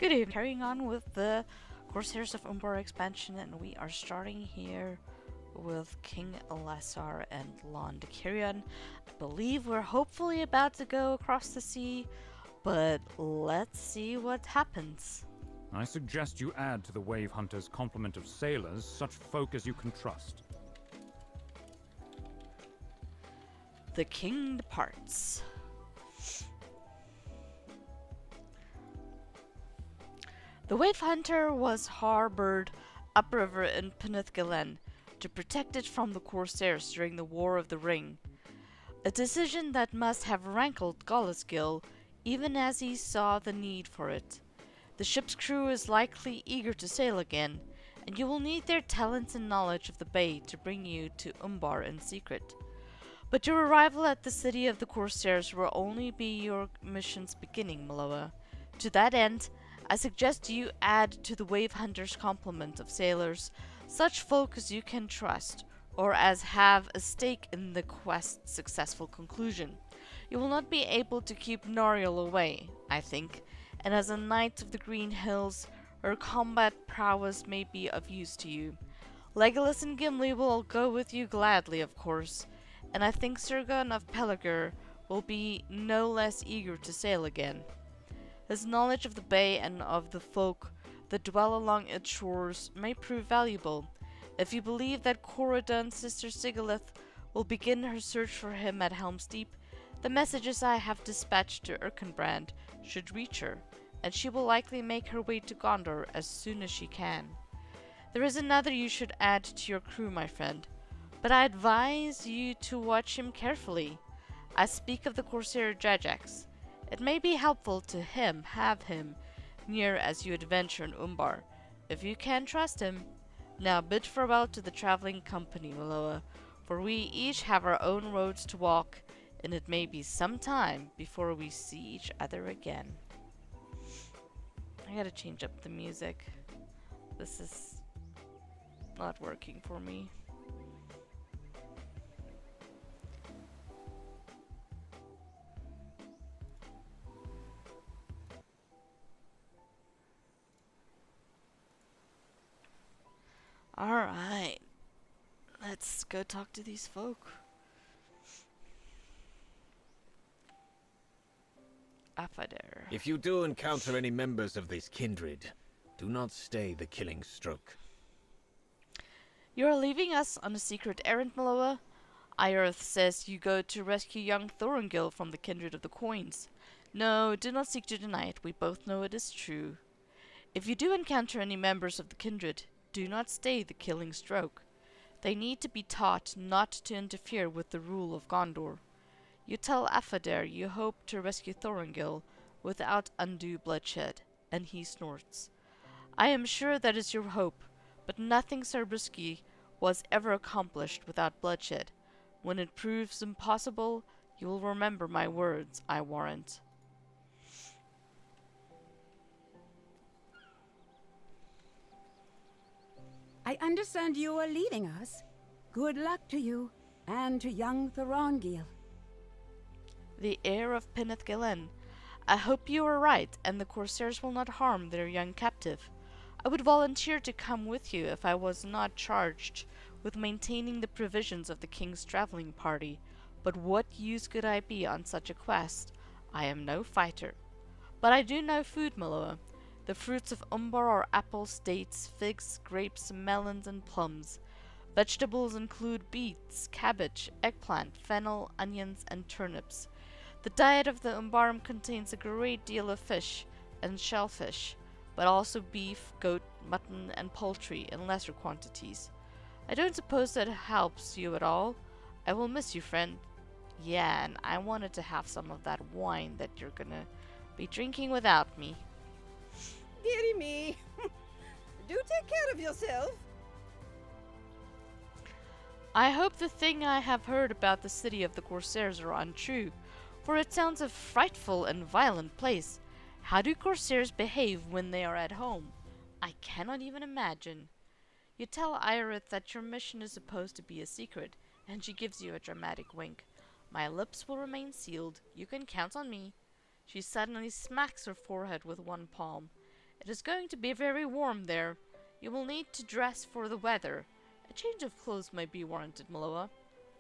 Good evening. Carrying on with the Corsairs of Umbar expansion, and we are starting here with King Elasar and lontir. I believe we're hopefully about to go across the sea, but let's see what happens. I suggest you add to the Wave Hunter's complement of sailors such folk as you can trust. The king departs. The Wave Hunter was harbored upriver in Penithgalen to protect it from the Corsairs during the War of the Ring, a decision that must have rankled Galasgill even as he saw the need for it. The ship's crew is likely eager to sail again, and you will need their talents and knowledge of the bay to bring you to Umbar in secret. But your arrival at the city of the Corsairs will only be your mission's beginning, Miloa. To that end, I suggest you add to the Wave Hunter's complement of sailors such folk as you can trust, or as have a stake in the quest's successful conclusion. You will not be able to keep Noriel away, I think, and as a knight of the Green Hills, her combat prowess may be of use to you. Legolas and Gimli will go with you gladly, of course, and I think Sergon of Pelagur will be no less eager to sail again. His knowledge of the bay and of the folk that dwell along its shores may prove valuable. If you believe that Corridon's sister Sigilith will begin her search for him at Helm's Deep, the messages I have dispatched to Erkenbrand should reach her, and she will likely make her way to Gondor as soon as she can. There is another you should add to your crew, my friend, but I advise you to watch him carefully. I speak of the Corsair Jajax. It may be helpful to have him near as you adventure in Umbar, if you can trust him. Now bid farewell to the traveling company, Miloa, for we each have our own roads to walk, and it may be some time before we see each other again. I gotta change up the music. This is not working for me. Alright. Let's go talk to these folk. Afader. If you do encounter any members of this kindred, do not stay the killing stroke. You are leaving us on a secret errand, Miloa? Iorth says you go to rescue young Thorongil from the kindred of the coins. No, do not seek to deny it. We both know it is true. If you do encounter any members of the kindred, do not stay the killing stroke. They need to be taught not to interfere with the rule of Gondor. You tell Afader you hope to rescue Thorongil without undue bloodshed, and he snorts. I am sure that is your hope, but nothing so risky was ever accomplished without bloodshed. When it proves impossible, you will remember my words, I warrant. I understand you are leaving us. Good luck to you, and to young Thorongil. The heir of Penithgalen. I hope you are right, and the Corsairs will not harm their young captive. I would volunteer to come with you if I was not charged with maintaining the provisions of the king's traveling party, but what use could I be on such a quest? I am no fighter. But I do know food, Miloa. The fruits of Umbar are apples, dates, figs, grapes, melons, and plums. Vegetables include beets, cabbage, eggplant, fennel, onions, and turnips. The diet of the Umbarim contains a great deal of fish and shellfish, but also beef, goat, mutton, and poultry in lesser quantities. I don't suppose that helps you at all. I will miss you, friend. Yeah, and I wanted to have some of that wine that you're gonna be drinking without me. Dearie me. Do take care of yourself. I hope the thing I have heard about the city of the Corsairs are untrue, for it sounds a frightful and violent place. How do Corsairs behave when they are at home? I cannot even imagine. You tell Iorith that your mission is supposed to be a secret, and she gives you a dramatic wink. My lips will remain sealed. You can count on me. She suddenly smacks her forehead with one palm. It is going to be very warm there. You will need to dress for the weather. A change of clothes may be warranted, Miloa.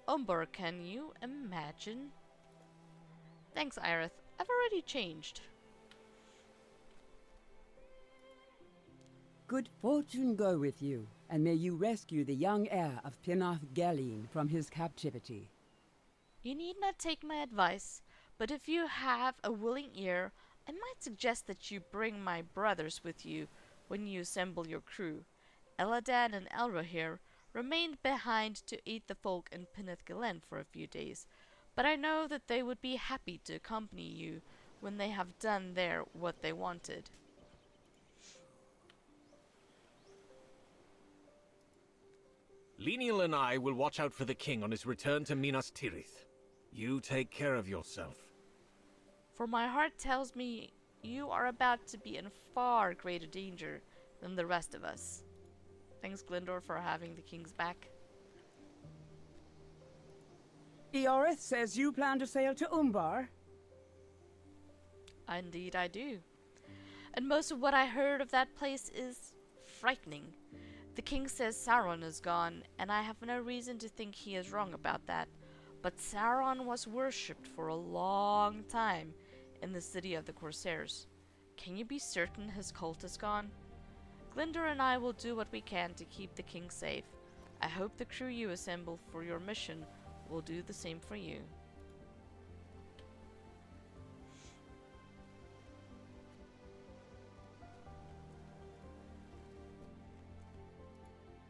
Umbar, can you imagine? Thanks, Irith. I've already changed. Good fortune go with you, and may you rescue the young heir of Pinath Galeen from his captivity. You need not take my advice, but if you have a willing ear, I might suggest that you bring my brothers with you when you assemble your crew. Eladan and Elrohir remained behind to aid the folk in Pinath Galeen for a few days, but I know that they would be happy to accompany you when they have done there what they wanted. Lenial and I will watch out for the king on his return to Minas Tirith. You take care of yourself. For my heart tells me you are about to be in far greater danger than the rest of us. Thanks, Glyndor, for having the king's back. Eorith says you plan to sail to Umbar. Indeed I do. And most of what I heard of that place is frightening. The king says Sauron is gone, and I have no reason to think he is wrong about that. But Sauron was worshipped for a long time in the city of the Corsairs. Can you be certain his cult is gone? Glyndor and I will do what we can to keep the king safe. I hope the crew you assemble for your mission will do the same for you.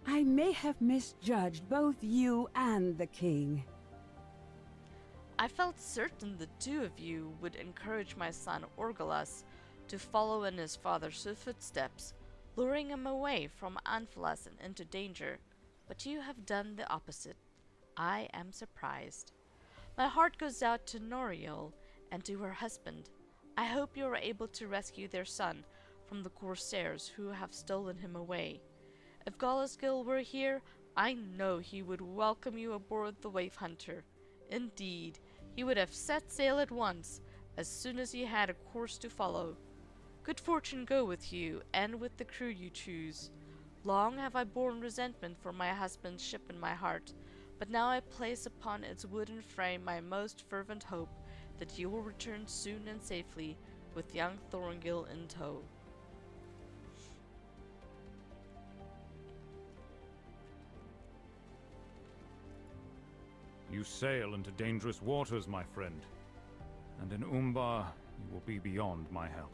I may have misjudged both you and the king. I felt certain the two of you would encourage my son Orgolas to follow in his father's footsteps, luring him away from Anfalas and into danger, but you have done the opposite. I am surprised. My heart goes out to Noriel and to her husband. I hope you are able to rescue their son from the Corsairs who have stolen him away. If Galasgil were here, I know he would welcome you aboard the Wave Hunter. Indeed, he would have set sail at once, as soon as he had a course to follow. Good fortune go with you, and with the crew you choose. Long have I borne resentment for my husband's ship in my heart, but now I place upon its wooden frame my most fervent hope that you will return soon and safely, with young Thorongil in tow. You sail into dangerous waters, my friend. And in Umbar, you will be beyond my help.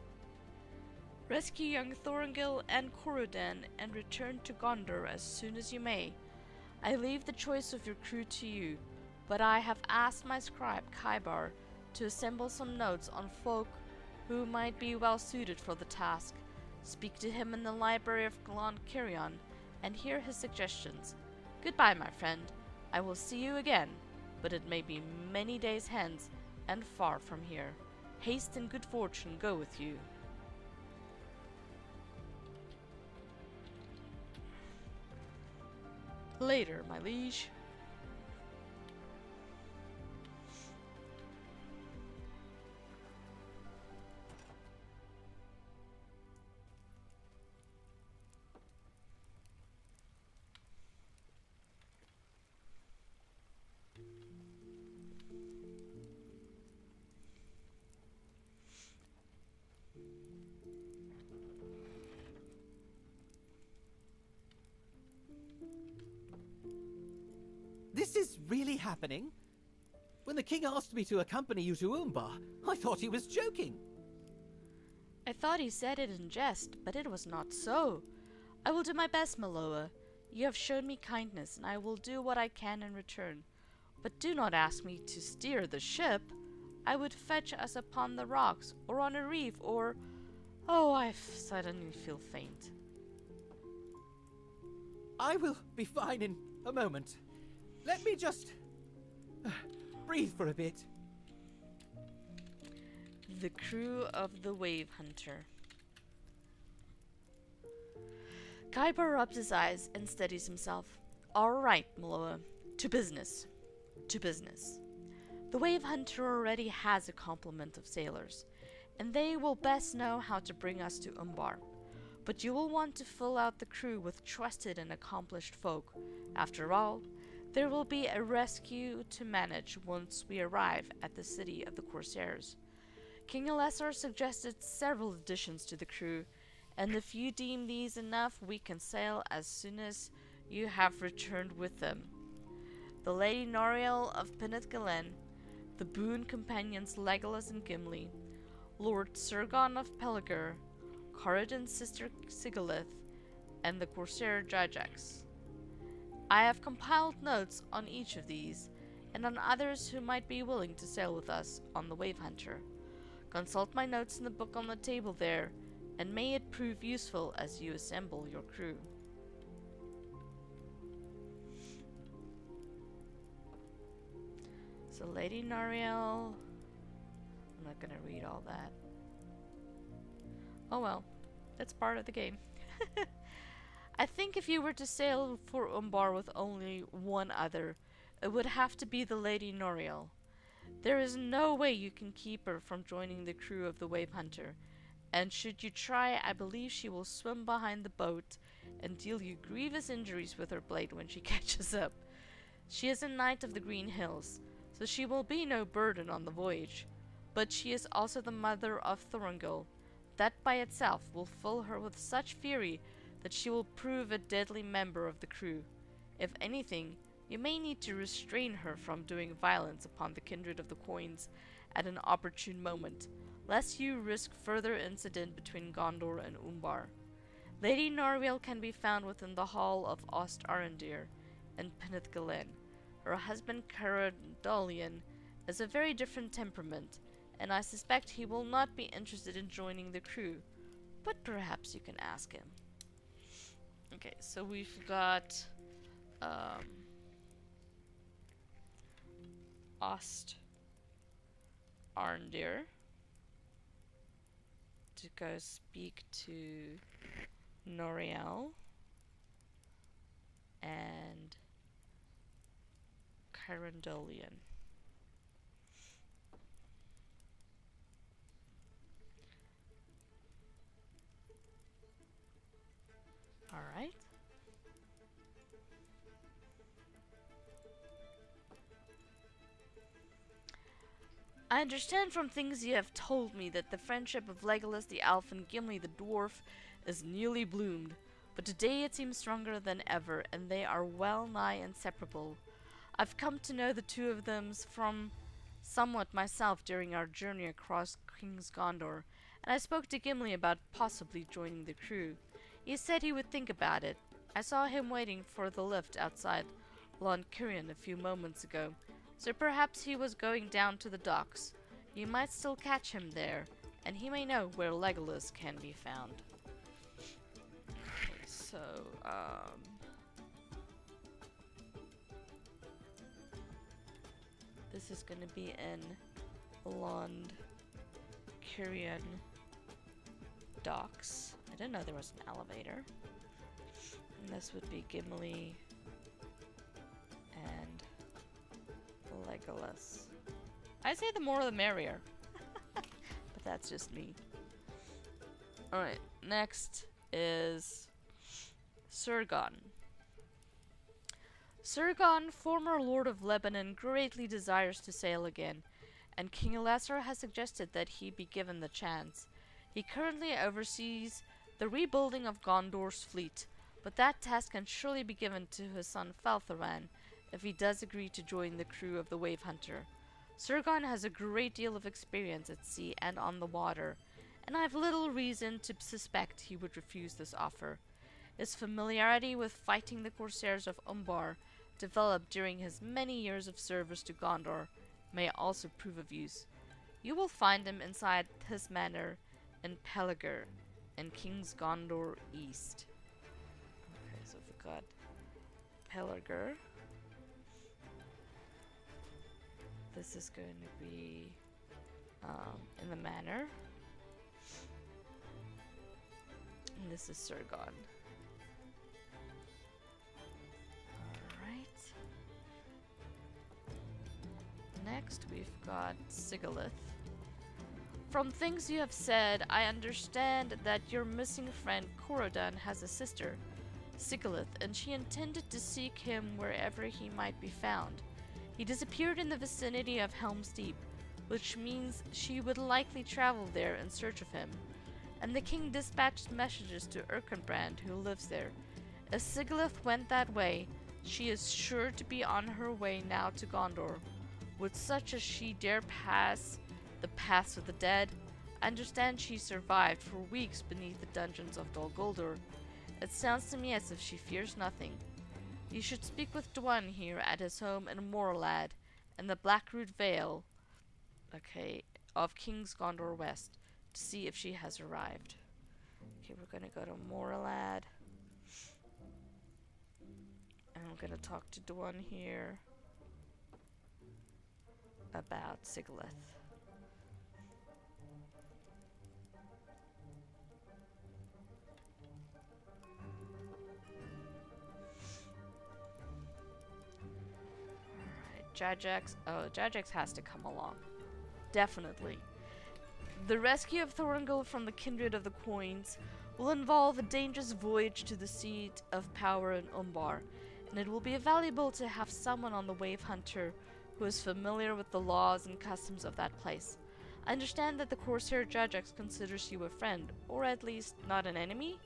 Rescue young Thorongil and Corodan and return to Gondor as soon as you may. I leave the choice of your crew to you, but I have asked my scribe Kaibar to assemble some notes on folk who might be well suited for the task. Speak to him in the library of Glon Kirion and hear his suggestions. Goodbye, my friend. I will see you again, but it may be many days hence and far from here. Haste and good fortune go with you. Later, my liege. This is really happening? When the king asked me to accompany you to Umbar, I thought he was joking. I thought he said it in jest, but it was not so. I will do my best, Miloa. You have shown me kindness, and I will do what I can in return. But do not ask me to steer the ship. I would fetch us upon the rocks, or on a reef, or... Oh, I suddenly feel faint. I will be fine in a moment. Let me just breathe for a bit. The crew of the Wave Hunter. Kaiba rubs his eyes and steadies himself. All right, Miloa. To business. To business. The Wave Hunter already has a complement of sailors, and they will best know how to bring us to Umbar. but you will want to fill out the crew with trusted and accomplished folk. After all, there will be a rescue to manage once we arrive at the city of the Corsairs. King Alessar suggested several additions to the crew, and if you deem these enough, we can sail as soon as you have returned with them. The Lady Noriel of Penethgalen, the boon companions Legolas and Gimli, Lord Surgon of Pelagur, Corridon's sister Sigilith, and the corsair Jajax. I have compiled notes on each of these, and on others who might be willing to sail with us on the Wave Hunter. Consult my notes in the book on the table there, and may it prove useful as you assemble your crew. So Lady Noriel, I'm not gonna read all that. Oh well, that's part of the game. I think if you were to sail for Umbar with only one other, it would have to be the Lady Noriel. There is no way you can keep her from joining the crew of the Wave Hunter, and should you try, I believe she will swim behind the boat and deal you grievous injuries with her blade when she catches up. She is a knight of the Green Hills, so she will be no burden on the voyage, but she is also the mother of Thorongil. That by itself will fill her with such fury that she will prove a deadly member of the crew. If anything, you may need to restrain her from doing violence upon the kindred of the coins at an opportune moment, lest you risk further incident between Gondor and Umbar. Lady Norwil can be found within the hall of Ost Arendir in Penethgalen. Her husband Caradolian is a very different temperament, and I suspect he will not be interested in joining the crew, but perhaps you can ask him. Okay, so we've got Ost Arendir to go speak to Noriel and Caradolian. Alright. I understand from things you have told me that the friendship of Legolas the elf and Gimli the dwarf is newly bloomed, but today it seems stronger than ever, and they are well nigh inseparable. I've come to know the two of them from somewhat myself during our journey across King's Gondor, and I spoke to Gimli about possibly joining the crew. He said he would think about it. I saw him waiting for the lift outside Lontir a few moments ago, so perhaps he was going down to the docks. You might still catch him there, and he may know where Legolas can be found. Okay, so, this is gonna be in Lontir docks. I didn't know there was an elevator. And this would be Gimli and Legolas. I say the more the merrier. But that's just me. Alright, next is Surgon. Surgon, former Lord of Lebanon, greatly desires to sail again, and King Alessar has suggested that he be given the chance. He currently oversees the rebuilding of Gondor's fleet, but that task can surely be given to his son Faltharan if he does agree to join the crew of the Wave Hunter. Surgon has a great deal of experience at sea and on the water, and I have little reason to suspect he would refuse this offer. His familiarity with fighting the Corsairs of Umbar, developed during his many years of service to Gondor, may also prove of use. You will find him inside his manor in Pelagur, in King's Gondor East. Okay, so we've got Pelagur. This is going to be in the manor. And this is Surgon. Alright. Next we've got Sigilith. From things you have said, I understand that your missing friend Corodan has a sister, Sigilith, and she intended to seek him wherever he might be found. He disappeared in the vicinity of Helm's Deep, which means she would likely travel there in search of him. And the king dispatched messages to Erkenbrand, who lives there. If Sigilith went that way, she is sure to be on her way now to Gondor. Would such as she dare pass the paths of the dead? I understand she survived for weeks beneath the dungeons of Dol Guldur. It sounds to me as if she fears nothing. You should speak with Dwan here at his home in Morlad, in the Blackroot Vale, of King's Gondor West, to see if she has arrived. Okay, we're gonna go to Morlad. And I'm gonna talk to Dwan here about Sigilith. Jajax. Oh, Jajax has to come along. Definitely. The rescue of Thorongil from the Kindred of the Coins will involve a dangerous voyage to the seat of power in Umbar, and it will be valuable to have someone on the Wave Hunter who is familiar with the laws and customs of that place. I understand that the Corsair Jajax considers you a friend, or at least not an enemy?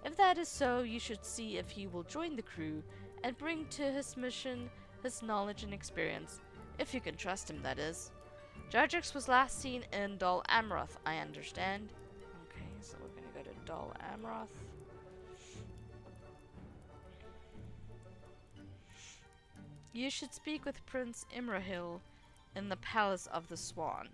If that is so, you should see if he will join the crew and bring to his mission his knowledge and experience, if you can trust him, that is. Jajax was last seen in Dol Amroth, I understand. Okay, so we're gonna go to Dol Amroth. You should speak with Prince Imrahil in the Palace of the Swan.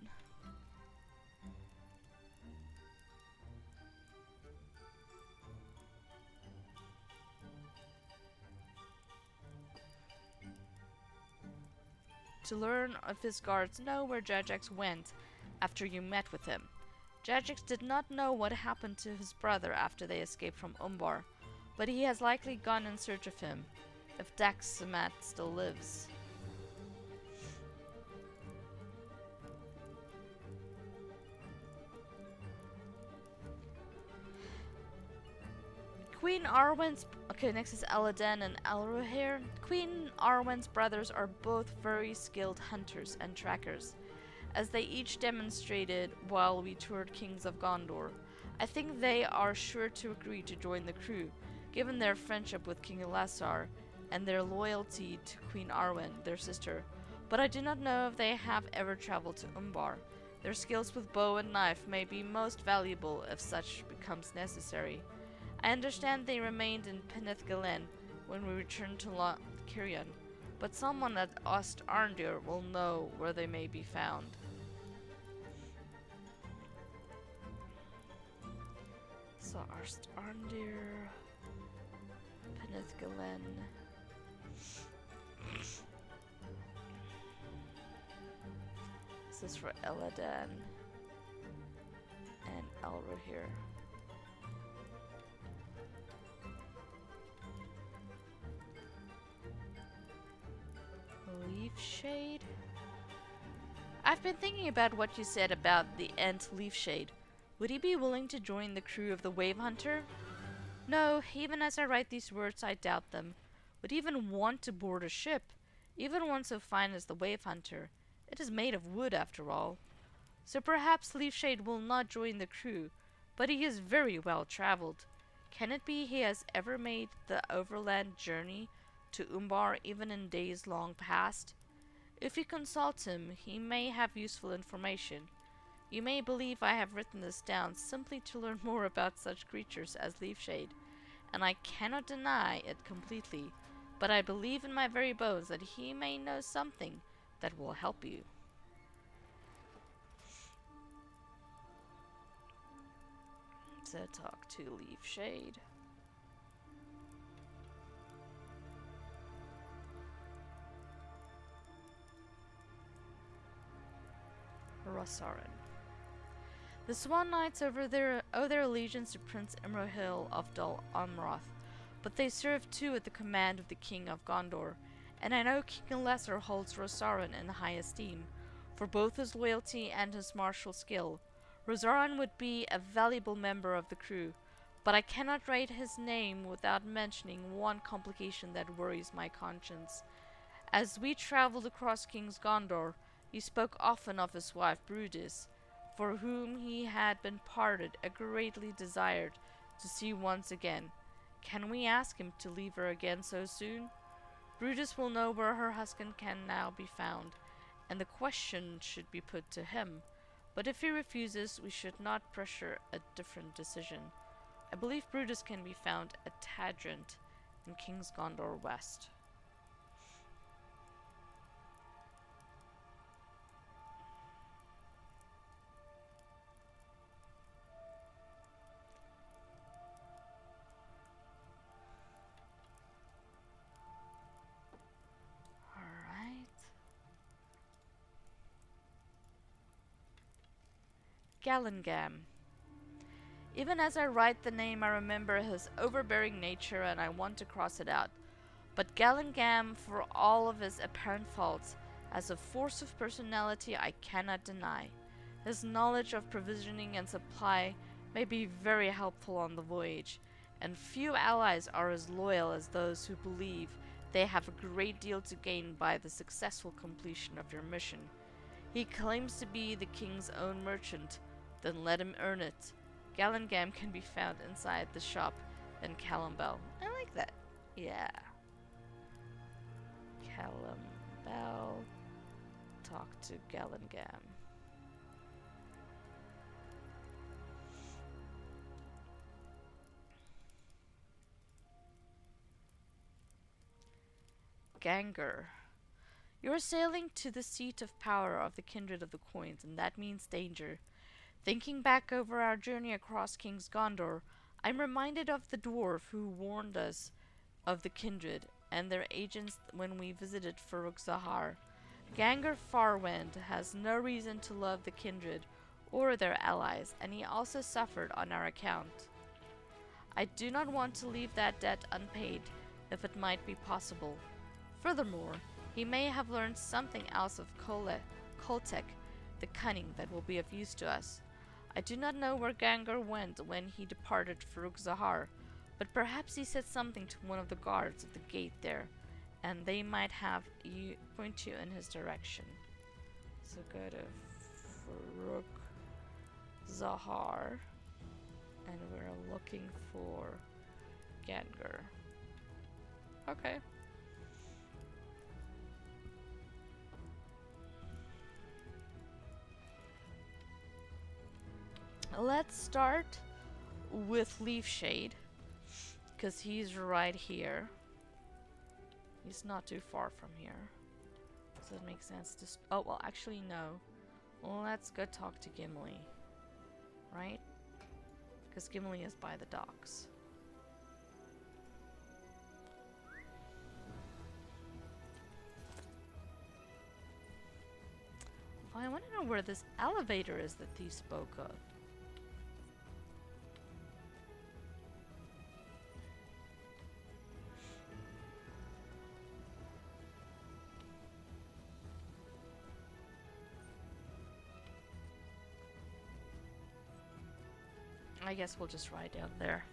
To learn if his guards know where Jajax went after you met with him. Jajax did not know what happened to his brother after they escaped from Umbar, but he has likely gone in search of him, if Daxamat still lives. Queen Arwen's... Okay, next is Aladen and Alrohair. Queen Arwen's brothers are both very skilled hunters and trackers, as they each demonstrated while we toured Kings of Gondor. I think they are sure to agree to join the crew, given their friendship with King Elasar and their loyalty to Queen Arwen, their sister. But I do not know if they have ever traveled to Umbar. Their skills with bow and knife may be most valuable if such becomes necessary. I understand they remained in Peneth Galen when we returned to Kirion, but someone at Ost Arndir will know where they may be found. So Ost Arndir, Peneth Galen. This is for Eladan and Alrohair. Leaf Shade? I've been thinking about what you said about the Ent Leaf Shade. Would he be willing to join the crew of the Wave Hunter? No, even as I write these words, I doubt them. Would he even want to board a ship? Even one so fine as the Wave Hunter. It is made of wood, after all. So perhaps Leafshade will not join the crew, but he is very well traveled. Can it be he has ever made the overland journey to Umbar even in days long past? If you consult him, he may have useful information. You may believe I have written this down simply to learn more about such creatures as Leafshade, and I cannot deny it completely, but I believe in my very bones that he may know something that will help you. So talk to Leafshade. Rosarin. The Swan Knights over there owe their allegiance to Prince Imrahil of Dol Amroth, but they serve too at the command of the King of Gondor, and I know King Lesser holds Rosarin in high esteem, for both his loyalty and his martial skill. Rosaran would be a valuable member of the crew, but I cannot write his name without mentioning one complication that worries my conscience. As we traveled across King's Gondor, he spoke often of his wife Brudis, for whom he had been parted and greatly desired to see once again. Can we ask him to leave her again so soon? Brudis will know where her husband can now be found, and the question should be put to him. But if he refuses, we should not pressure a different decision. I believe Brudis can be found at Tadrent in King's Gondor West. Gallengam. Even as I write the name, I remember his overbearing nature and I want to cross it out. But Gallengam, for all of his apparent faults, has a force of personality I cannot deny. His knowledge of provisioning and supply may be very helpful on the voyage, and few allies are as loyal as those who believe they have a great deal to gain by the successful completion of your mission. He claims to be the king's own merchant, then let him earn it. Gallengam can be found inside the shop in Calambel. I like that. Yeah. Calambel. Talk to Gallengam. Ganger. You are sailing to the seat of power of the Kindred of the Coins, and that means danger. Thinking back over our journey across King's Gondor, I'm reminded of the dwarf who warned us of the Kindred and their agents when we visited Farouk Zahar. Ganger Farwind has no reason to love the Kindred or their allies, and he also suffered on our account. I do not want to leave that debt unpaid, if it might be possible. Furthermore, he may have learned something else of Koltek, the cunning that will be of use to us. I do not know where Ganger went when he departed Farouk Zahar, but perhaps he said something to one of the guards at the gate there, and they might have point you in his direction. So go to Farouk Zahar, and we're looking for Ganger. Okay. Let's start with Leafshade, because he's right here. He's not too far from here. Does it make sense to... oh, well, actually, no. Well, let's go talk to Gimli. Right? Because Gimli is by the docks. Oh, I want to know where this elevator is that he spoke of. I guess we'll just ride down there.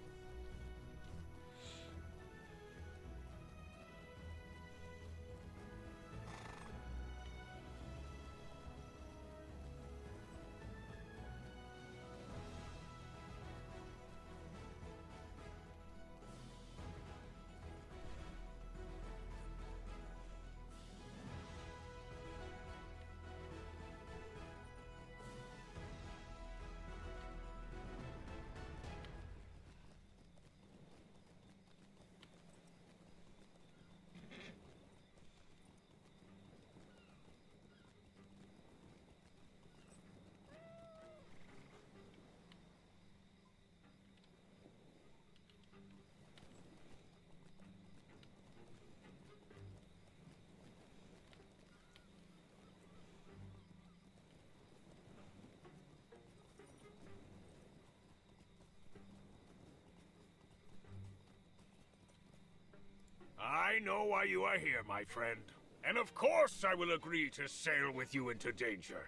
I know why you are here, my friend. And of course I will agree to sail with you into danger.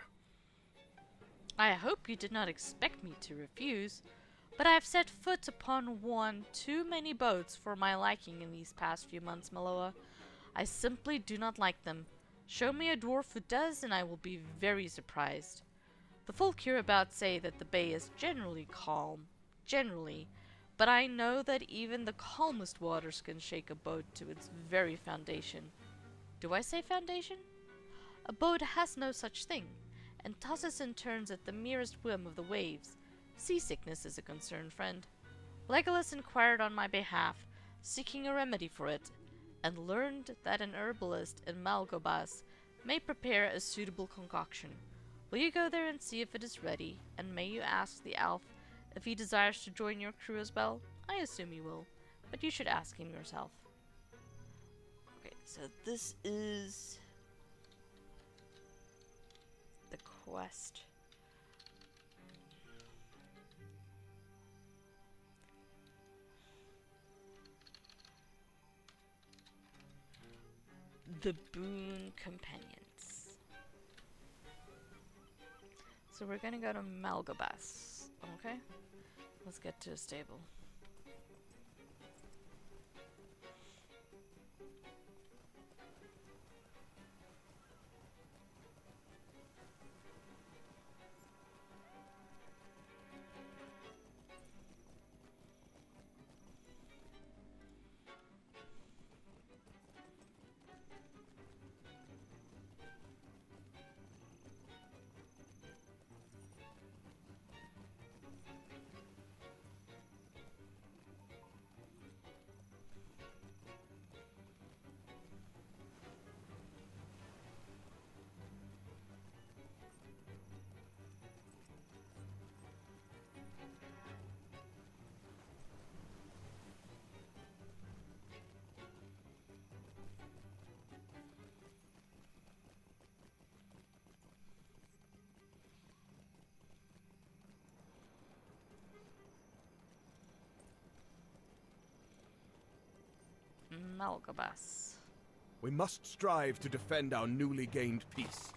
I hope you did not expect me to refuse, but I have set foot upon one too many boats for my liking in these past few months, Miloa. I simply do not like them. Show me a dwarf who does, and I will be very surprised. The folk hereabouts say that the bay is generally calm. Generally. But I know that even the calmest waters can shake a boat to its very foundation. Do I say foundation? A boat has no such thing, and tosses and turns at the merest whim of the waves. Seasickness is a concern, friend. Legolas inquired on my behalf, seeking a remedy for it, and learned that an herbalist in Malgobas may prepare a suitable concoction. Will you go there and see if it is ready, and may you ask the elf if he desires to join your crew as well? I assume he will, but you should ask him yourself. Okay, so this is the quest. The boon companions. So we're gonna go to Malgobas. Okay? Let's get to a stable. Malgobas. We must strive to defend our newly gained peace.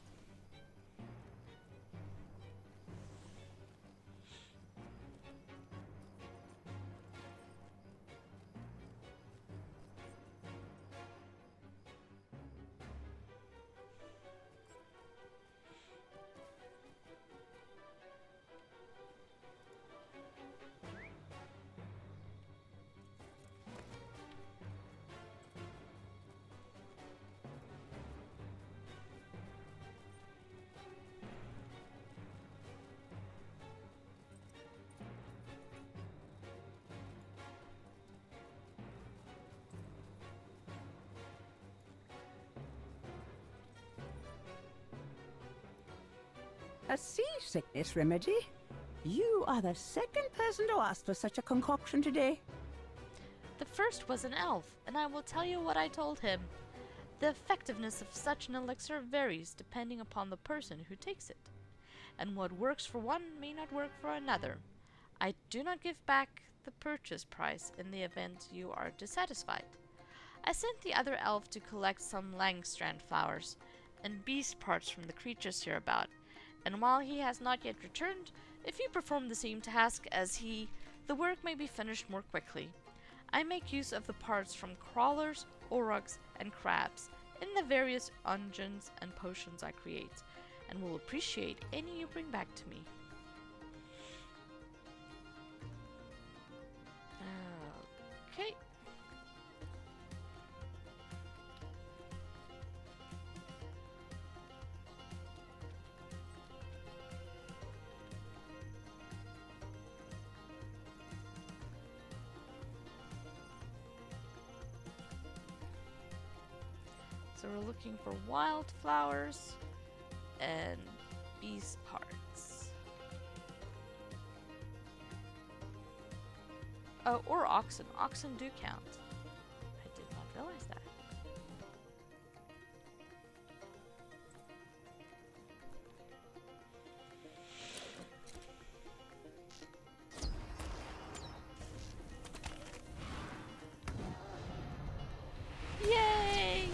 A seasickness remedy? You are the second person to ask for such a concoction today. The first was an elf, and I will tell you what I told him. The effectiveness of such an elixir varies depending upon the person who takes it, and what works for one may not work for another. I do not give back the purchase price in the event you are dissatisfied. I sent the other elf to collect some langstrand flowers and beast parts from the creatures hereabout, and while he has not yet returned, if you perform the same task as he, the work may be finished more quickly. I make use of the parts from crawlers, aurochs, and crabs in the various unguents and potions I create, and will appreciate any you bring back to me. Okay. So we're looking for wildflowers and beast parts. Oh, or oxen. Oxen do count. I did not realize that. Yay!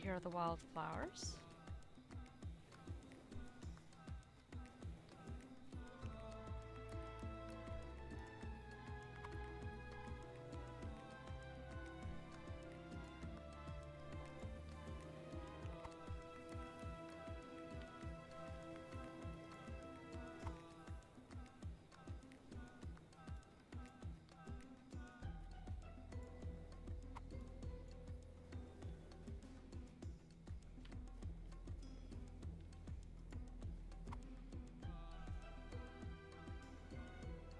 here are the wildflowers.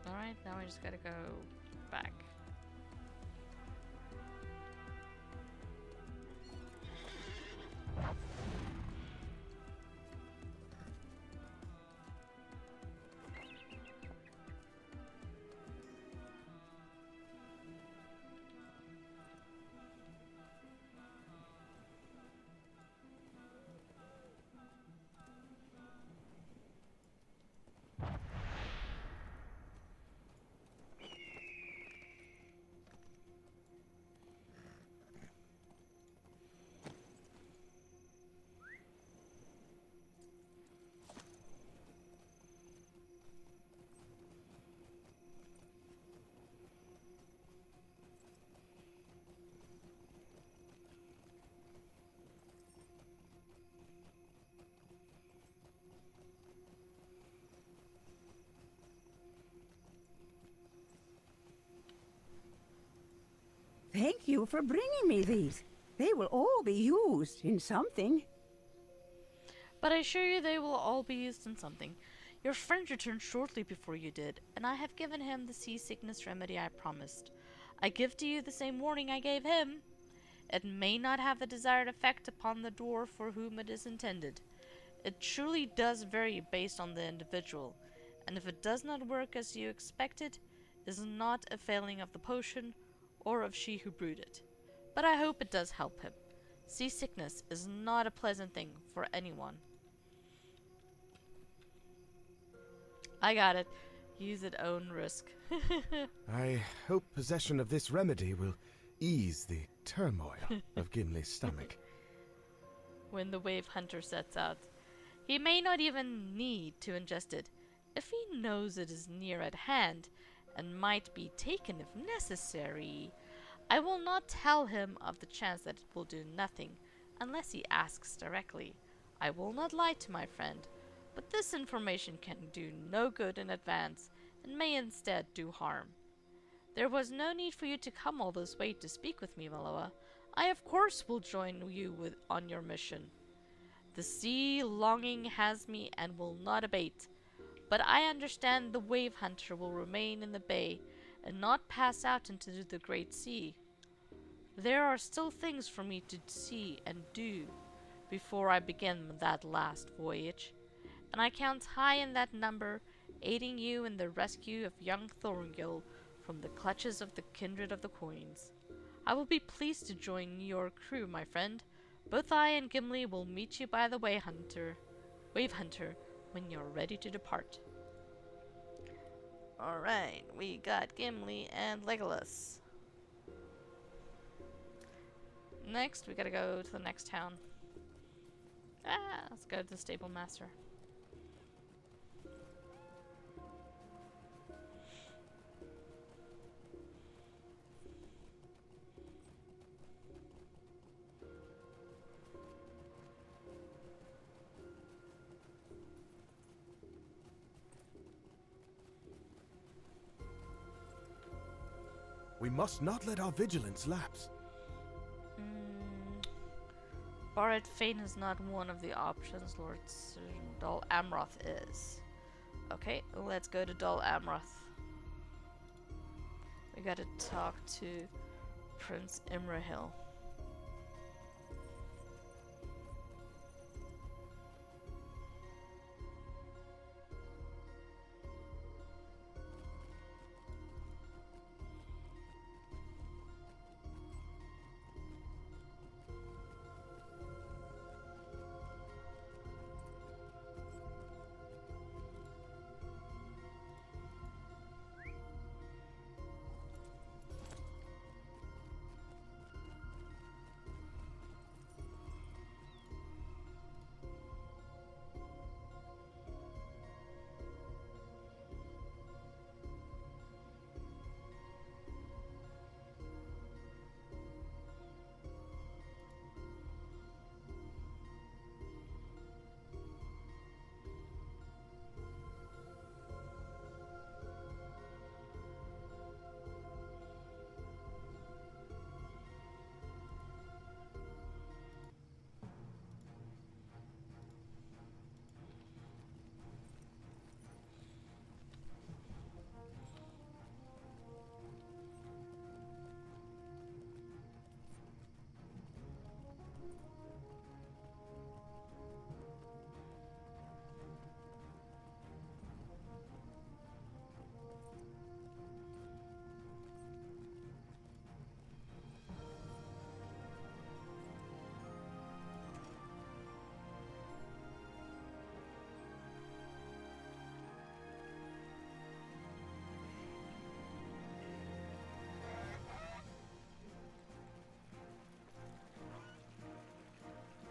Alright, now we just gotta go back. Thank you for bringing me these. They will all be used in something. But I assure you they will all be used in something. Your friend returned shortly before you did, and I have given him the seasickness remedy I promised. I give to you the same warning I gave him. It may not have the desired effect upon the dwarf for whom it is intended. It truly does vary based on the individual, and if it does not work as you expected, it is not a failing of the potion or of she who brewed it. But I hope it does help him. Seasickness is not a pleasant thing for anyone. I got it. Use at own risk. I hope possession of this remedy will ease the turmoil of Gimli's stomach. When the wave hunter sets out, he may not even need to ingest it if he knows it is near at hand and might be taken if necessary. I will not tell him of the chance that it will do nothing unless he asks directly. I will not lie to my friend, but this information can do no good in advance and may instead do harm. There was no need for you to come all this way to speak with me, Miloa. I of course will join you on your mission. The sea longing has me and will not abate, but I understand the wave hunter will remain in the bay and not pass out into the great sea. There are still things for me to see and do before I begin that last voyage, and I count high in that number, aiding you in the rescue of young Thorngil from the clutches of the kindred of the coins. I will be pleased to join your crew, my friend. Both I and Gimli will meet you by the wave hunter, when you're ready to depart. Alright, we got Gimli and Legolas. Next, we gotta go to the next town. Let's go to the stable master. We must not let our vigilance lapse. Barret Fane is not one of the options. Lord Dol Amroth is. Okay, let's go to Dol Amroth. We gotta talk to Prince Imrahil.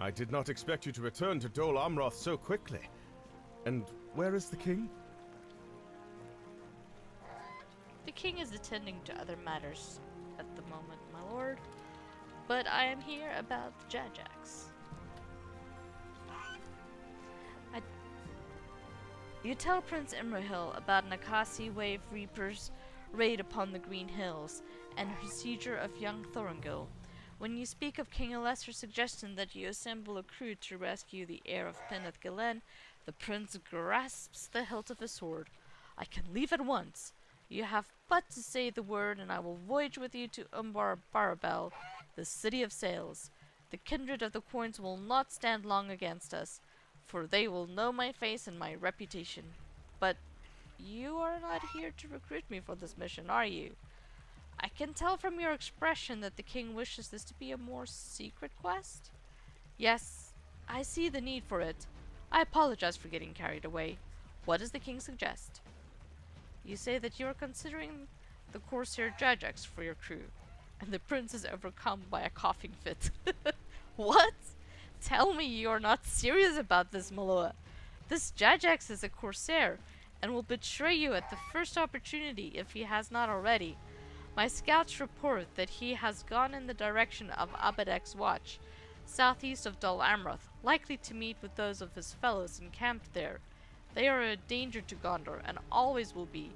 I did not expect you to return to Dol Amroth so quickly. And where is the king? The king is attending to other matters at the moment, my lord. But I am here about the Jajax. You tell Prince Imrahil about an Akasi Wave Reaper's raid upon the Green Hills and her seizure of young Thorongil. When you speak of King Alesser's suggestion that you assemble a crew to rescue the heir of Peneth Galen, the prince grasps the hilt of his sword. I can leave at once. You have but to say the word, and I will voyage with you to Umbar Barabel, the city of sails. The kindred of the coins will not stand long against us, for they will know my face and my reputation. But you are not here to recruit me for this mission, are you? I can tell from your expression that the king wishes this to be a more secret quest. Yes, I see the need for it. I apologize for getting carried away. What does the king suggest? You say that you are considering the corsair Jajax for your crew, and the prince is overcome by a coughing fit. What? Tell me you are not serious about this, Miloa. This Jajax is a corsair, and will betray you at the first opportunity if he has not already. My scouts report that he has gone in the direction of Abadek's watch, southeast of Dol Amroth, likely to meet with those of his fellows encamped there. They are a danger to Gondor, and always will be.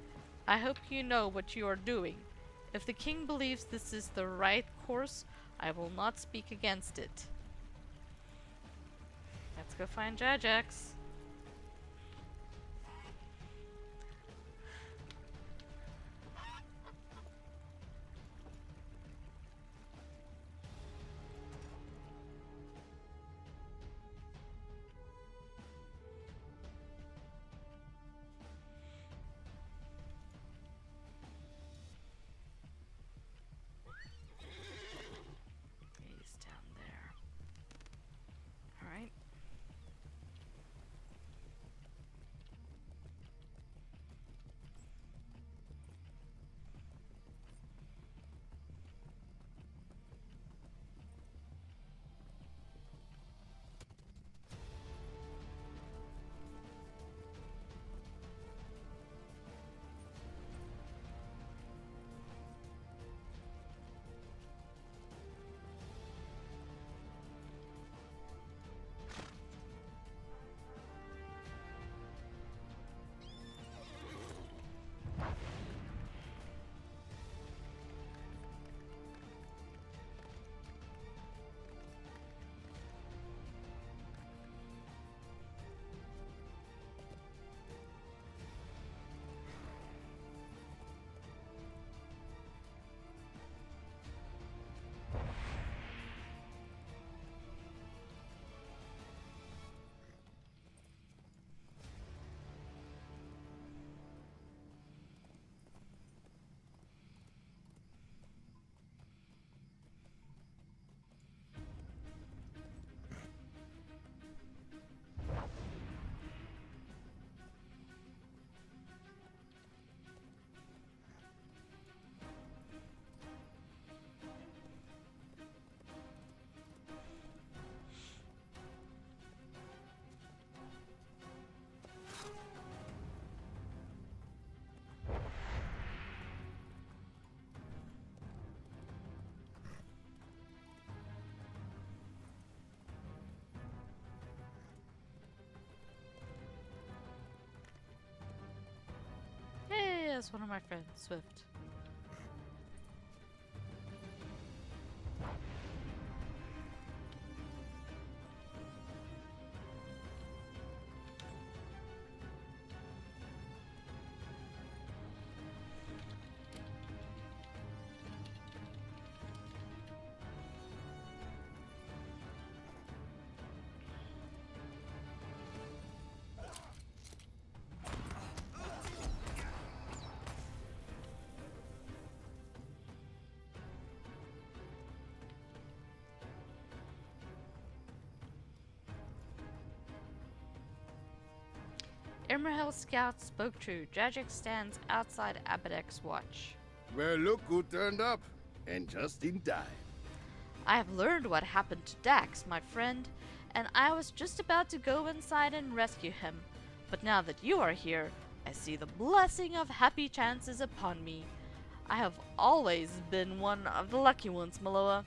I hope you know what you are doing. If the king believes this is the right course, I will not speak against it. Let's go find Jajax. He's down there. Alright. Hey, that's one of my friends, Swift. Imrahil's scout spoke true. Jajax stands outside Abadek's watch. Well, look who turned up, and just in time. I have learned what happened to Dax, my friend, and I was just about to go inside and rescue him. But now that you are here, I see the blessing of happy chances upon me. I have always been one of the lucky ones, Miloa,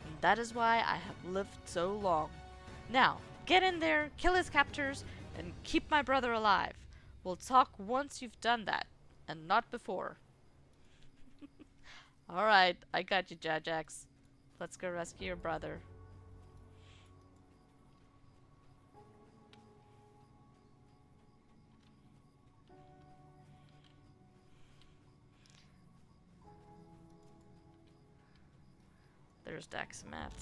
and that is why I have lived so long. Now, get in there, kill his captors, and keep my brother alive. We'll talk once you've done that, and not before. Alright, I got you, Jajax. Let's go rescue your brother. There's Daxamat.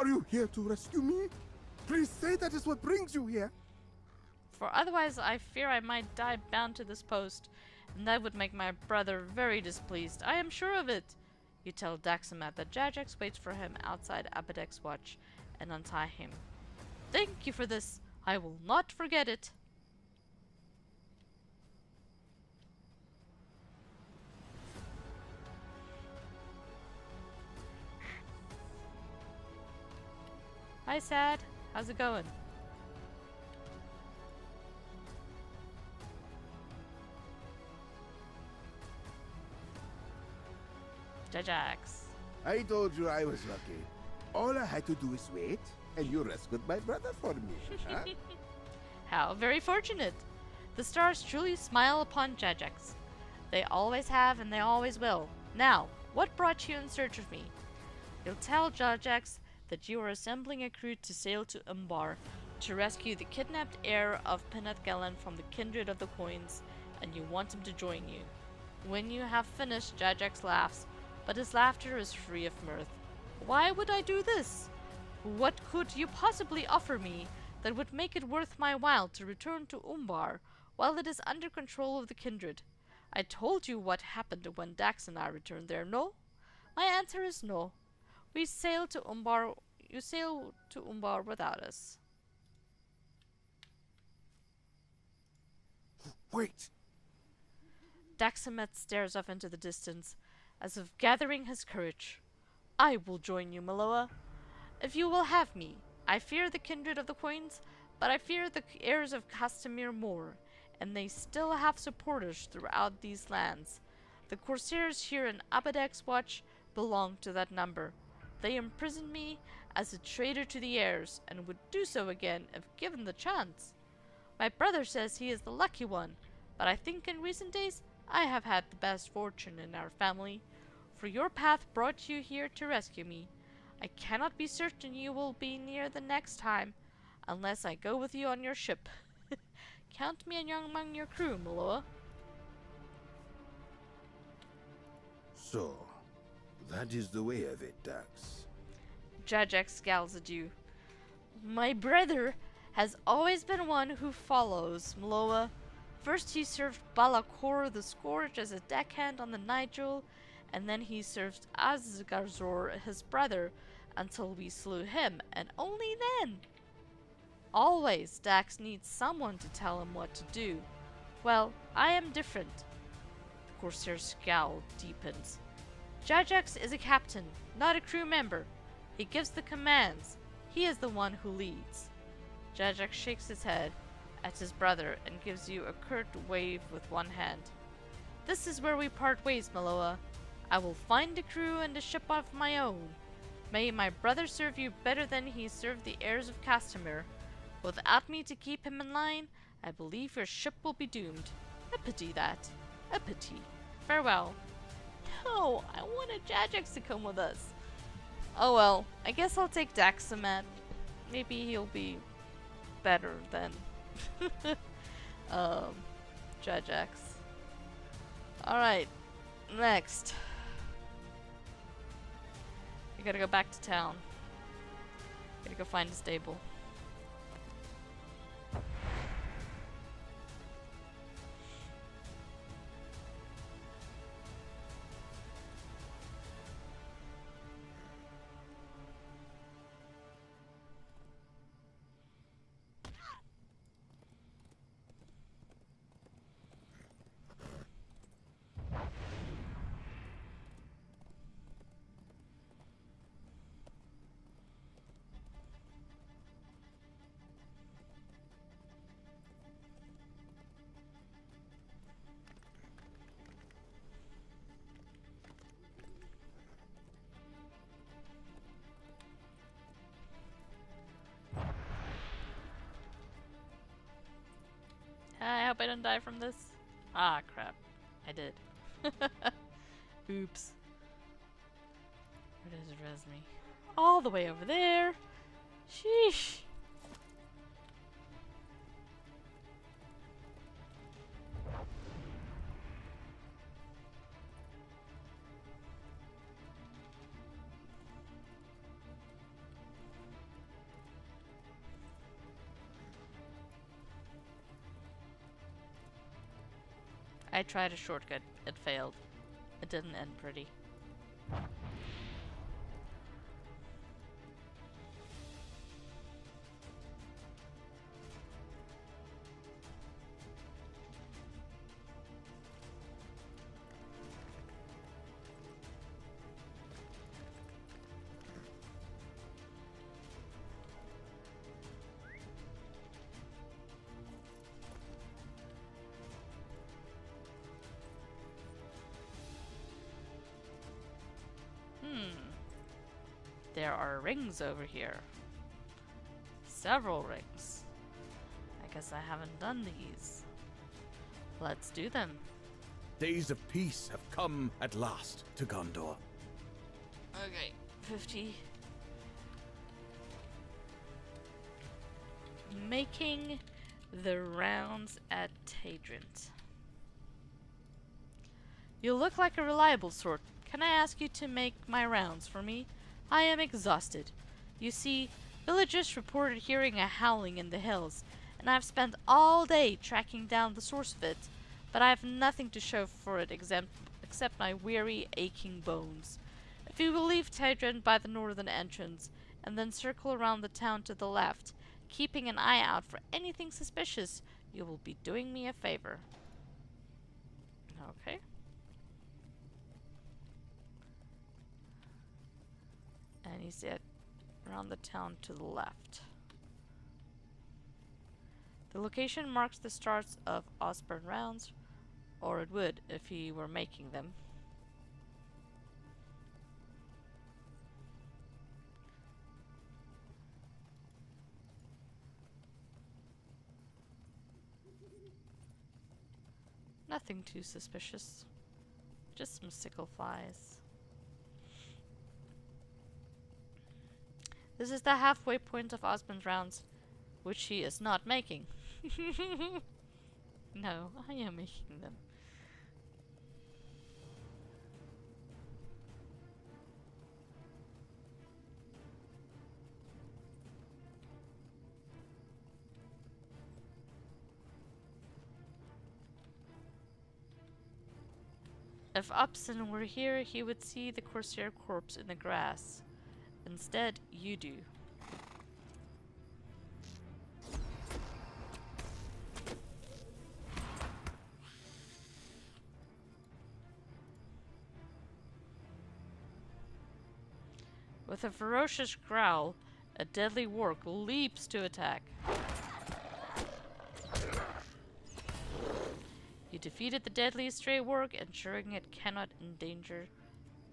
Are you here to rescue me? Please say that is what brings you here. For otherwise I fear I might die bound to this post, and that would make my brother very displeased. I am sure of it. You tell Daxamat that Jajax waits for him outside Abadek's watch, and untie him. Thank you for this. I will not forget it. Hi, Sad. How's it going? Jajax. I told you I was lucky. All I had to do is wait, and you rescued my brother for me. Huh? How very fortunate. The stars truly smile upon Jajax. They always have and they always will. Now, what brought you in search of me? You'll tell Jajax that you are assembling a crew to sail to Umbar to rescue the kidnapped heir of Penethgalen from the kindred of the coins, and you want him to join you. When you have finished, Jajax laughs, but his laughter is free of mirth. Why would I do this? What could you possibly offer me that would make it worth my while to return to Umbar while it is under control of the kindred? I told you what happened when Dax and I returned there, no? My answer is no. We sail to Umbar. You sail to Umbar without us. Wait. Daxamet stares off into the distance, as if gathering his courage. I will join you, Miloa, if you will have me. I fear the kindred of the coins, but I fear the heirs of Castamere more, and they still have supporters throughout these lands. The Corsairs here in Abadek's watch belong to that number. They imprisoned me as a traitor to the heirs, and would do so again if given the chance. My brother says he is the lucky one, but I think in recent days I have had the best fortune in our family, for your path brought you here to rescue me. I cannot be certain you will be near the next time, unless I go with you on your ship. Count me among your crew, Miloa. So, that is the way of it, Dax. Jajax scowls at you. My brother has always been one who follows, Miloa. First he served Balakor the Scourge as a deckhand on the Nigel, and then he served Asgarzor, his brother, until we slew him, and only then. Always Dax needs someone to tell him what to do. Well, I am different. The Corsair's scowl deepens. Jajax is a captain, not a crew member. He gives the commands. He is the one who leads. Jajax shakes his head at his brother and gives you a curt wave with one hand. This is where we part ways, Miloa. I will find a crew and a ship of my own. May my brother serve you better than he served the heirs of Castamere. Without me to keep him in line, I believe your ship will be doomed. A pity that. A pity. Farewell. No, I wanted Jajax to come with us. Oh well, I guess I'll take Daxamat. Maybe he'll be better than Jajax. Alright, next. We gotta go back to town. Gotta go find a stable. I hope I don't die from this. Ah, crap. I did. Oops. Where does it res me? All the way over there. Sheesh. I tried a shortcut. It failed. It didn't end pretty. There are rings over here. Several rings. I guess I haven't done these. Let's do them. Days of peace have come at last to Gondor. Okay, 50. Making the rounds at Tadrent. You look like a reliable sort. Can I ask you to make my rounds for me? I am exhausted. You see, villagers reported hearing a howling in the hills, and I've spent all day tracking down the source of it, but I have nothing to show for it except my weary, aching bones. If you will leave Tadrent by the northern entrance, and then circle around the town to the left, keeping an eye out for anything suspicious, you will be doing me a favor. Okay. And he said around the town to the left. The location marks the starts of Osborne rounds, or it would if he were making them. Nothing too suspicious. Just some sickle flies. This is the halfway point of Osmond's rounds, which he is not making. No, I am making them. If Upson were here, he would see the corsair corpse in the grass. Instead, you do. With a ferocious growl, a deadly warg leaps to attack. You defeated the deadly stray warg, ensuring it cannot endanger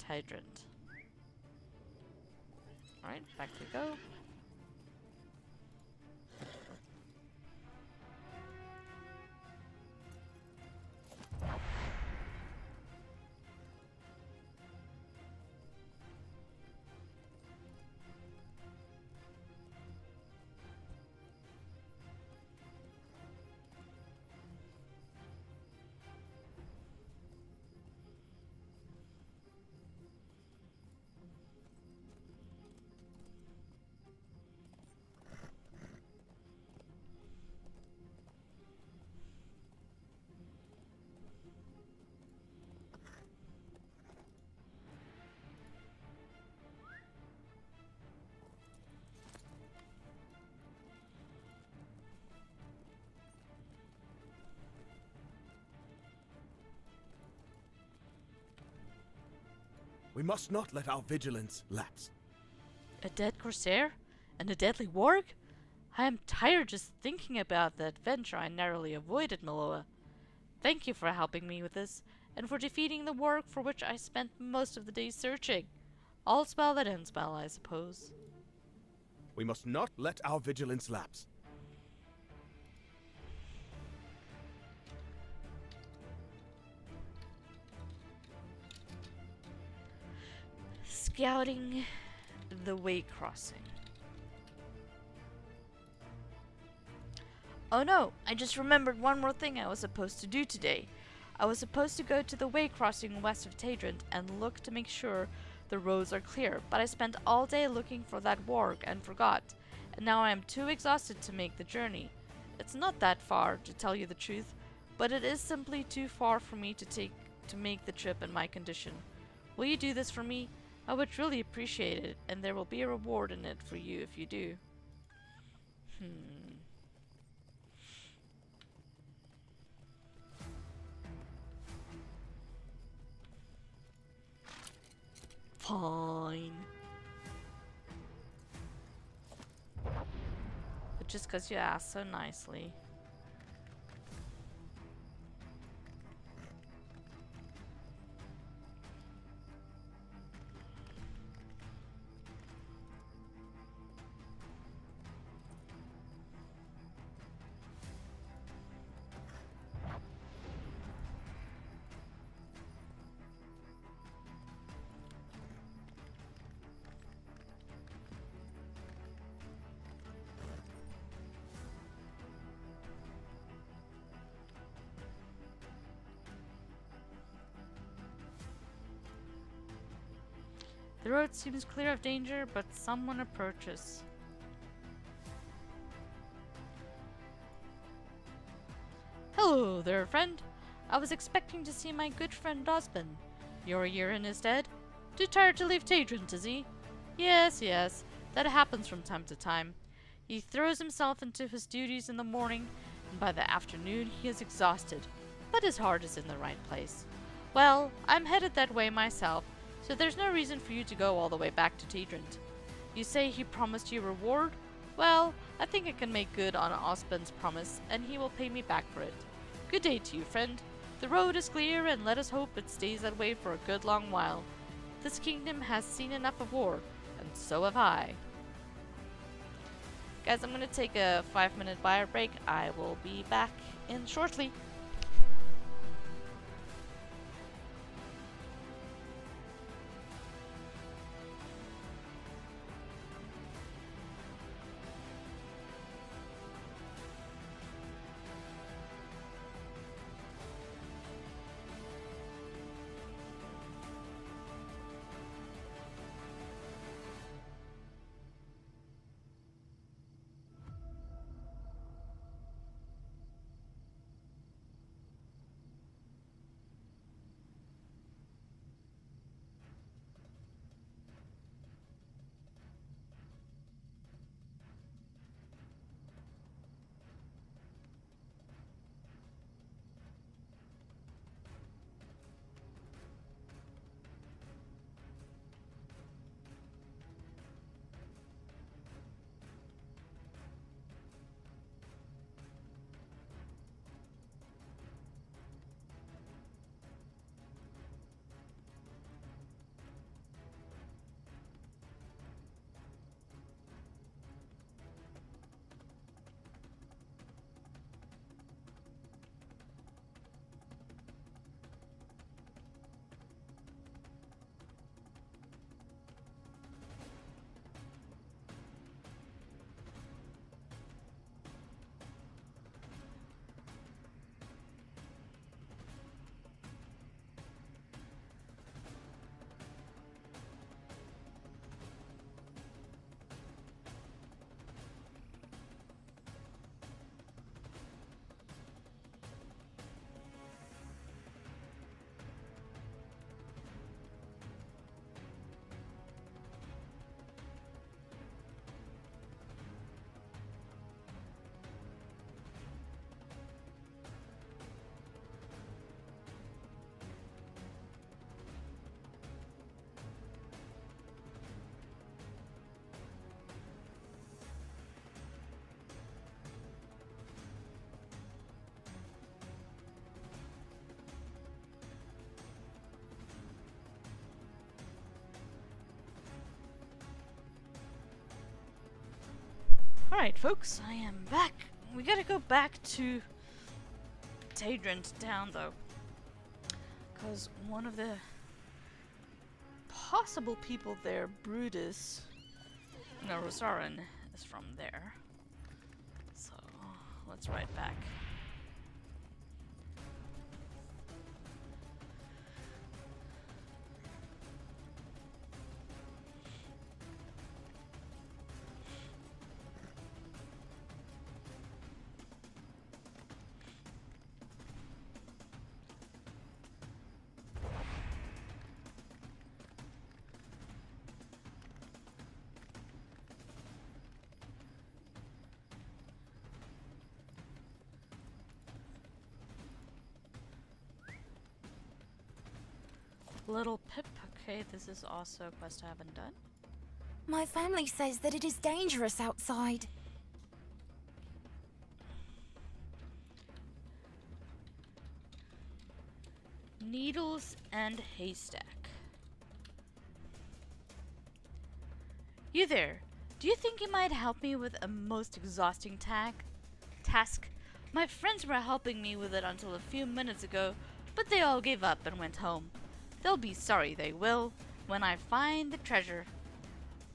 tadrent. Alright, back we go. We must not let our vigilance lapse. A dead corsair? And a deadly warg? I am tired just thinking about the adventure I narrowly avoided, Miloa. Thank you for helping me with this, and for defeating the warg for which I spent most of the day searching. All's well that ends well, I suppose. We must not let our vigilance lapse. Scouting the way crossing. Oh no, I just remembered one more thing I was supposed to do today. I was supposed to go to the way crossing west of Tadrent and look to make sure the roads are clear, but I spent all day looking for that warg and forgot, and now I am too exhausted to make the journey. It's not that far, to tell you the truth, but it is simply too far for me to make the trip in my condition. Will you do this for me? I would really appreciate it, and there will be a reward in it for you if you do. Fine. But just 'cause you asked so nicely. The road seems clear of danger, but someone approaches. Hello there, friend. I was expecting to see my good friend Osmond. You're a year in his stead? Too tired to leave Tadrent, is he? Yes, yes, that happens from time to time. He throws himself into his duties in the morning, and by the afternoon he is exhausted, but his heart is in the right place. Well, I'm headed that way myself, so there's no reason for you to go all the way back to Tadrent. You say he promised you a reward? Well, I think I can make good on Osmond's promise, and he will pay me back for it. Good day to you, friend. The road is clear, and let us hope it stays that way for a good long while. This kingdom has seen enough of war, and so have I. Guys, I'm going to take a 5-minute bio break. I will be back in shortly. Alright, folks, I am back. We gotta go back to Tadrent Town, though. Because one of the possible people there, Brutus, no, Rosarin, is from there. So, let's ride back. Little Pip, okay, this is also a quest I haven't done. My family says that it is dangerous outside. Needles and haystack. You there, do you think you might help me with a most exhausting task? My friends were helping me with it until a few minutes ago, but they all gave up and went home. They'll be sorry, they will, when I find the treasure.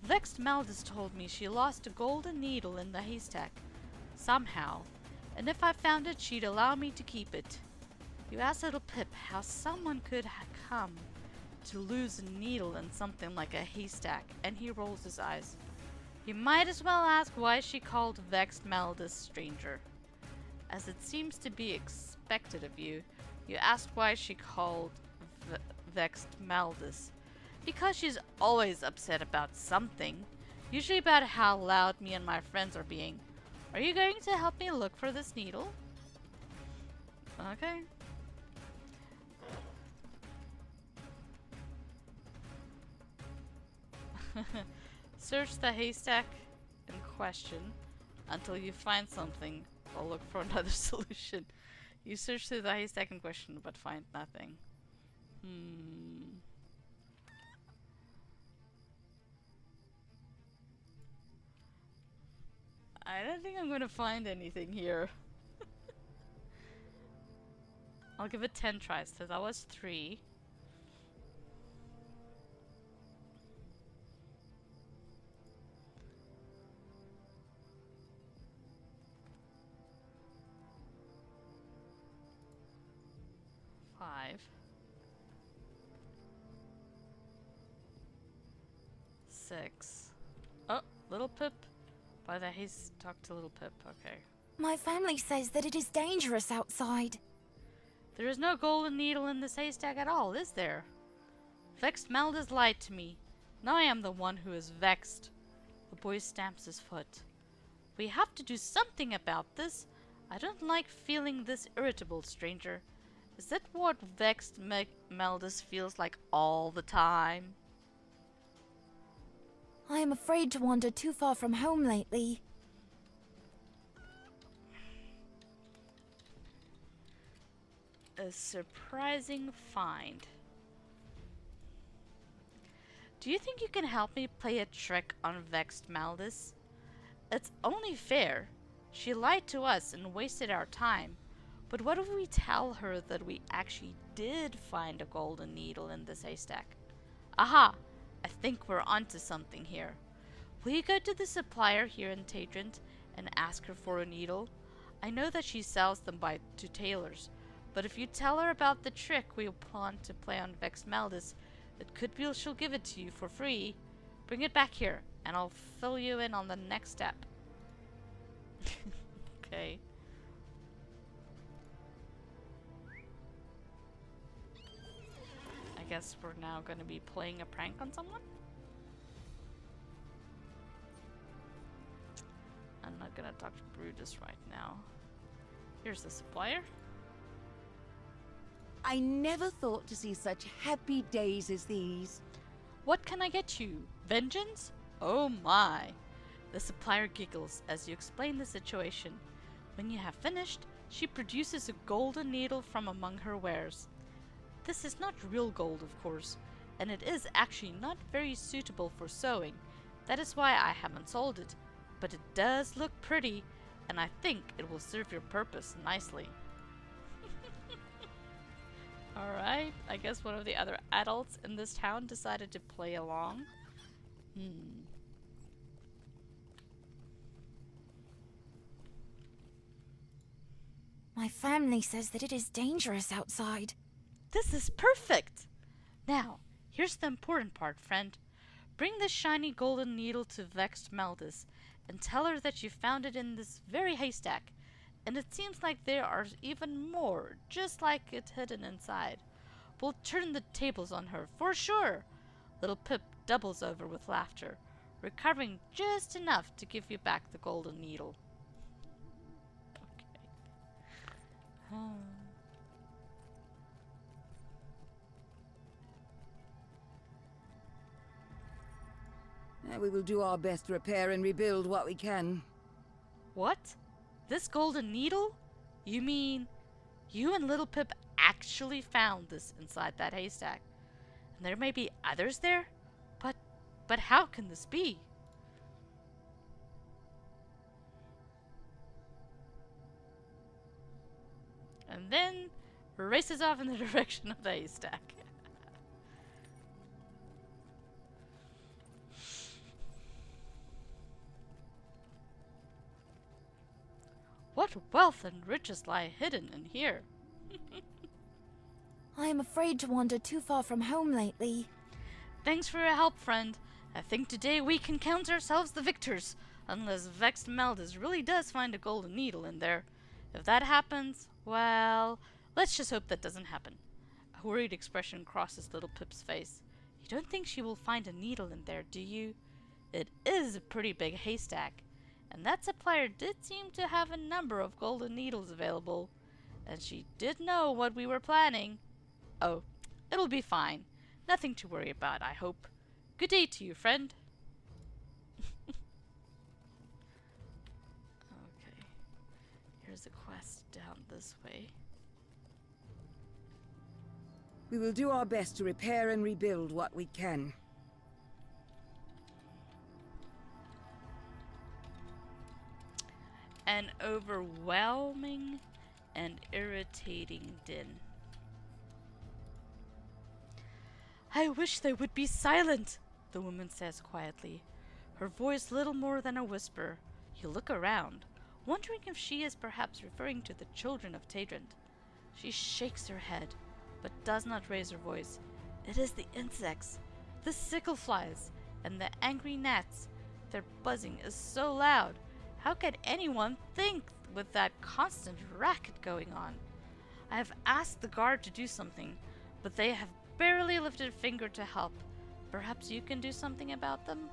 Vexed Maldus told me she lost a golden needle in the haystack, somehow, and if I found it, she'd allow me to keep it. You ask little Pip how someone could come to lose a needle in something like a haystack, and he rolls his eyes. You might as well ask why she called Vexed Maldus stranger. As it seems to be expected of you, you asked why she called Vexed Maldus. Because she's always upset about something, usually about how loud me and my friends are being. Are you going to help me look for this needle? Okay. Search the haystack in question until you find something, or look for another solution. You search through the haystack in question but find nothing. I don't think I'm gonna find anything here. I'll give it 10 tries, so that was 3. Five. 6. Oh, little Pip. By the haste, talk to little Pip. Okay. My family says that it is dangerous outside. There is no golden needle in this haystack at all, is there? Vexed Maldus lied to me. Now I am the one who is vexed. The boy stamps his foot. We have to do something about this. I don't like feeling this irritable, stranger. Is that what Vexed Maldus feels like all the time? I am afraid to wander too far from home lately. A surprising find. Do you think you can help me play a trick on Vexed Maldus? It's only fair. She lied to us and wasted our time. But what if we tell her that we actually did find a golden needle in this haystack? Aha! I think we're onto something here. Will you go to the supplier here in Tadrent and ask her for a needle? I know that she sells them to tailors, but if you tell her about the trick we plan to play on Vexed Maldus, it could be she'll give it to you for free. Bring it back here, and I'll fill you in on the next step. Okay. I guess we're now going to be playing a prank on someone? I'm not going to talk to Brutus right now. Here's the supplier. I never thought to see such happy days as these. What can I get you? Vengeance? Oh my! The supplier giggles as you explain the situation. When you have finished, she produces a golden needle from among her wares. This is not real gold, of course, and it is actually not very suitable for sewing. That is why I haven't sold it. but it does look pretty, and I think it will serve your purpose nicely. Alright, I guess one of the other adults in this town decided to play along. My family says that it is dangerous outside. This is perfect! Now, here's the important part, friend. Bring this shiny golden needle to Vexed Meldis and tell her that you found it in this very haystack. And it seems like there are even more, just like it hidden inside. We'll turn the tables on her, for sure! Little Pip doubles over with laughter, recovering just enough to give you back the golden needle. Okay. We will do our best to repair and rebuild what we can. What? This golden needle? You mean you and Little Pip actually found this inside that haystack? And there may be others there? But how can this be? And then races off in the direction of the haystack. What wealth and riches lie hidden in here? I am afraid to wander too far from home lately. Thanks for your help, friend. I think today we can count ourselves the victors, unless Vexed Meldis really does find a golden needle in there. If that happens, well, let's just hope that doesn't happen. A worried expression crosses Little Pip's face. You don't think she will find a needle in there, do you? It is a pretty big haystack, and that supplier did seem to have a number of golden needles available, and she did know what we were planning. Oh, it'll be fine. Nothing to worry about, I hope. Good day to you, friend. Okay. Here's a quest down this way. We will do our best to repair and rebuild what we can. An overwhelming and irritating din. I wish they would be silent, the woman says quietly, her voice little more than a whisper. You look around, wondering if she is perhaps referring to the children of Tadrent. She shakes her head, but does not raise her voice. It is the insects, the sickle flies, and the angry gnats. Their buzzing is so loud. How can anyone think with that constant racket going on? I have asked the guard to do something, but they have barely lifted a finger to help. Perhaps you can do something about them?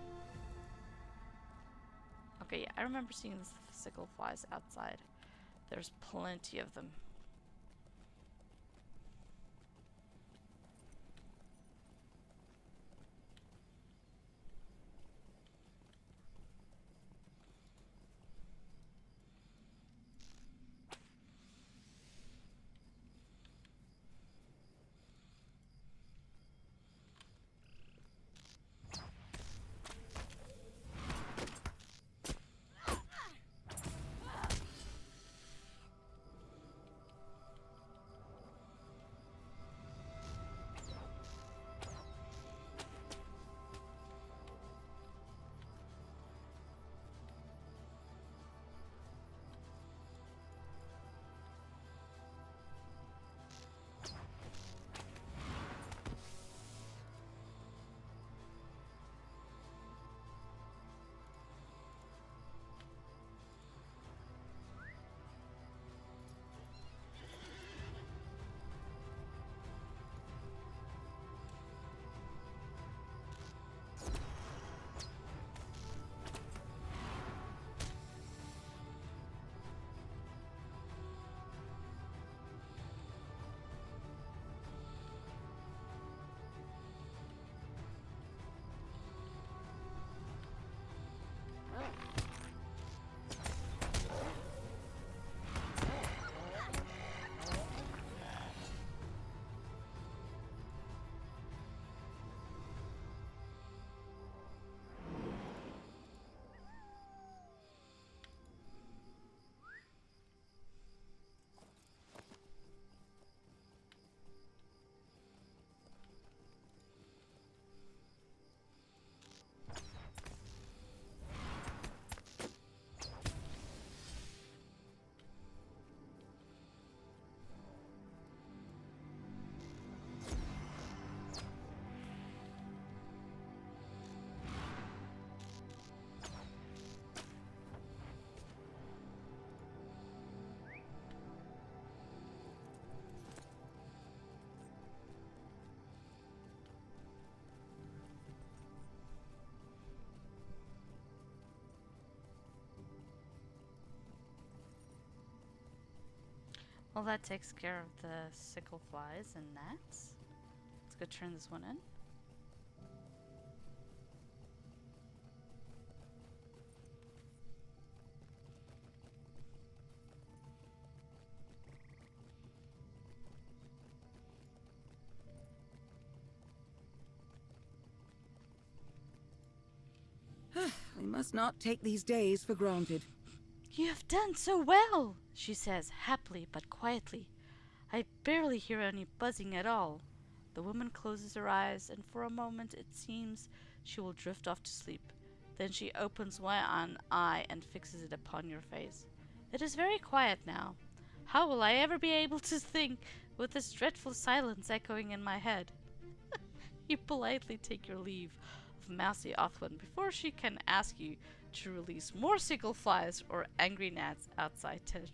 Okay, yeah, I remember seeing the sickle flies outside. There's plenty of them. Well, that takes care of the sickle flies and gnats. Let's go turn this one in. We must not take these days for granted. You have done so well, she says, happily but quietly. I barely hear any buzzing at all. The woman closes her eyes, and for a moment it seems she will drift off to sleep. Then she opens one eye and fixes it upon your face. It is very quiet now. How will I ever be able to think with this dreadful silence echoing in my head? You politely take your leave of Mousy Othwin before she can ask you to release more sickle flies or angry gnats outside tadrent.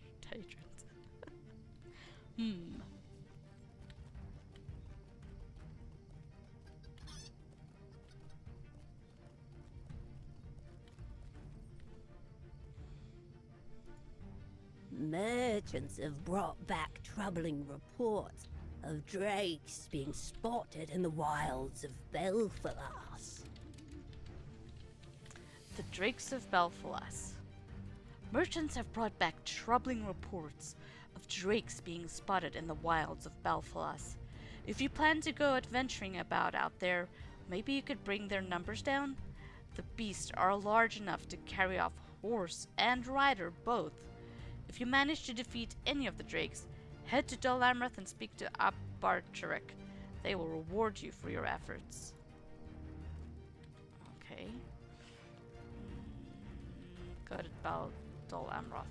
Merchants have brought back troubling reports of drakes being spotted in the wilds of Belfalas. The Drakes of Belfalas. Merchants have brought back troubling reports of drakes being spotted in the wilds of Belfalas. If you plan to go adventuring about out there, maybe you could bring their numbers down? The beasts are large enough to carry off horse and rider both. If you manage to defeat any of the drakes, head to Dol Amroth and speak to Abarturek. They will reward you for your efforts. Okay. Go to Dol Amroth.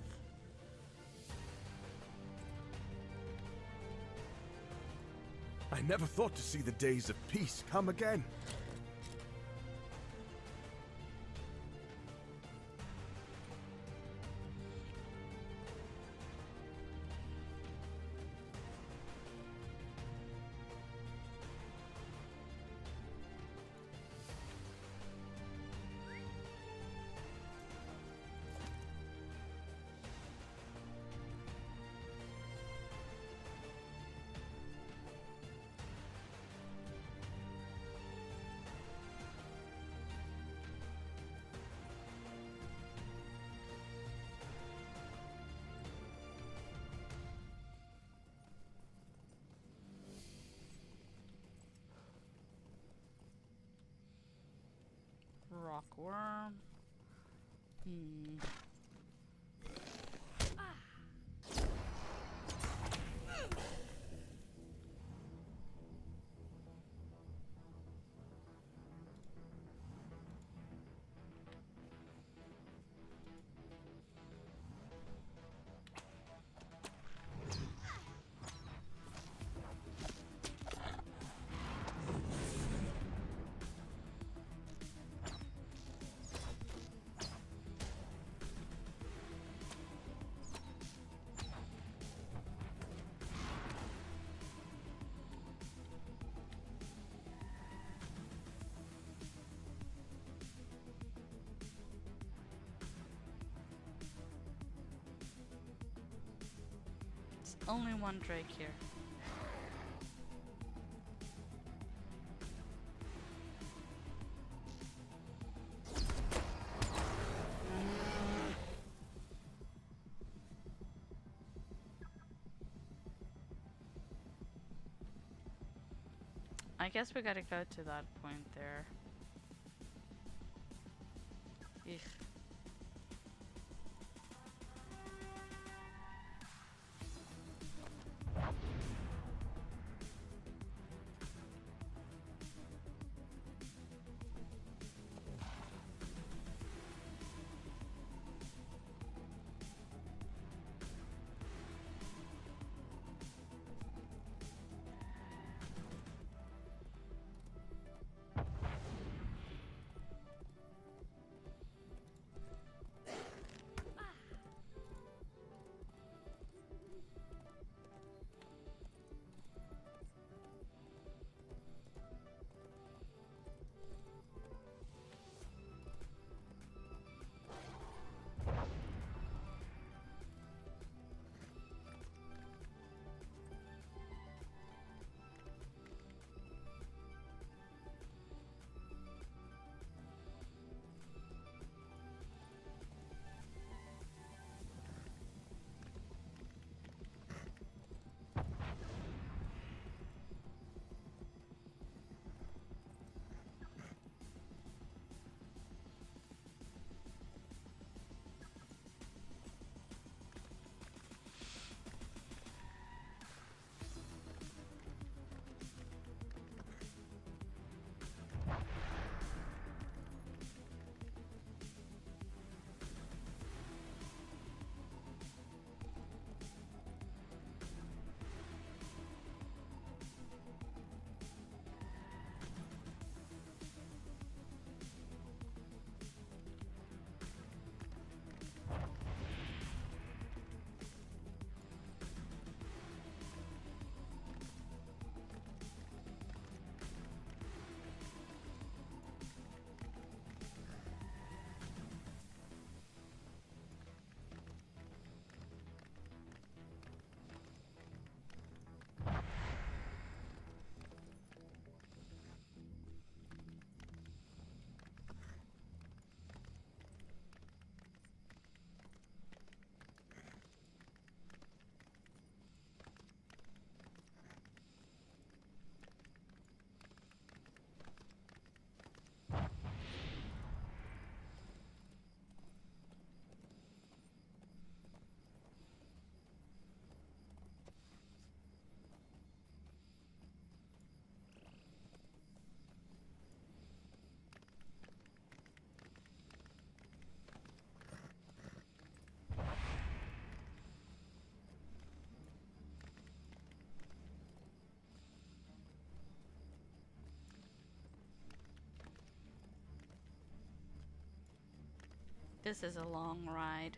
I never thought to see the days of peace come again. Rockworm. Only one drake here. I guess we gotta go to that point there. Eek. This is a long ride.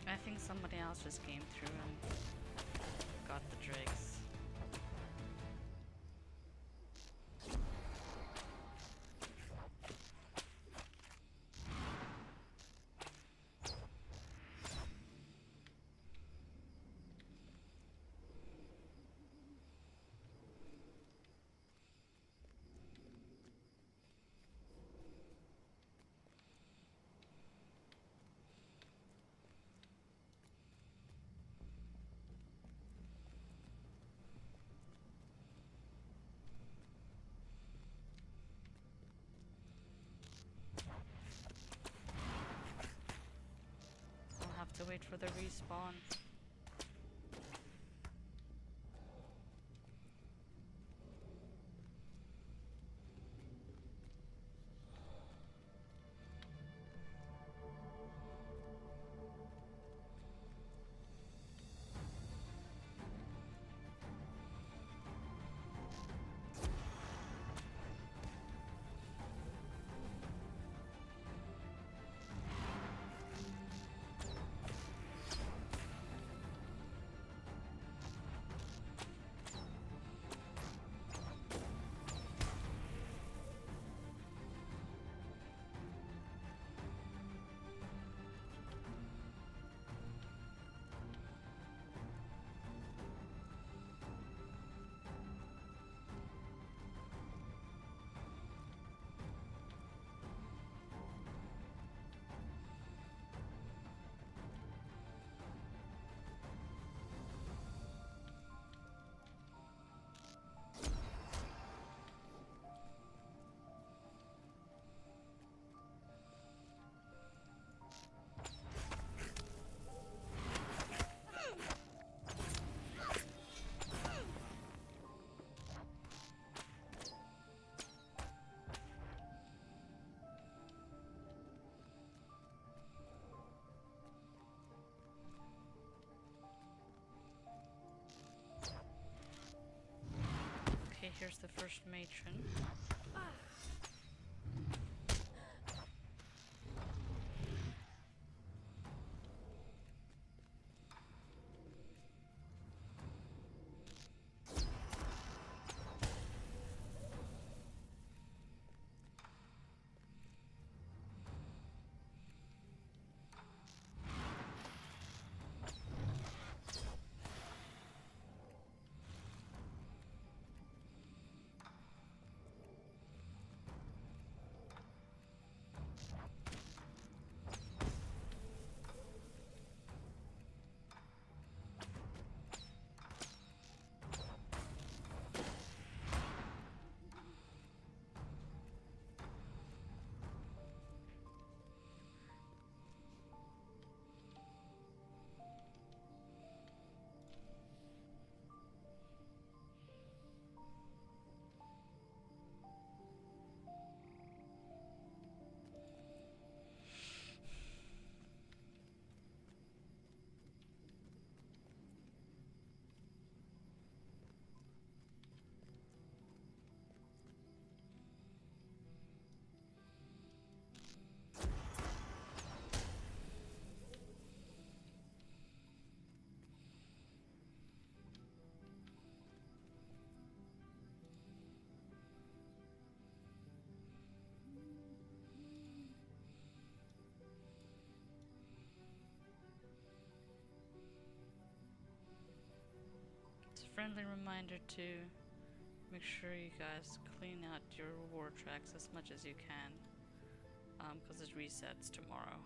I think somebody else just came through and got the drakes. To wait for the respawn. Okay, here's the first matron. reminder to make sure you guys clean out your war tracks as much as you can, because it resets tomorrow.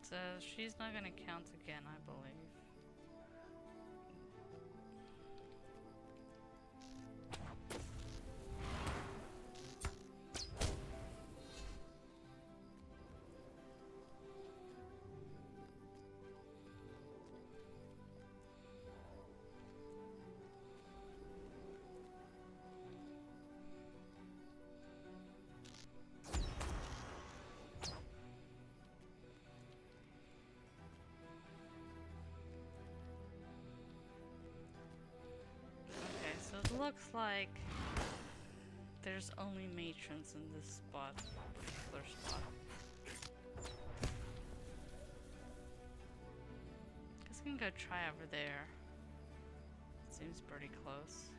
So she's not gonna count again, I believe. So it looks like there's only matrons in this spot, particular spot. Guess we can go try over there. Seems pretty close.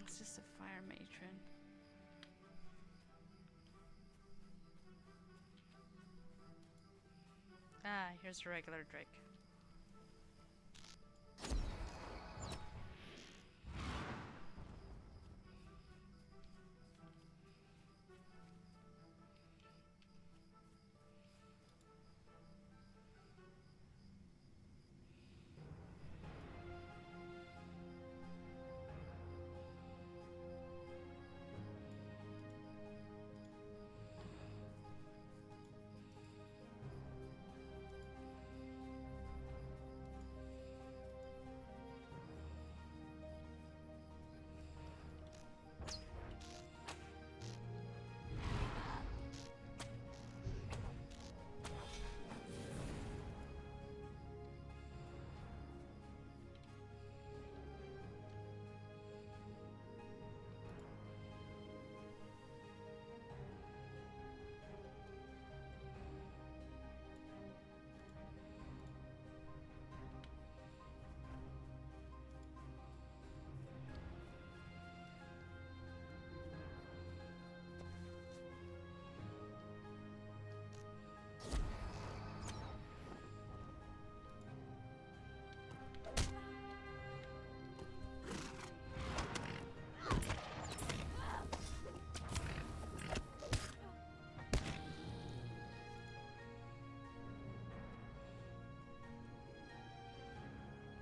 It's just a fire matron. Ah, here's a regular Drake.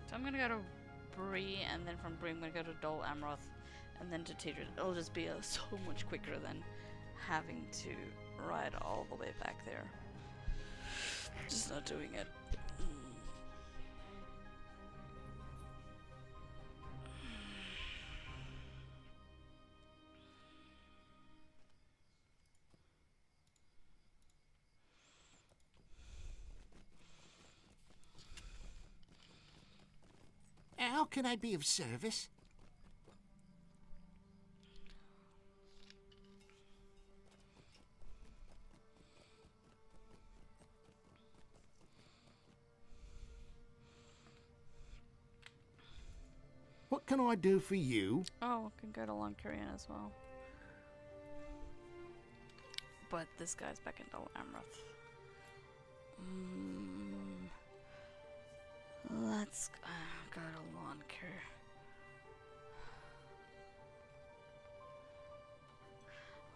So I'm gonna go to Bree, and then from Bree I'm gonna go to Dol Amroth, and then to Tadrent. It'll just be so much quicker than having to ride all the way back there. Just not doing it. Ow! can I be of service? What can I do for you? Oh, I can go to Loncarian as well. But this guy's back in Dol Amroth. Let's go to Lontir.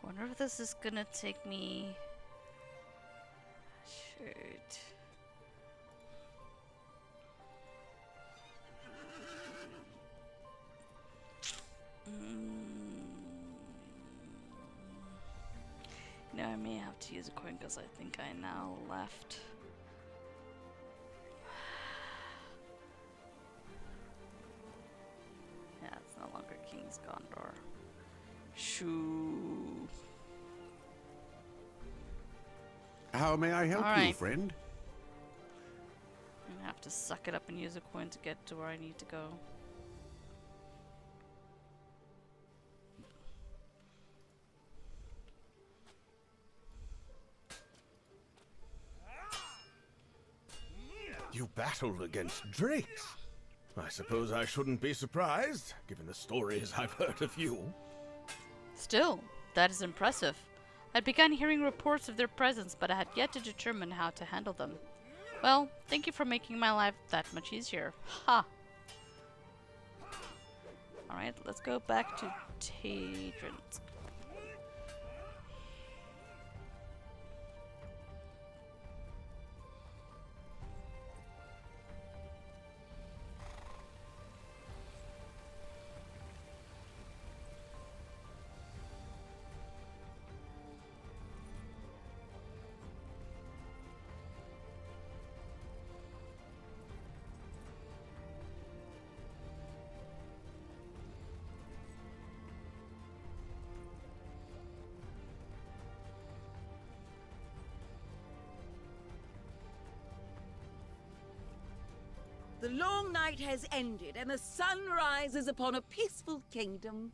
I wonder if this is gonna take me. Shoot. You know, I may have to use a coin because I think I now left. Yeah, it's no longer King's Gondor. Shoo. How may I help you, Alright. friend? I'm gonna have to suck it up and use a coin to get to where I need to go. You battled against drakes. I suppose I shouldn't be surprised, given the stories I've heard of you. Still, that is impressive. I'd begun hearing reports of their presence, but I had yet to determine how to handle them. Well, thank you for making my life that much easier. Ha! Alright, let's go back to Tadrent. The long night has ended, and the sun rises upon a peaceful kingdom.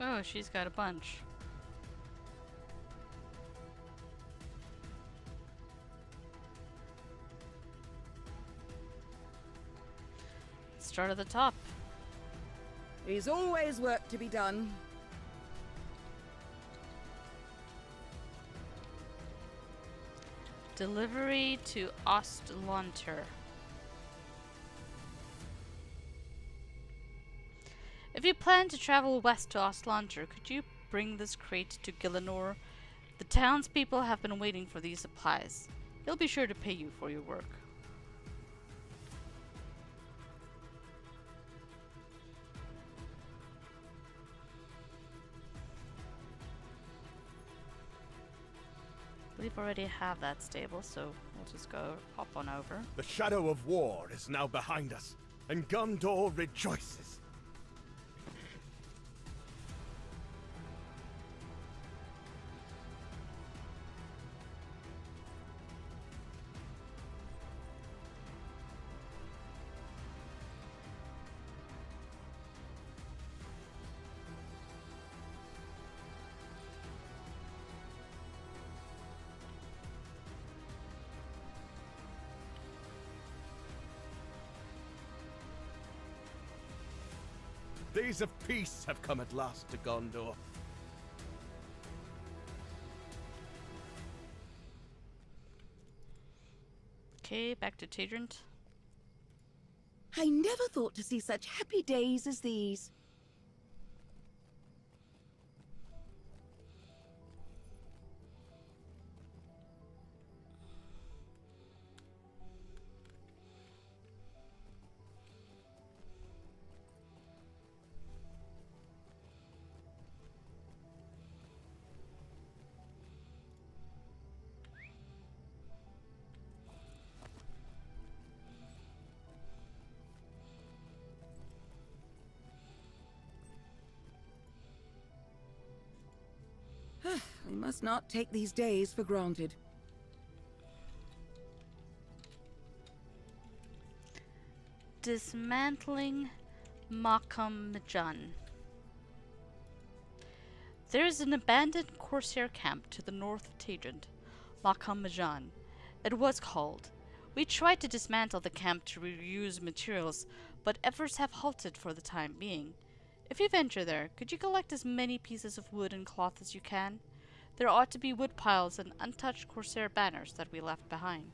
Oh, she's got a bunch. Let's start at the top. There's always work to be done. Delivery to Lontir. If you plan to travel west to Lontir, could you bring this crate to Gillinor? The townspeople have been waiting for these supplies. They'll be sure to pay you for your work. I believe I already have that stable, so we'll just go hop on over. The shadow of war is now behind us, and Gondor rejoices. Days of peace have come at last to Gondor. Okay, back to Tadrent. I never thought to see such happy days as these. We must not take these days for granted. Dismantling makham mijann. There is an abandoned corsair camp to the north of Tadrent, makham mijann. It was called. We tried to dismantle the camp to reuse materials, but efforts have halted for the time being. If you venture there, could you collect as many pieces of wood and cloth as you can? There ought to be wood piles and untouched corsair banners that we left behind.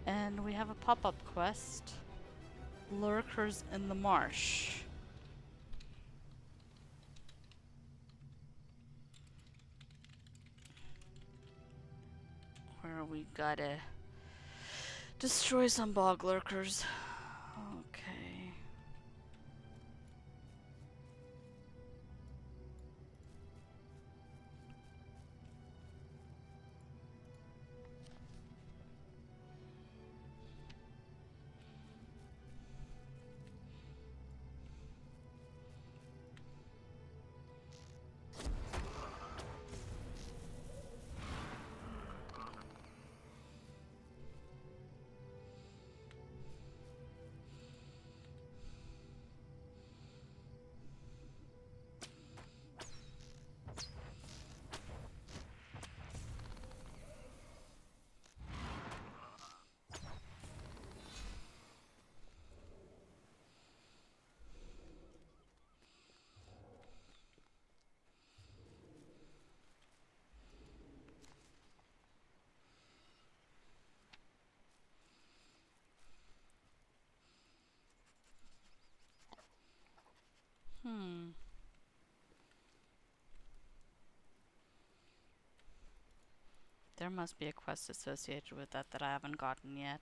And we have a pop-up quest. Lurkers in the marsh. Where we gotta destroy some bog lurkers. Okay. There must be a quest associated with that that I haven't gotten yet.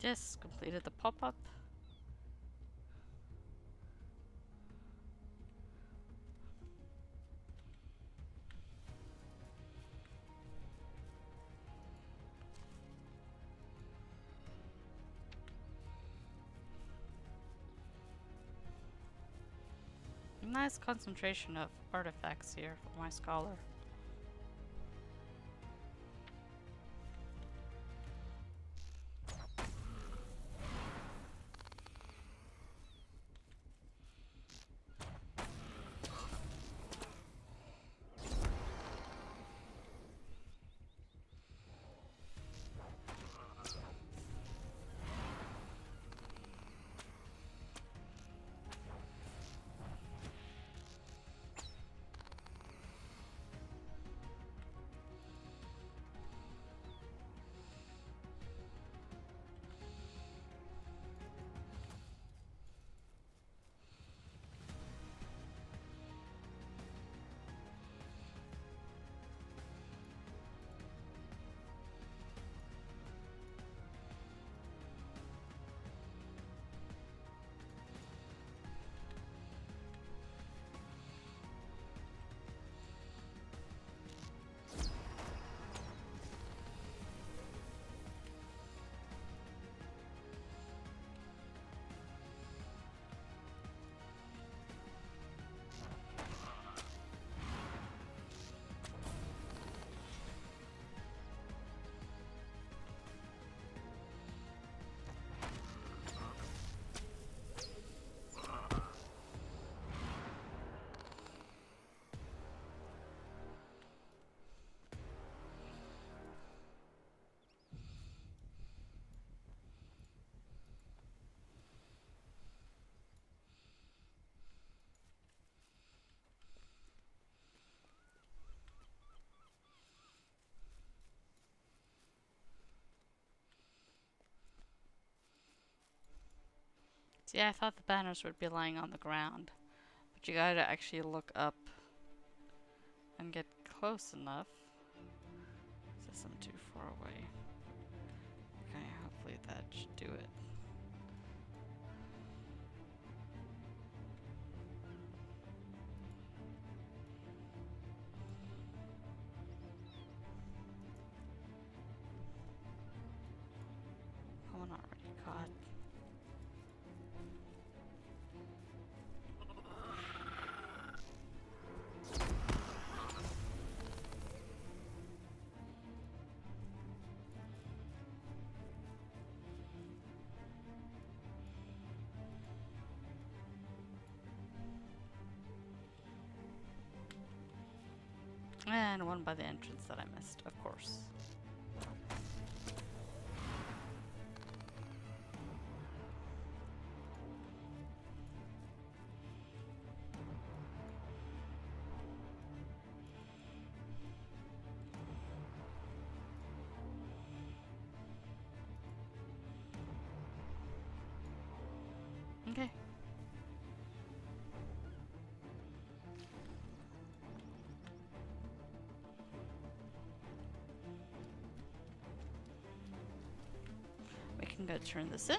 Yes, completed the pop-up. Nice concentration of artifacts here for my scholar. See, I thought the banners would be lying on the ground, but you gotta actually look up and get close enough. Says I'm too far away. Okay, hopefully that should do it. One already caught. And one by the entrance that I missed, of course. Okay. We can go turn this in.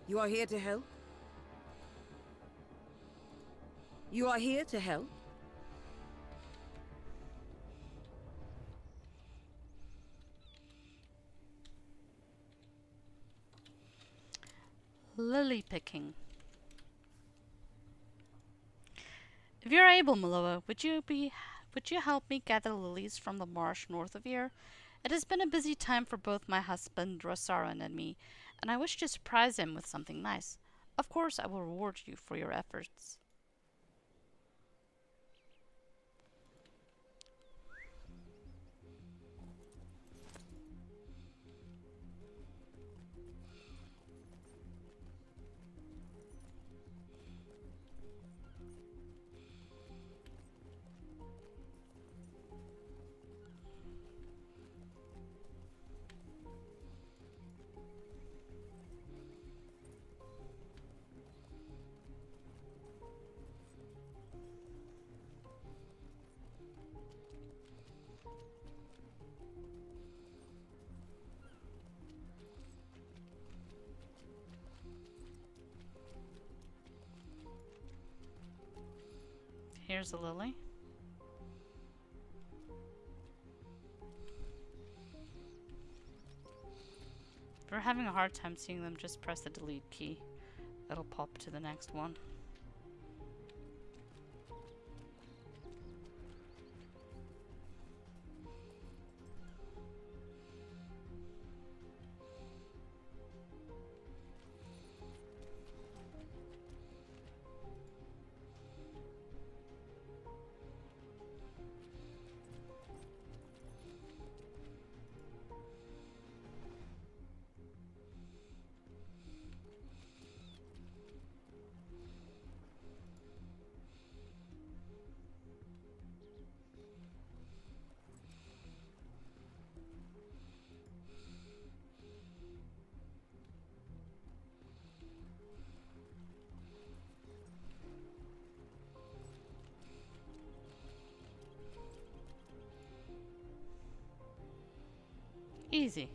You are here to help? You are here to help? Lily picking. If you're able, Miloa, would you help me gather lilies from the marsh north of here? It has been a busy time for both my husband Rosarin and me, and I wish to surprise him with something nice. Of course, I will reward you for your efforts. Here's a lily. If you're having a hard time seeing them, just press the delete key. It'll pop to the next one. Easy.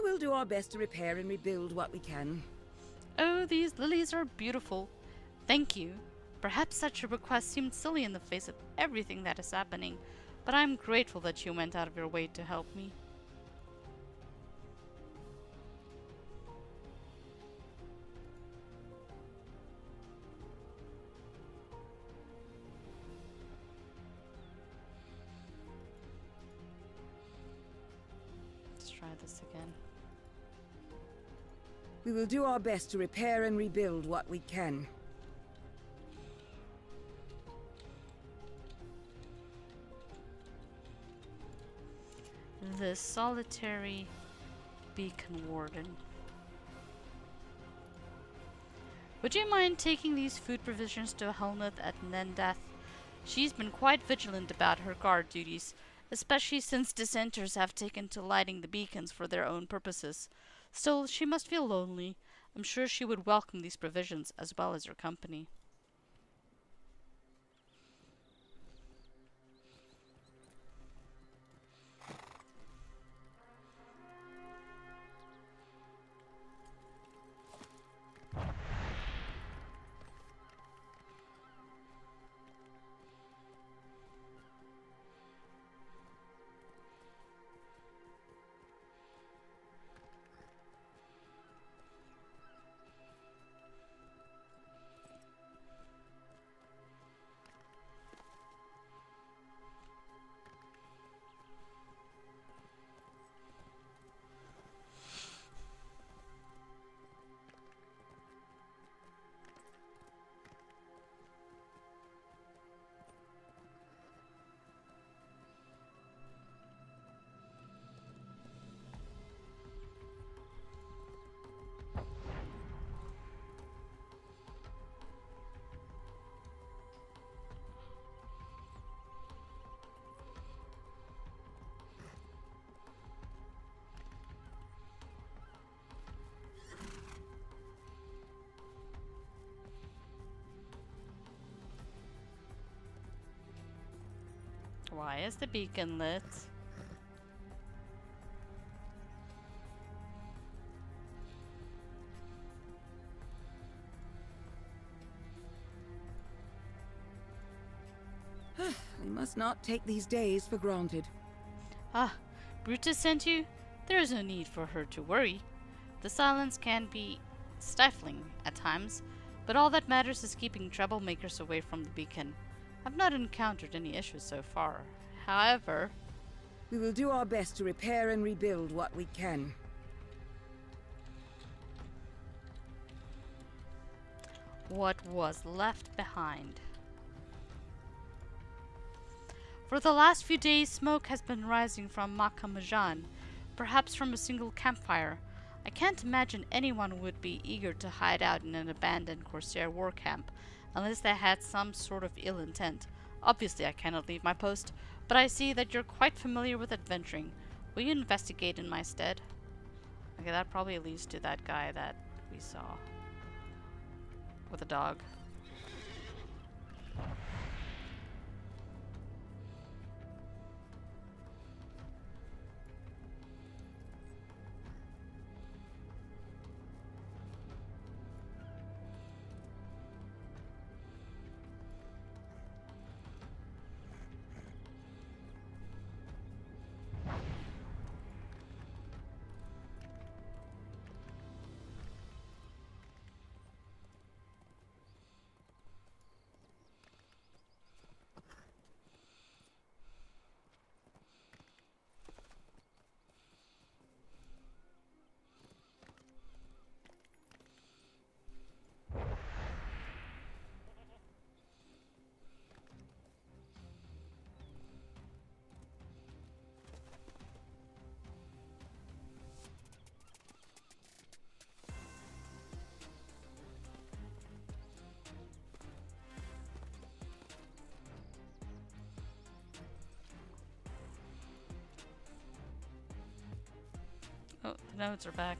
We'll do our best to repair and rebuild what we can. Oh, these lilies are beautiful. Thank you. Perhaps such a request seemed silly in the face of everything that is happening, but I'm grateful that you went out of your way to help me. Let's try this again. We will do our best to repair and rebuild what we can. The solitary beacon warden. Would you mind taking these food provisions to Helmuth at Nendath? She's been quite vigilant about her guard duties, especially since dissenters have taken to lighting the beacons for their own purposes. Still, she must feel lonely. I'm sure she would welcome these provisions as well as your company. Why is the beacon lit? We must not take these days for granted. Ah, Brutus sent you? There is no need for her to worry. The silence can be stifling at times, but all that matters is keeping troublemakers away from the beacon. I've not encountered any issues so far. However, we will do our best to repair and rebuild what we can. what was left behind. For the last few days, smoke has been rising from mijann, perhaps from a single campfire. I can't imagine anyone would be eager to hide out in an abandoned Corsair war camp, unless they had some sort of ill intent. Obviously, I cannot leave my post, but I see that you're quite familiar with adventuring. Will you investigate in my stead? Okay, that probably leads to that guy that we saw. With a dog. Oh, the nodes are back.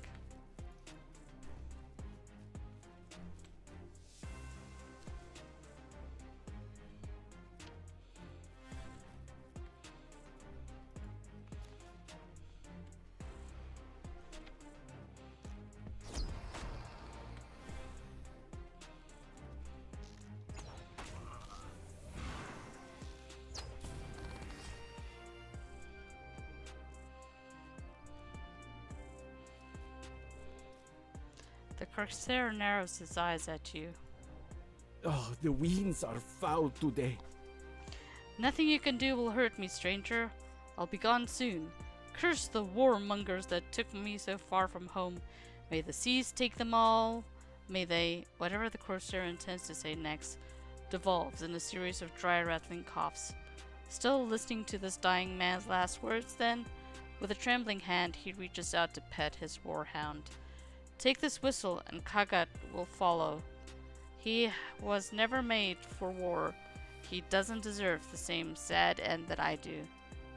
The corsair narrows his eyes at you. Oh, the winds are foul today. Nothing you can do will hurt me, stranger. I'll be gone soon. Curse the warmongers that took me so far from home. May the seas take them all. May they, whatever the corsair intends to say next, devolves in a series of dry rattling coughs. Still listening to this dying man's last words, then, with a trembling hand, he reaches out to pet his warhound. Take this whistle, and Kagat will follow. He was never made for war. He doesn't deserve the same sad end that I do.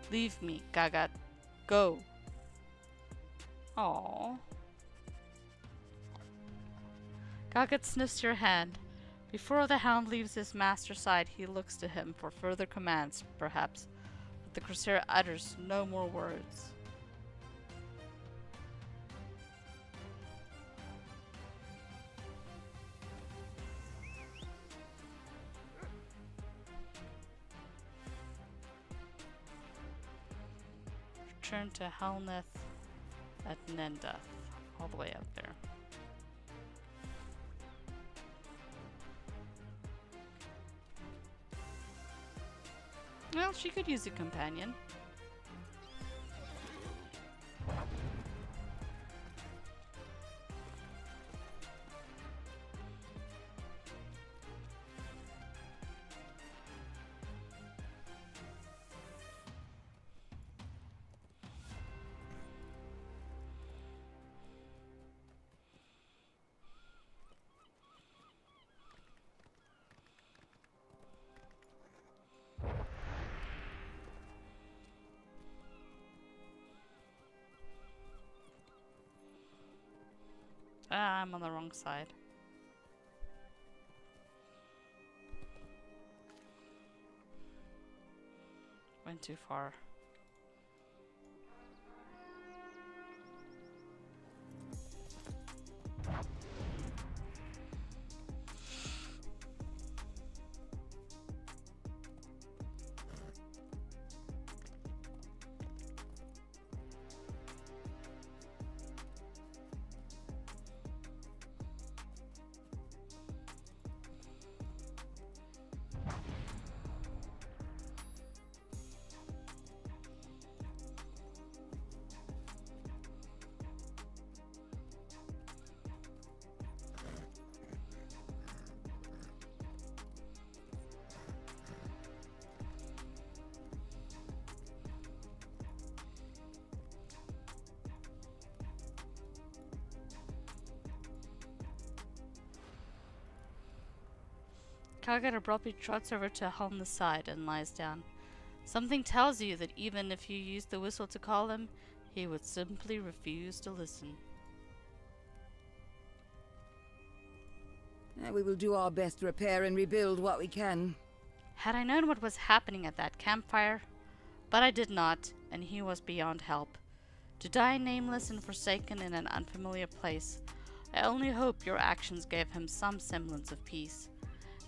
Leave me, Kagat. Go. Aww. Kagat sniffs your hand. Before the hound leaves his master's side, he looks to him for further commands, perhaps. But the corsair utters no more words. Return to Halneth at Nendath, all the way up there. Well, she could use a companion. Ah, I'm on the wrong side. Went too far. Kagat abruptly trots over to Helna's side and lies down. Something tells you that even if you used the whistle to call him, he would simply refuse to listen. We will do our best to repair and rebuild what we can. Had I known what was happening at that campfire, but I did not, and he was beyond help. To die nameless and forsaken in an unfamiliar place, I only hope your actions gave him some semblance of peace.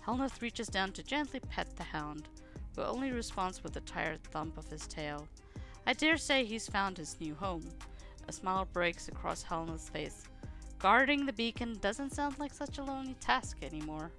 Helnath reaches down to gently pet the hound, who only responds with a tired thump of his tail. I dare say he's found his new home. A smile breaks across Helnath's face. Guarding the beacon doesn't sound like such a lonely task anymore.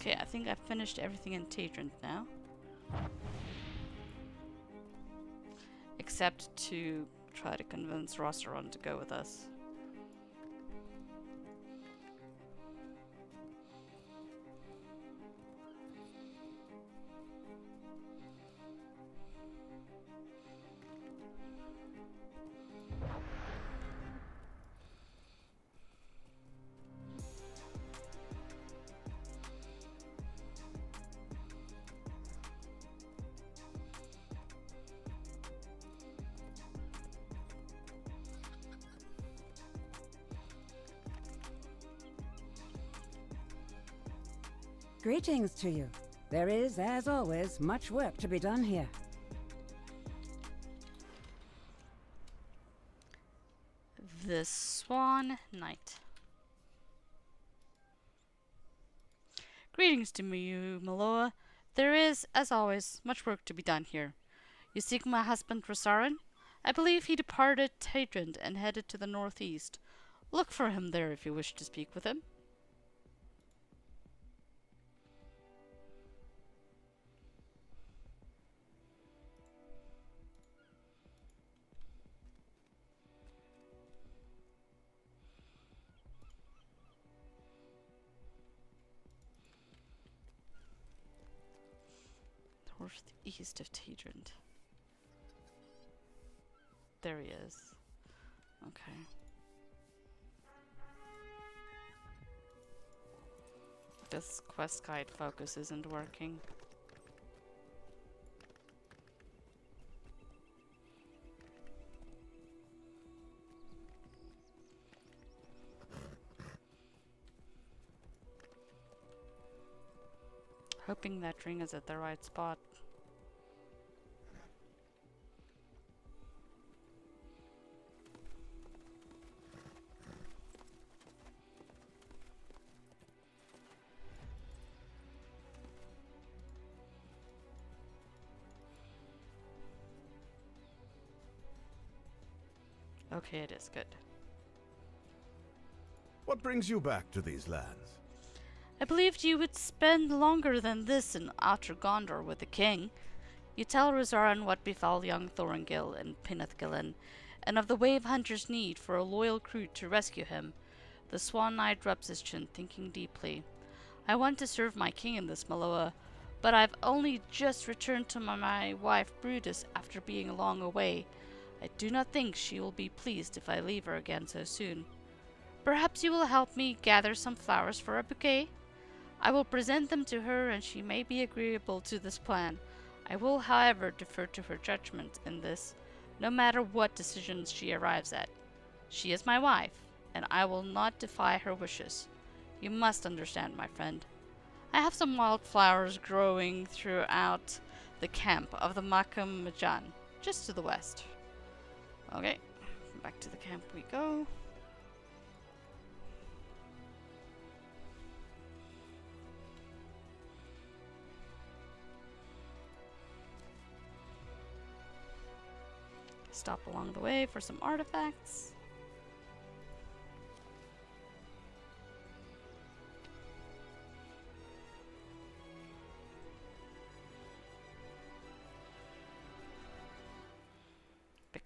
Okay, I think I've finished everything in Tadrent now. Except to try to convince Rosseron to go with us. Greetings to you. There is, as always, much work to be done here. The Swan Knight. Greetings to you, Miloa. There is, as always, much work to be done here. You seek my husband Rosseron? I believe he departed Tadrent and headed to the northeast. Look for him there if you wish to speak with him. Northeast of Tadrent. There he is. Okay. This quest guide focus isn't working. Hoping that ring is at the right spot. Okay, it is good. What brings you back to these lands? I believed you would spend longer than this in Outer Gondor with the king. You tell Rosseron what befell young Thorongil and Pinethgillen, and of the Wave Hunter's need for a loyal crew to rescue him. The Swan Knight rubs his chin, thinking deeply. I want to serve my king in this, Miloa, but I've only just returned to my wife Brutus after being long away. I do not think she will be pleased if I leave her again so soon. Perhaps you will help me gather some flowers for a bouquet? I will present them to her, and she may be agreeable to this plan. I will, however, defer to her judgment in this, no matter what decisions she arrives at. She is my wife, and I will not defy her wishes. You must understand, my friend. I have some wildflowers growing throughout the camp of the makham mijann, just to the west. Okay, back to the camp we go. Stop along the way for some artifacts.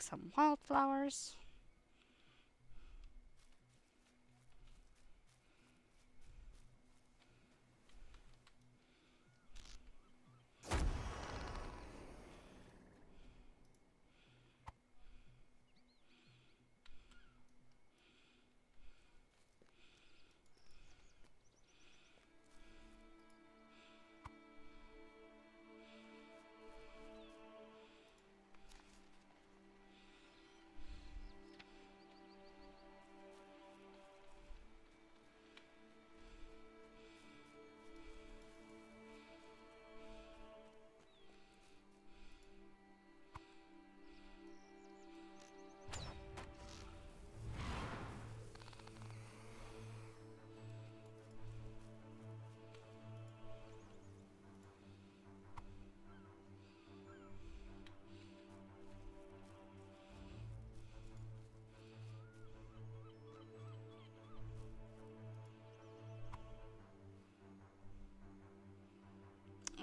some wildflowers.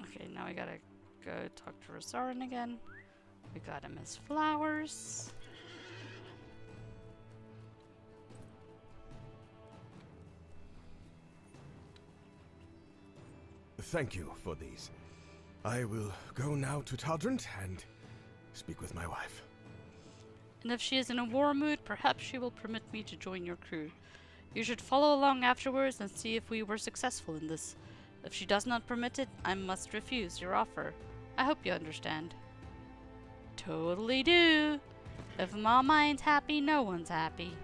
Okay, now we gotta go talk to Rosarin again. We got him his flowers. Thank you for these. I will go now to Tadrent and speak with my wife. And if she is in a war mood, perhaps she will permit me to join your crew. You should follow along afterwards and see if we were successful in this. If she does not permit it, I must refuse your offer. I hope you understand. Totally do. If Mama ain't happy, no one's happy.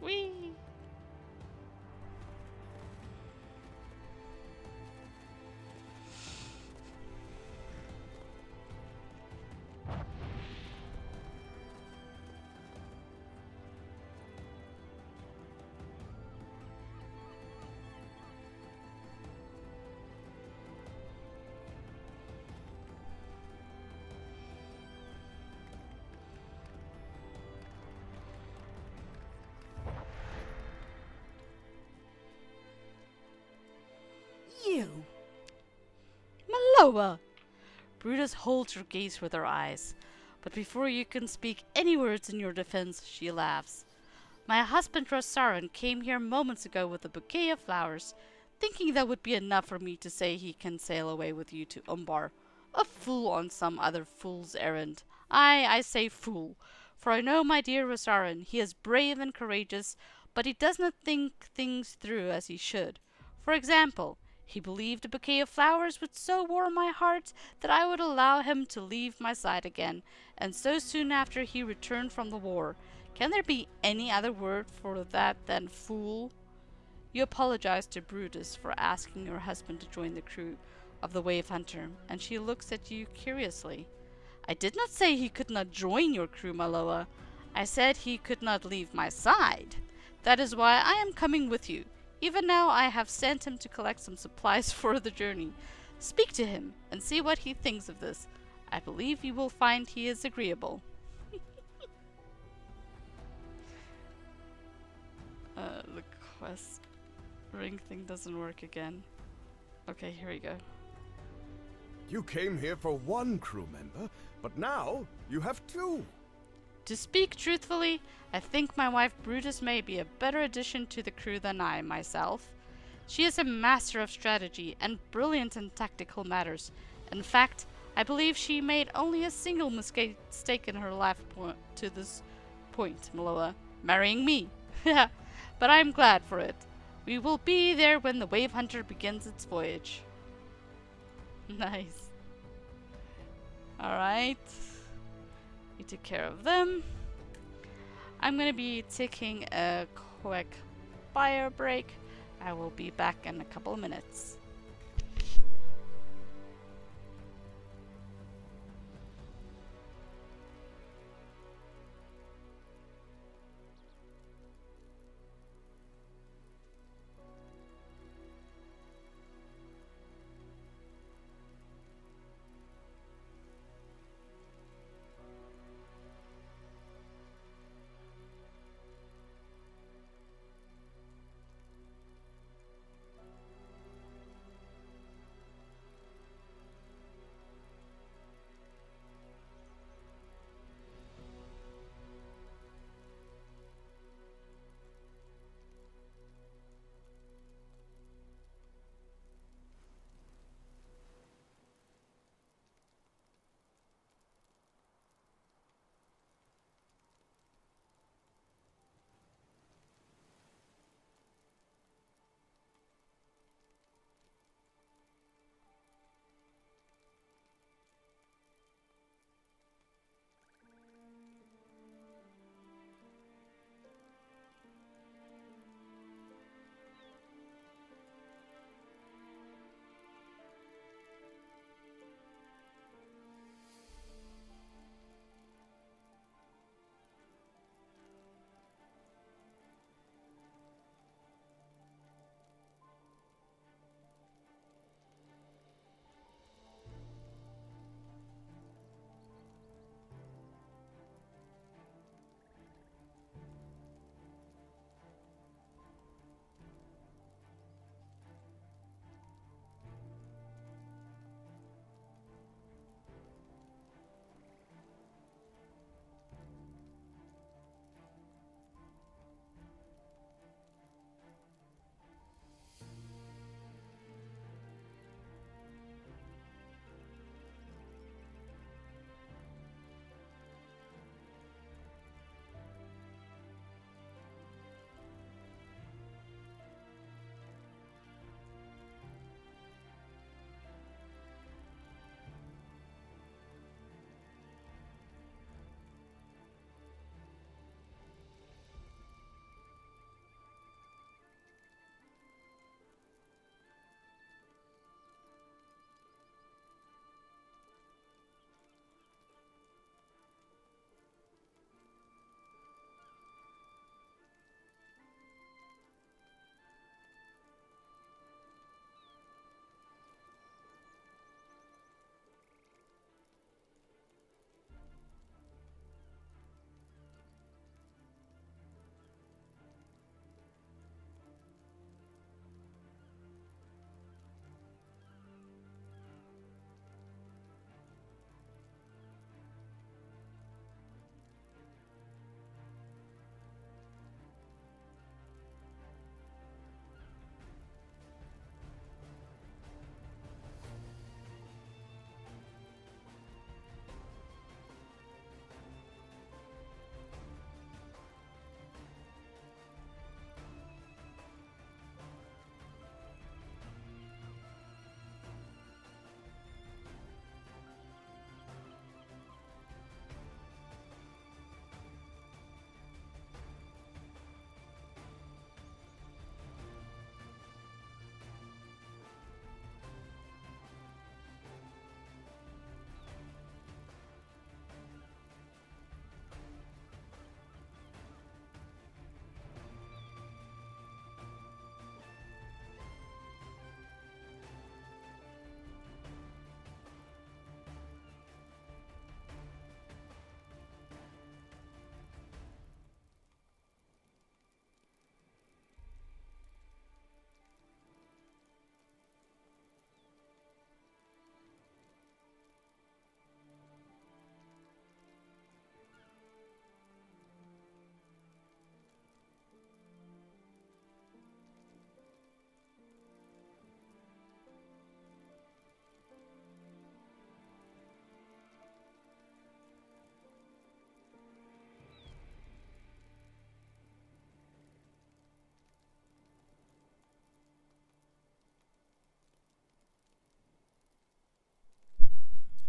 Whee! You! Miloa! Brutus holds her gaze with her eyes, but before you can speak any words in your defense, she laughs. My husband Rosarin came here moments ago with a bouquet of flowers, thinking that would be enough for me to say he can sail away with you to Umbar. A fool on some other fool's errand. I say fool, for I know my dear Rosarin, he is brave and courageous, but he does not think things through as he should. For example, he believed a bouquet of flowers would so warm my heart that I would allow him to leave my side again, and so soon after he returned from the war. Can there be any other word for that than fool? You apologize to Brutus for asking your husband to join the crew of the Wave Hunter, and she looks at you curiously. I did not say he could not join your crew, Miloa. I said he could not leave my side. That is why I am coming with you. Even now I have sent him to collect some supplies for the journey. Speak to him and see what he thinks of this. I believe you will find he is agreeable. The quest ring thing doesn't work again. Okay, here we go. You came here for one crew member, but now you have two. To speak truthfully, I think my wife Brutus may be a better addition to the crew than I myself. She is a master of strategy and brilliant in tactical matters. In fact, I believe she made only a single mistake in her life to this point, Miloa, marrying me. But I am glad for it. We will be there when the Wave Hunter begins its voyage. Nice. Alright. We took care of them. I'm gonna be taking a quick fire break. I will be back in a couple of minutes.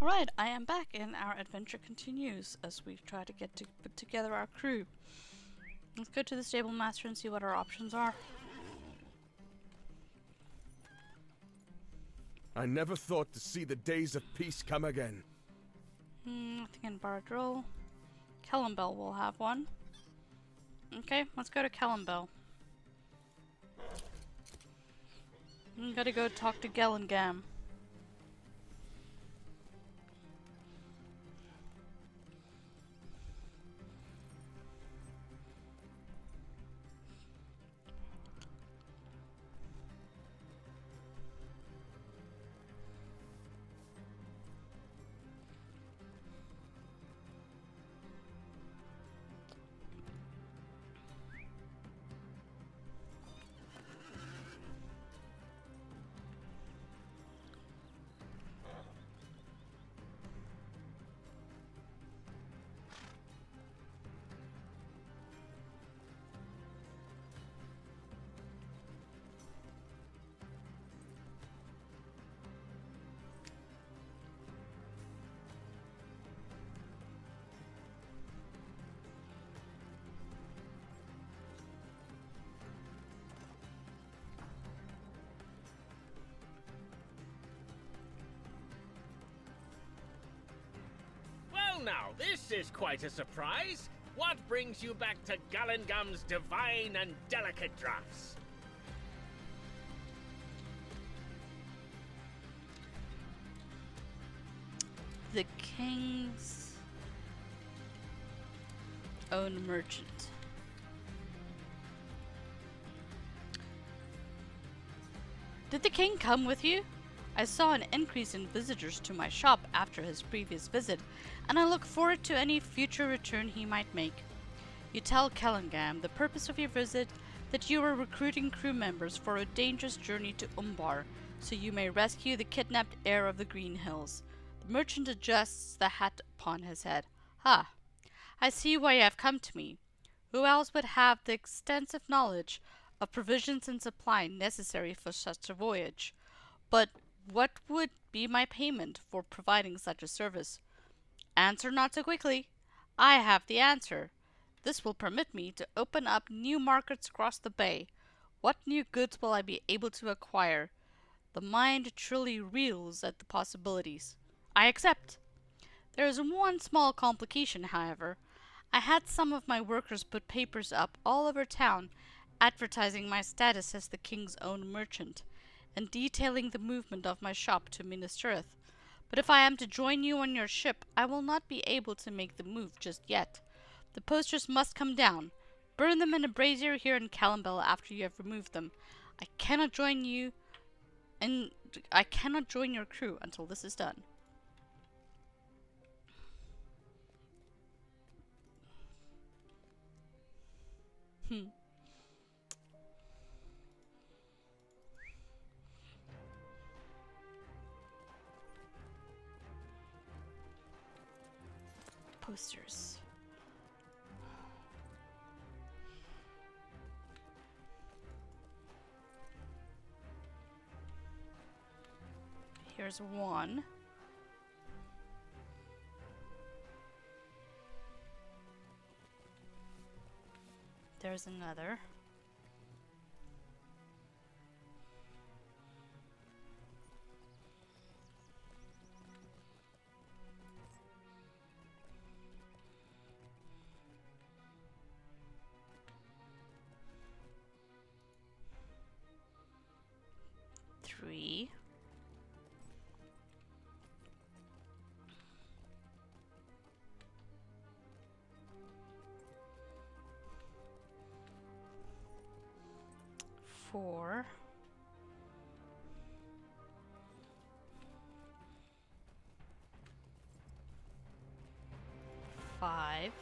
Alright, I am back and our adventure continues as we try to put together our crew. Let's go to the stable master and see what our options are. I never thought to see the days of peace come again. Nothing in Bardril. Kellenbell will have one. Okay, let's go to Kellenbell. Gotta go talk to Gellengam. Well now, this is quite a surprise. What brings you back to Gallengam's divine and delicate drafts? The king's own merchant. Did the king come with you? I saw an increase in visitors to my shop after his previous visit, and I look forward to any future return he might make. You tell Kellengam the purpose of your visit, that you are recruiting crew members for a dangerous journey to Umbar, so you may rescue the kidnapped heir of the Green Hills. The merchant adjusts the hat upon his head. Ah, I see why you have come to me. Who else would have the extensive knowledge of provisions and supply necessary for such a voyage? But what would be my payment for providing such a service? Answer not so quickly. I have the answer. This will permit me to open up new markets across the bay. What new goods will I be able to acquire? The mind truly reels at the possibilities. I accept. There is one small complication, however. I had some of my workers put papers up all over town, advertising my status as the king's own merchant, and detailing the movement of my shop to Minas Tirith. But if I am to join you on your ship, I will not be able to make the move just yet. The posters must come down. Burn them in a brazier here in Kellenbell after you have removed them. I cannot join you, and I cannot join your crew until this is done. Posters. Here's one. There's another. Three. Four. Five.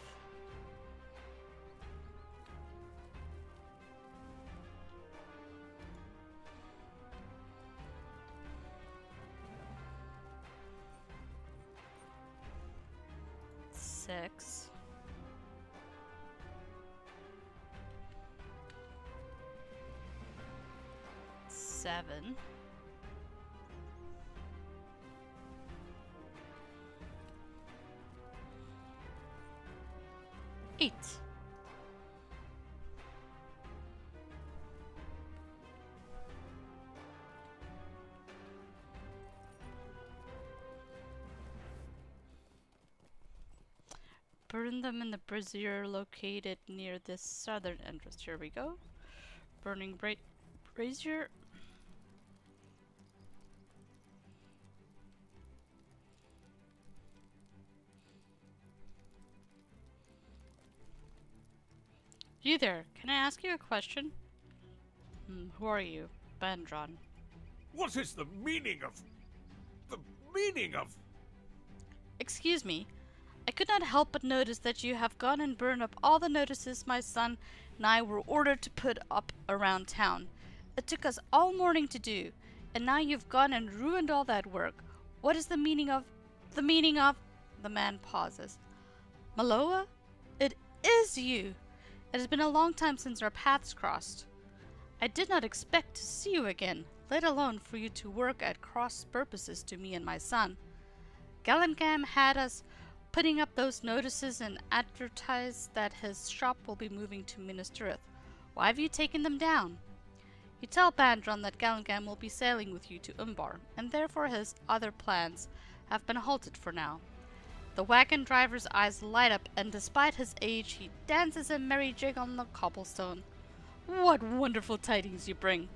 Six. Seven. 8. Burn them in the brazier located near this southern entrance. Here we go. Burning brazier. You there, can I ask you a question? Who are you? Bandron. What is the meaning of... Excuse me. I could not help but notice that you have gone and burned up all the notices my son and I were ordered to put up around town. It took us all morning to do, and now you've gone and ruined all that work. What is the meaning of... The man pauses. Miloa? It is you! It has been a long time since our paths crossed. I did not expect to see you again, let alone for you to work at cross purposes to me and my son. Gallengam had us putting up those notices and advertised that his shop will be moving to Minas Tirith. Why have you taken them down? You tell Bandron that Gallengam will be sailing with you to Umbar, and therefore his other plans have been halted for now. The wagon driver's eyes light up, and despite his age, he dances a merry jig on the cobblestone. What wonderful tidings you bring!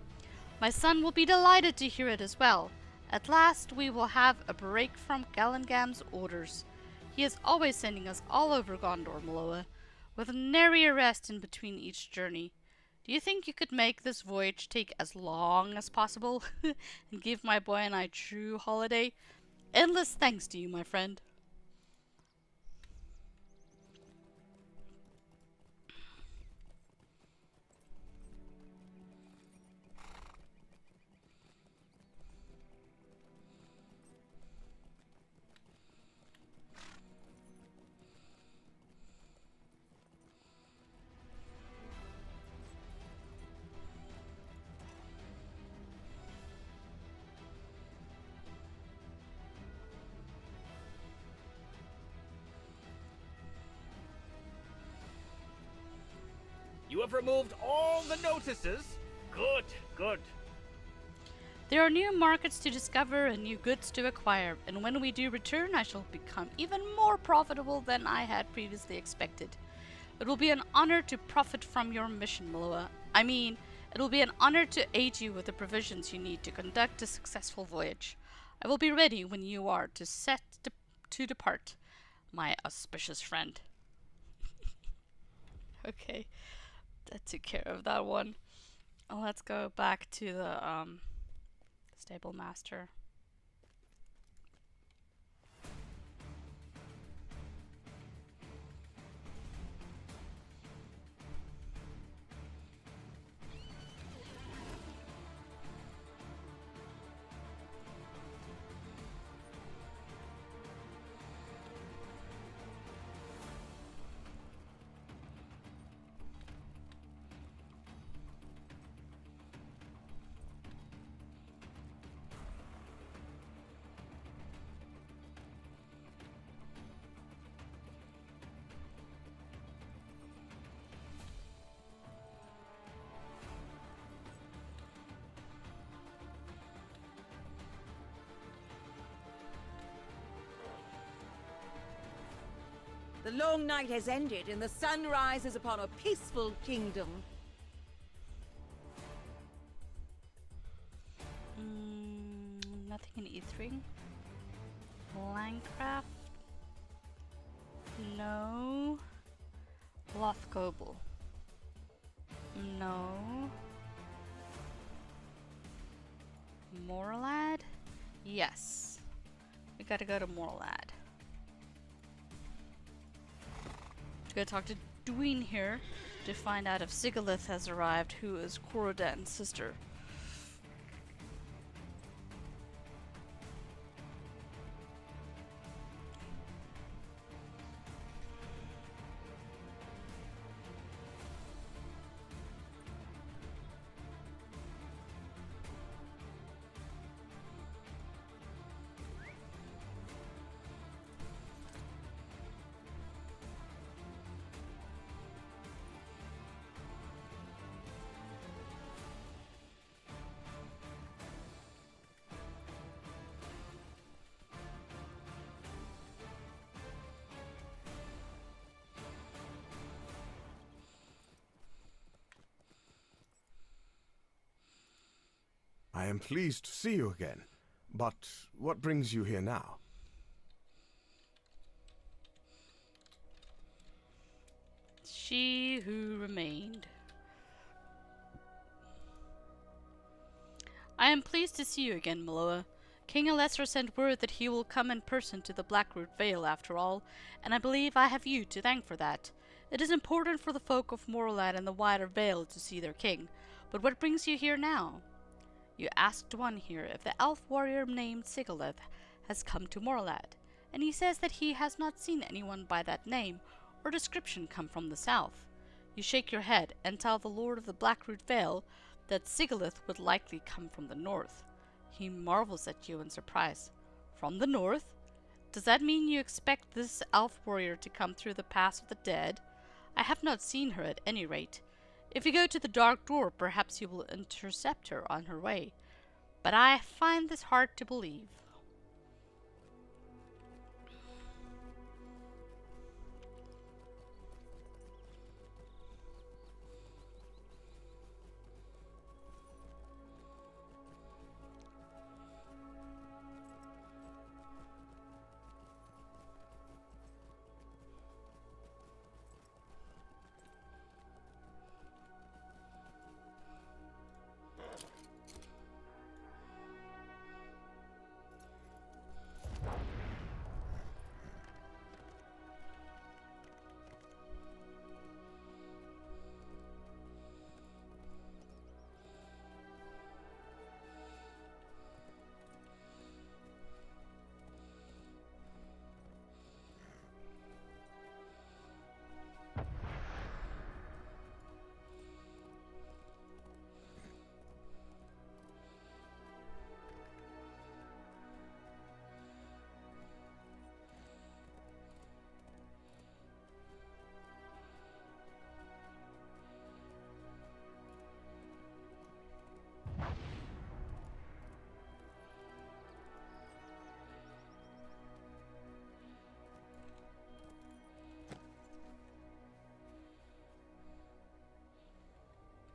My son will be delighted to hear it as well. At last we will have a break from Gallengam's orders. He is always sending us all over Gondor, Miloa, with nary a rest in between each journey. Do you think you could make this voyage take as long as possible, and give my boy and I true holiday? Endless thanks to you, my friend. You have removed all the notices? Good, good. There are new markets to discover and new goods to acquire, and when we do return, I shall become even more profitable than I had previously expected. It will be an honor to profit from your mission, Miloa. I mean, it will be an honor to aid you with the provisions you need to conduct a successful voyage. I will be ready when you are to depart, my auspicious friend. Okay, that took care of that one. Let's go back to the stable master. The long night has ended and the sun rises upon a peaceful kingdom. Nothing in Ithring. Landcraft. No. Lothgobel. No. Morlad? Yes. We gotta go to Morlad. Gonna talk to Dween here to find out if Sigalith has arrived, who is Corodan's sister. I am pleased to see you again. But what brings you here now? She who remained. I am pleased to see you again, Miloa. King Alessar sent word that he will come in person to the Blackroot Vale after all, and I believe I have you to thank for that. It is important for the folk of Morlad and the wider Vale to see their king, but what brings you here now? You asked one here if the elf warrior named Sigilith has come to Morlad, and he says that he has not seen anyone by that name or description come from the south. You shake your head and tell the Lord of the Blackroot Vale that Sigilith would likely come from the north. He marvels at you in surprise. From the north? Does that mean you expect this elf warrior to come through the Pass of the Dead? I have not seen her at any rate. If you go to the Dark Door, perhaps you will intercept her on her way. But I find this hard to believe.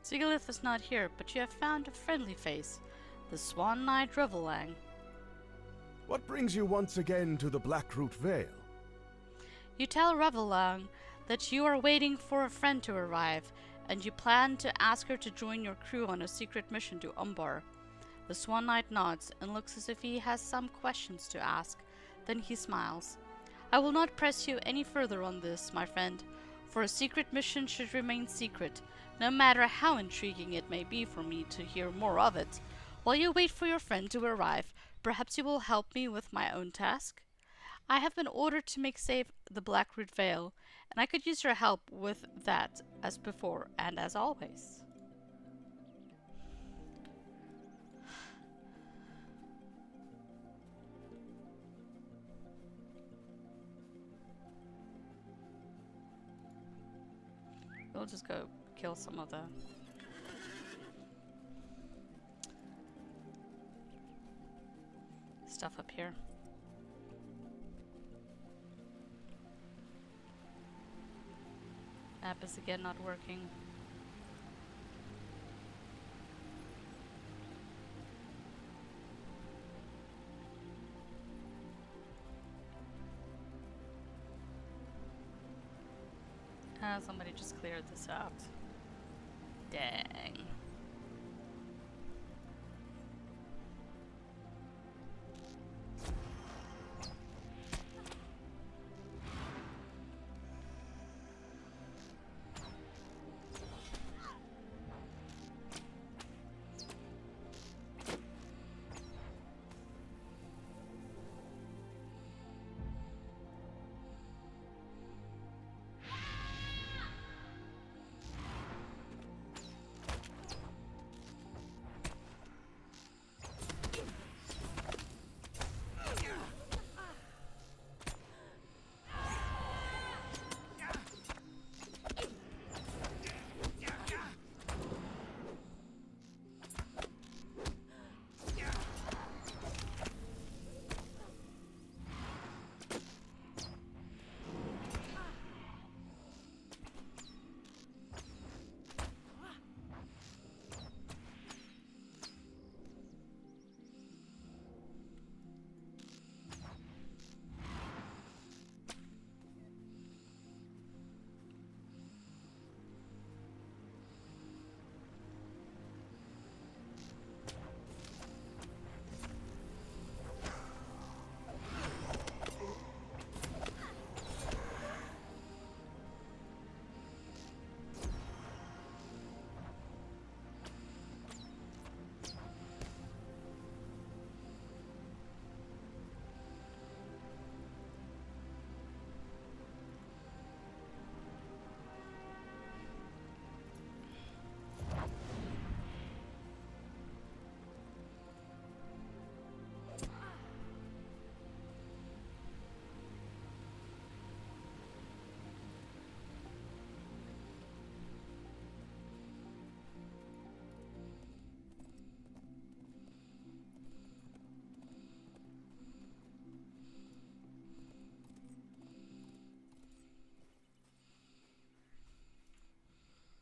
Sigilith is not here, but you have found a friendly face, the Swan Knight Revelang. What brings you once again to the Blackroot Vale? You tell Revelang that you are waiting for a friend to arrive, and you plan to ask her to join your crew on a secret mission to Umbar. The Swan Knight nods and looks as if he has some questions to ask. Then he smiles. I will not press you any further on this, my friend, for a secret mission should remain secret, no matter how intriguing it may be for me to hear more of it. While you wait for your friend to arrive, perhaps you will help me with my own task? I have been ordered to make safe the Blackroot Vale, and I could use your help with that as before and as always. We'll just go kill some of the stuff up here. App is again not working. Somebody just cleared this out. Dang.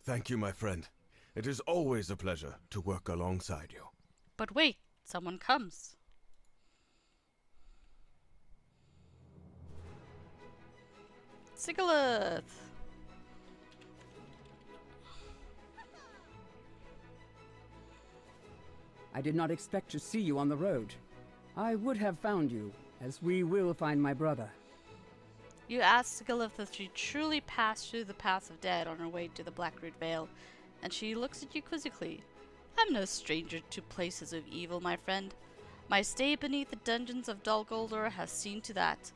Thank you, my friend. It is always a pleasure to work alongside you. But wait, someone comes. Sigilith! I did not expect to see you on the road. I would have found you, as we will find my brother. You ask Sigilith if she truly passed through the paths of dead on her way to the Blackroot Vale, and she looks at you quizzically. I'm no stranger to places of evil, my friend. My stay beneath the dungeons of Dol Guldur has seen to that.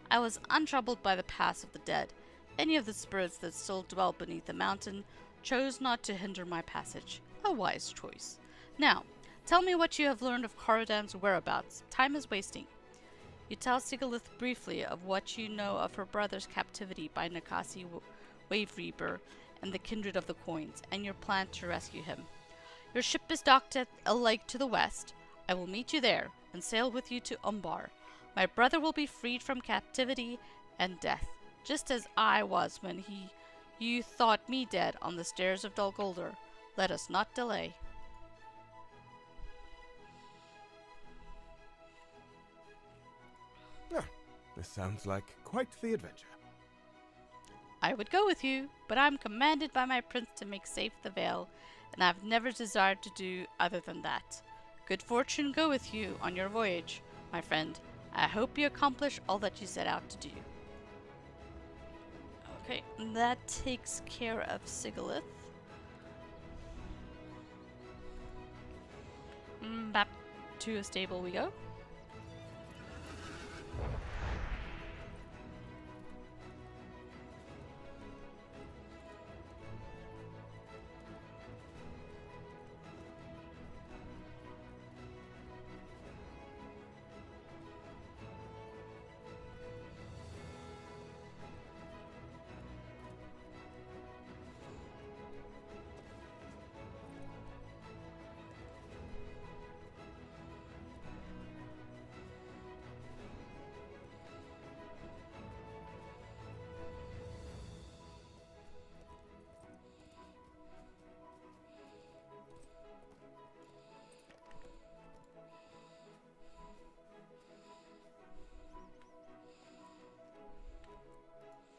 I was untroubled by the paths of the dead. Any of the spirits that still dwell beneath the mountain chose not to hinder my passage. A wise choice. Now, tell me what you have learned of Caradan's whereabouts. Time is wasting. You tell Sigilith briefly of what you know of her brother's captivity by Nakasi Wave Reaper and the Kindred of the Coins, and your plan to rescue him. Your ship is docked at a lake to the west. I will meet you there and sail with you to Umbar. My brother will be freed from captivity and death, just as I was when you thought me dead on the stairs of Dol Guldur. Let us not delay. This sounds like quite the adventure. I would go with you, but I am commanded by my prince to make safe the Vale, and I have never desired to do other than that. Good fortune go with you on your voyage, my friend. I hope you accomplish all that you set out to do. Okay, that takes care of Sigilith. Back to a stable we go.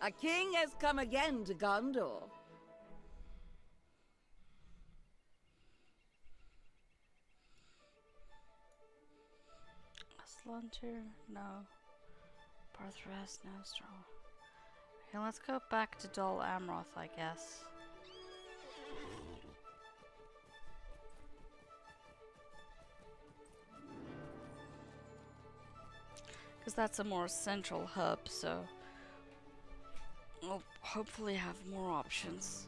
A king has come again to Gondor. Lontir, no. Parthras, no. Straw. Okay, let's go back to Dol Amroth, I guess. Because that's a more central hub, so we'll hopefully have more options.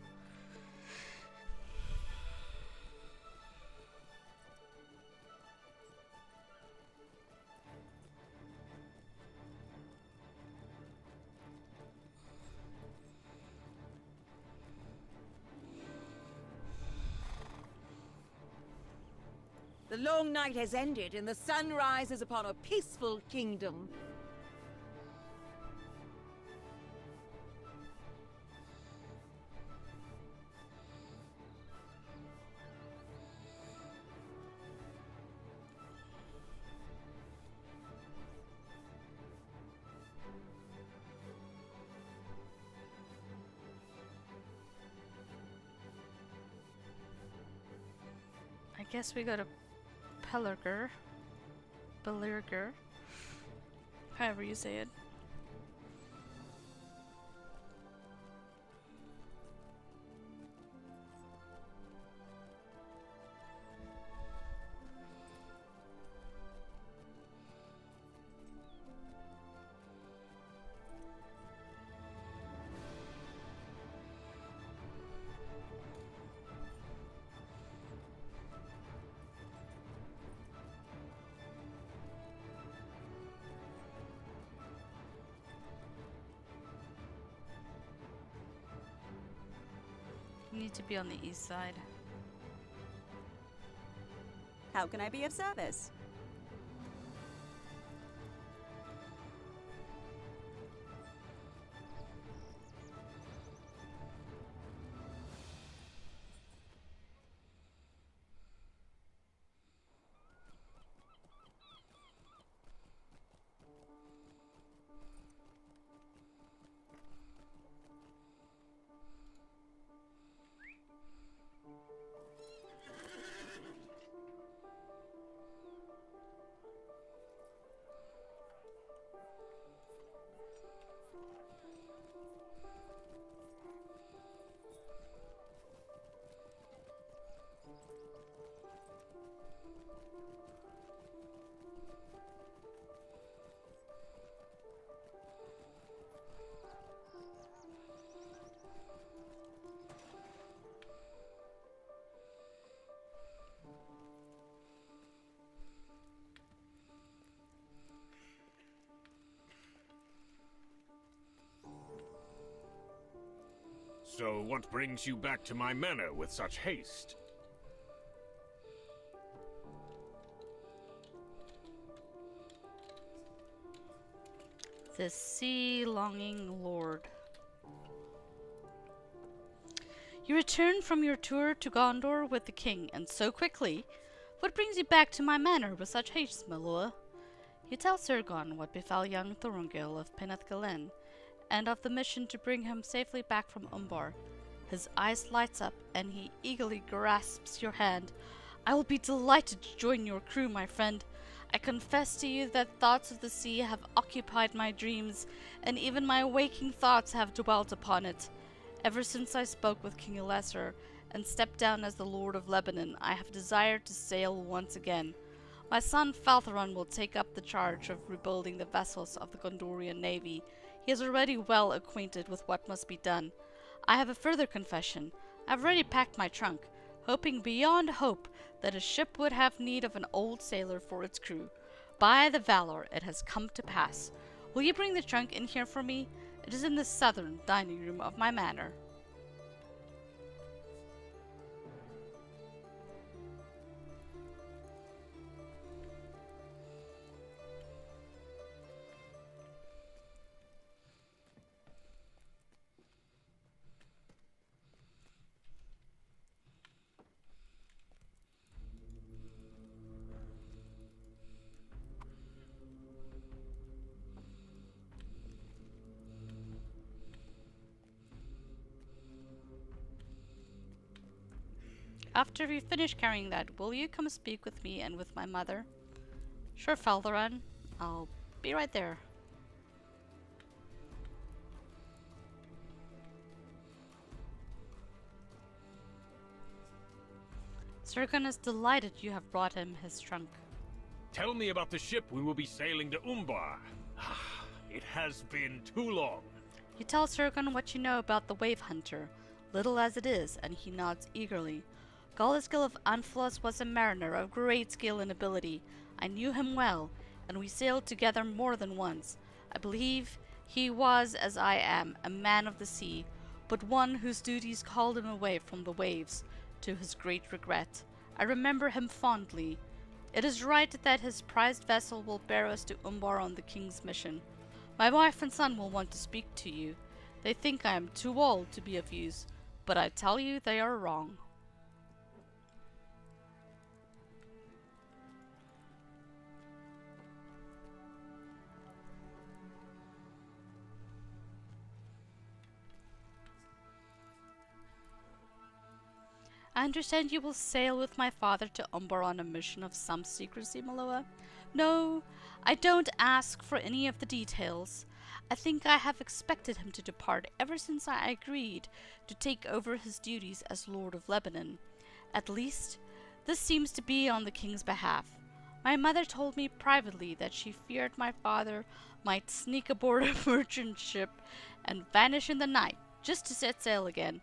The long night has ended and the sun rises upon a peaceful kingdom. I guess we go to Pelurger. However you say it. You need to be on the east side. How can I be of service? So what brings you back to my manor with such haste? The sea-longing lord. You return from your tour to Gondor with the king, and so quickly? What brings you back to my manor with such haste, Miloa? You tell Sirgon what befell young Thorongil of Peneth-Galen, and of the mission to bring him safely back from Umbar. His eyes lights up, and he eagerly grasps your hand. I will be delighted to join your crew, my friend. I confess to you that thoughts of the sea have occupied my dreams, and even my waking thoughts have dwelt upon it. Ever since I spoke with King Elessar and stepped down as the Lord of Lebanon, I have desired to sail once again. My son Faltheron will take up the charge of rebuilding the vessels of the Gondorian navy. He is already well acquainted with what must be done. I have a further confession. I have already packed my trunk, hoping beyond hope that a ship would have need of an old sailor for its crew. By the valor, it has come to pass. Will you bring the trunk in here for me? It is in the southern dining room of my manor. After we finish carrying that, will you come speak with me and with my mother? Sure, Faltheron. I'll be right there. Sirgon is delighted you have brought him his trunk. Tell me about the ship we will be sailing to Umbar. It has been too long. You tell Sirgon what you know about the Wave Hunter, little as it is, and he nods eagerly. Gallisgil of Anfalas was a mariner of great skill and ability. I knew him well, and we sailed together more than once. I believe he was, as I am, a man of the sea, but one whose duties called him away from the waves, to his great regret. I remember him fondly. It is right that his prized vessel will bear us to Umbar on the king's mission. My wife and son will want to speak to you. They think I am too old to be of use, but I tell you they are wrong. I understand you will sail with my father to Umbar on a mission of some secrecy, Miloa? No, I don't ask for any of the details. I think I have expected him to depart ever since I agreed to take over his duties as Lord of Lebanon. At least, this seems to be on the king's behalf. My mother told me privately that she feared my father might sneak aboard a merchant ship and vanish in the night, just to set sail again.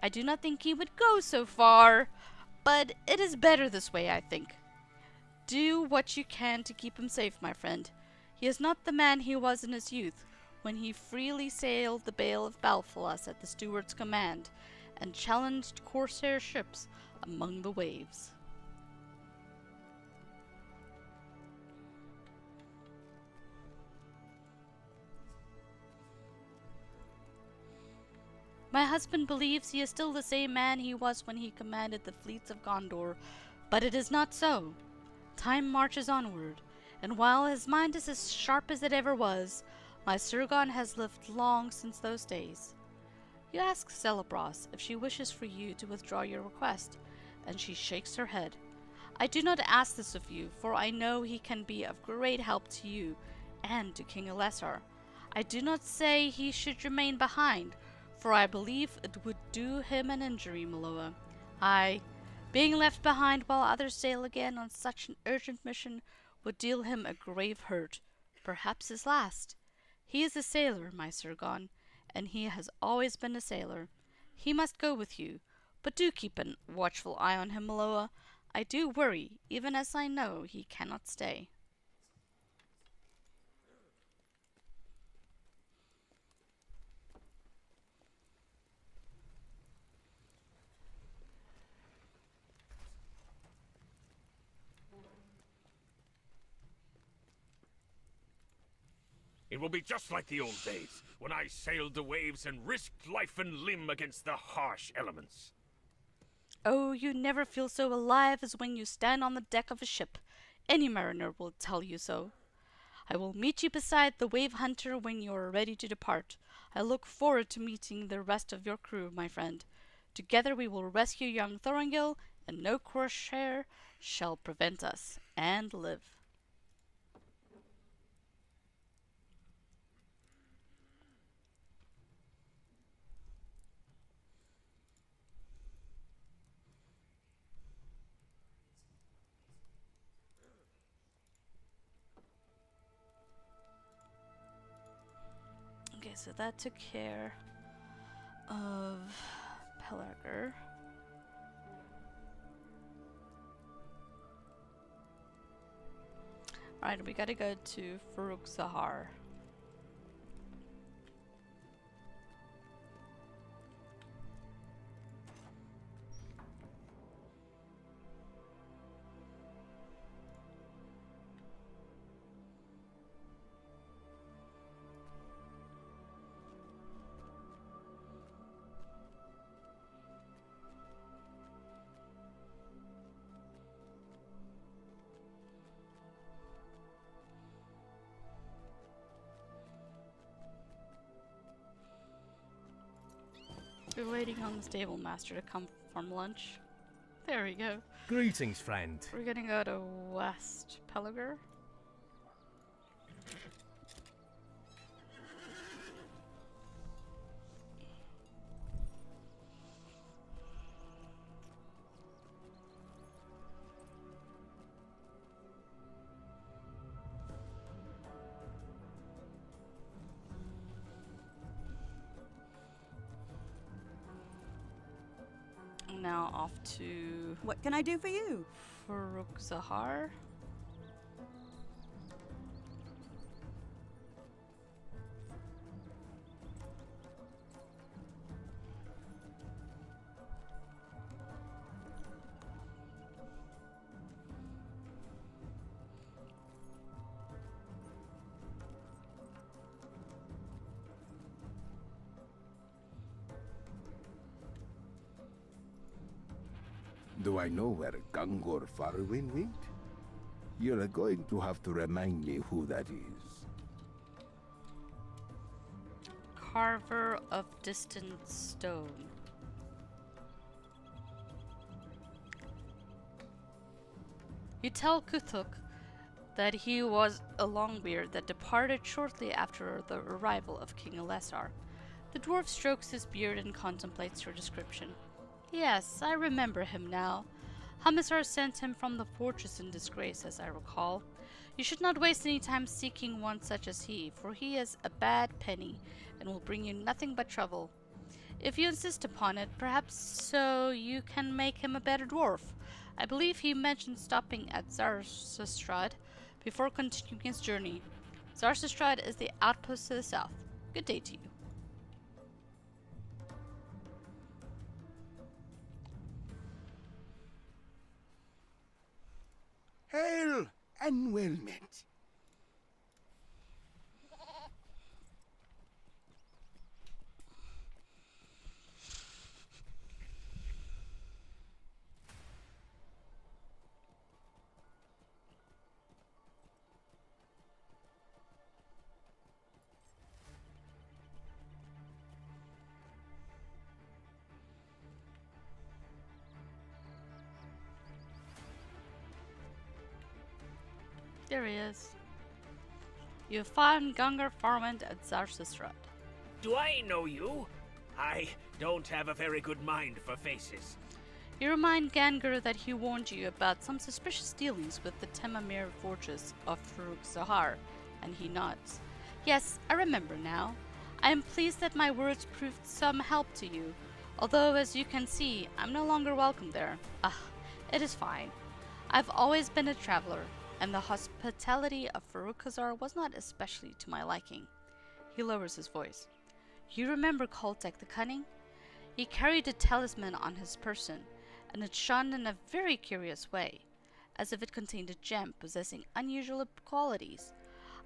I do not think he would go so far, but it is better this way, I think. Do what you can to keep him safe, my friend. He is not the man he was in his youth, when he freely sailed the Bale of belfalas at the steward's command, and challenged corsair ships among the waves. My husband believes he is still the same man he was when he commanded the fleets of Gondor, but it is not so. Time marches onward, and while his mind is as sharp as it ever was, my Sirgon has lived long since those days. You ask Celebros if she wishes for you to withdraw your request, and she shakes her head. I do not ask this of you, for I know he can be of great help to you and to King Elessar. I do not say he should remain behind, for I believe it would do him an injury, Miloa. Being left behind while others sail again on such an urgent mission would deal him a grave hurt, perhaps his last. He is a sailor, my Sirgon, and he has always been a sailor. He must go with you, but do keep a watchful eye on him, Miloa. I do worry, even as I know he cannot stay. It will be just like the old days, when I sailed the waves and risked life and limb against the harsh elements. Oh, you never feel so alive as when you stand on the deck of a ship. Any mariner will tell you so. I will meet you beside the wave hunter when you are ready to depart. I look forward to meeting the rest of your crew, my friend. Together we will rescue young Thorongil, and no corsair shall prevent us, and live. Okay, so that took care of Pelarger. Alright, we gotta go to Faruk Zahar. We're waiting on the stable master to come from lunch. There we go. Greetings, friend. We're gonna go to West Pelarger. Now off to What can I do for you? Faruk Zahar. Do I know where Gangor Farwin went? You're going to have to remind me who that is. Carver of distant stone. You tell Kuthuk that he was a Longbeard that departed shortly after the arrival of King Alessar. The dwarf strokes his beard and contemplates your description. Yes, I remember him now. Hamisar sent him from the fortress in disgrace, as I recall. You should not waste any time seeking one such as he, for he is a bad penny, and will bring you nothing but trouble. If you insist upon it, perhaps so you can make him a better dwarf. I believe he mentioned stopping at Zarsestrad before continuing his journey. Zarsestrad is the outpost to the south. Good day to you. Hail and well met. There he is. You have found Gungar Farmand at Zarsestrad. Do I know you? I don't have a very good mind for faces. You remind Gangur that he warned you about some suspicious dealings with the Temamir fortress of Faruk Zahar, and he nods. Yes, I remember now. I am pleased that my words proved some help to you, although as you can see, I'm no longer welcome there. Ah, it is fine. I've always been a traveler, and the hospitality of Farukazar was not especially to my liking. He lowers his voice. You remember Koltek the Cunning? He carried a talisman on his person, and it shone in a very curious way, as if it contained a gem possessing unusual qualities.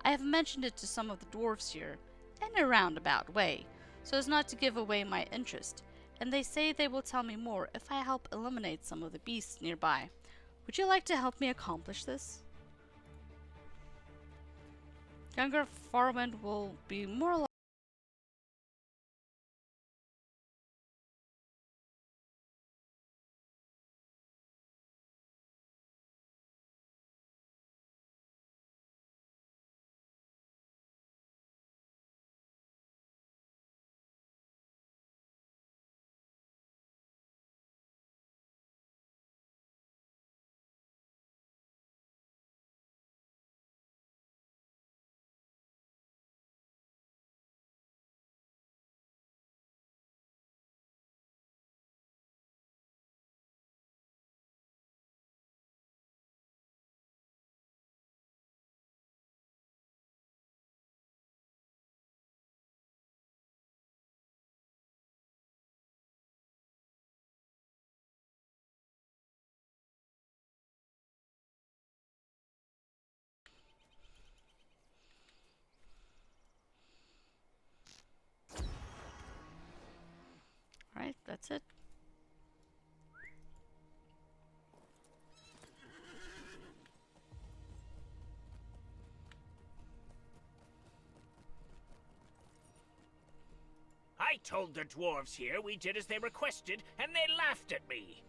I have mentioned it to some of the dwarves here, in a roundabout way, so as not to give away my interest, and they say they will tell me more if I help eliminate some of the beasts nearby. Would you like to help me accomplish this? Younger Farwind will be more like right, that's it. I told the dwarves here we did as they requested, and they laughed at me.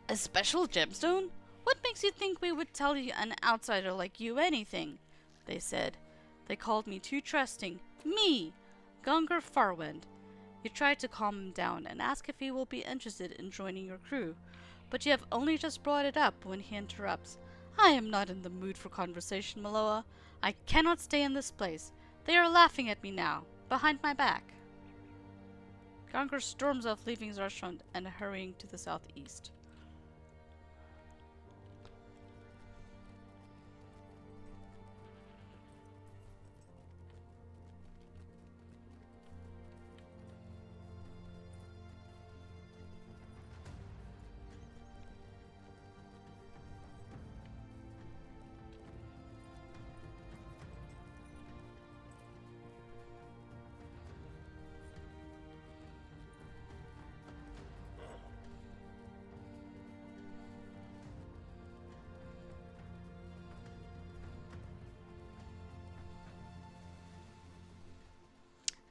A special gemstone? What makes you think we would tell you an outsider like you anything? They said. They called me too trusting. Me! Gungar Farwind. You tried to calm him down and ask if he will be interested in joining your crew, but you have only just brought it up when he interrupts. I am not in the mood for conversation, Miloa. I cannot stay in this place. They are laughing at me now, behind my back. Gungar storms off, leaving his restaurant and hurrying to the southeast.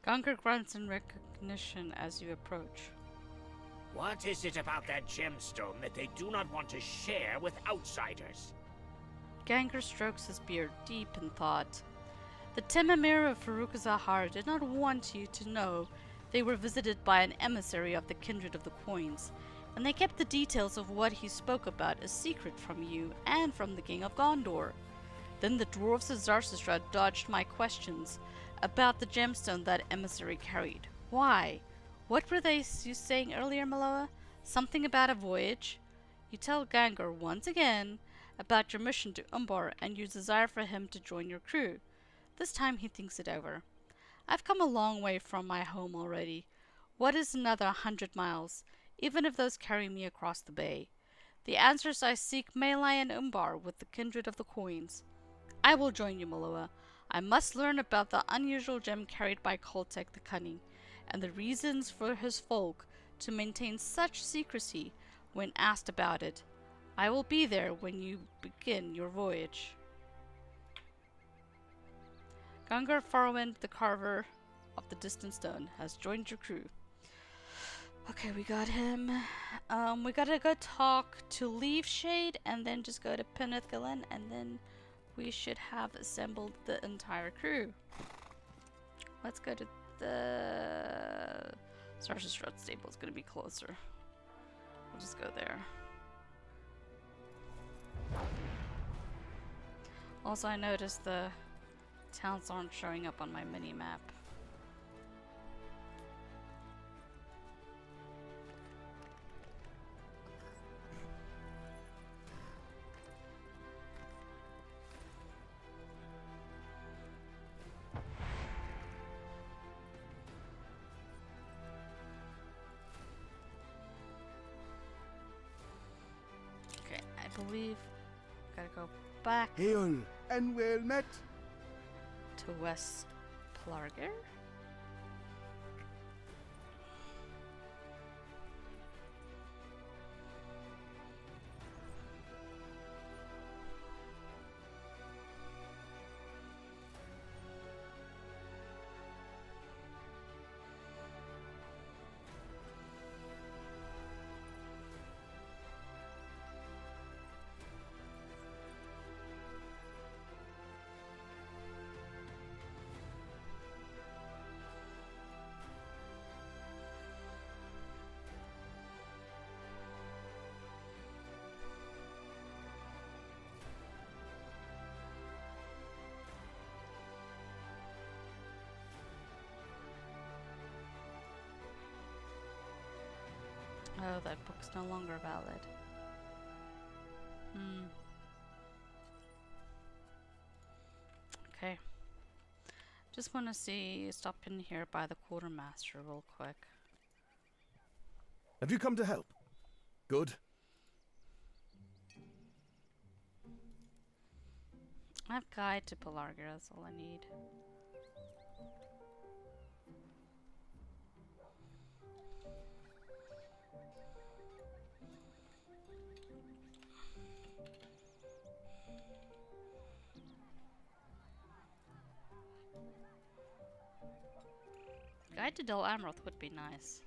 Gungar grunts in recognition as you approach. What is it about that gemstone that they do not want to share with outsiders? Gangar strokes his beard, deep in thought. The Temamir of Farukazahar did not want you to know they were visited by an emissary of the Kindred of the Coins, and they kept the details of what he spoke about a secret from you and from the King of Gondor. Then the dwarves of Zarsastra dodged my questions about the gemstone that emissary carried. Why? What were you saying earlier, Miloa? Something about a voyage? You tell Gangar once again about your mission to Umbar and your desire for him to join your crew. This time he thinks it over. I've come a long way from my home already. What is another 100 miles, even if those carry me across the bay? The answers I seek may lie in Umbar with the Kindred of the Coins. I will join you, Miloa. I must learn about the unusual gem carried by Koltek the Cunning, and the reasons for his folk to maintain such secrecy when asked about it. I will be there when you begin your voyage. Gungar Farwind, the carver of the distant stone, has joined your crew. Okay, we got him. We gotta go talk to Leaf Shade and then just go to Peneth Galen, and then we should have assembled the entire crew. Let's go to the Zarsastra stable. Is gonna be closer. We'll just go there. Also, I noticed the towns aren't showing up on my mini map. Okay, I believe gotta go back. Hail and well met. To West Plarger? Oh, that book's no longer valid. Okay. Just want to stop in here by the quartermaster real quick. Have you come to help? Good. I have guide to Pelargia, that's all I need. Guide to Del Amroth would be nice.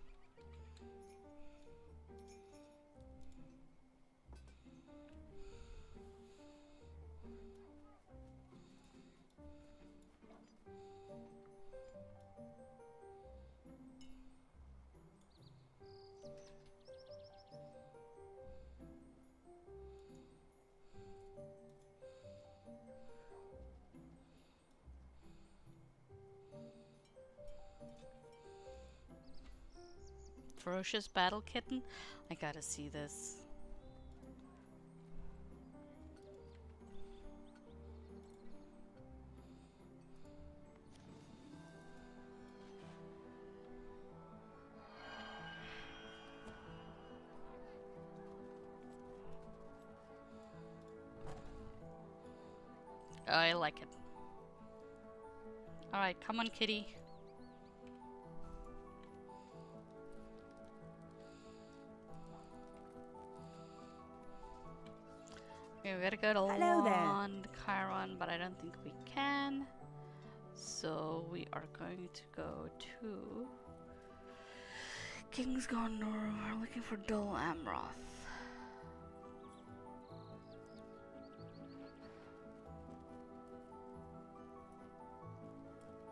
Ferocious Battle Kitten? I gotta see this. I like it. Alright, come on, kitty. Okay, we gotta go to Chiron, but I don't think we can. So we are going to go to King's Gondor. We're looking for Dol Amroth.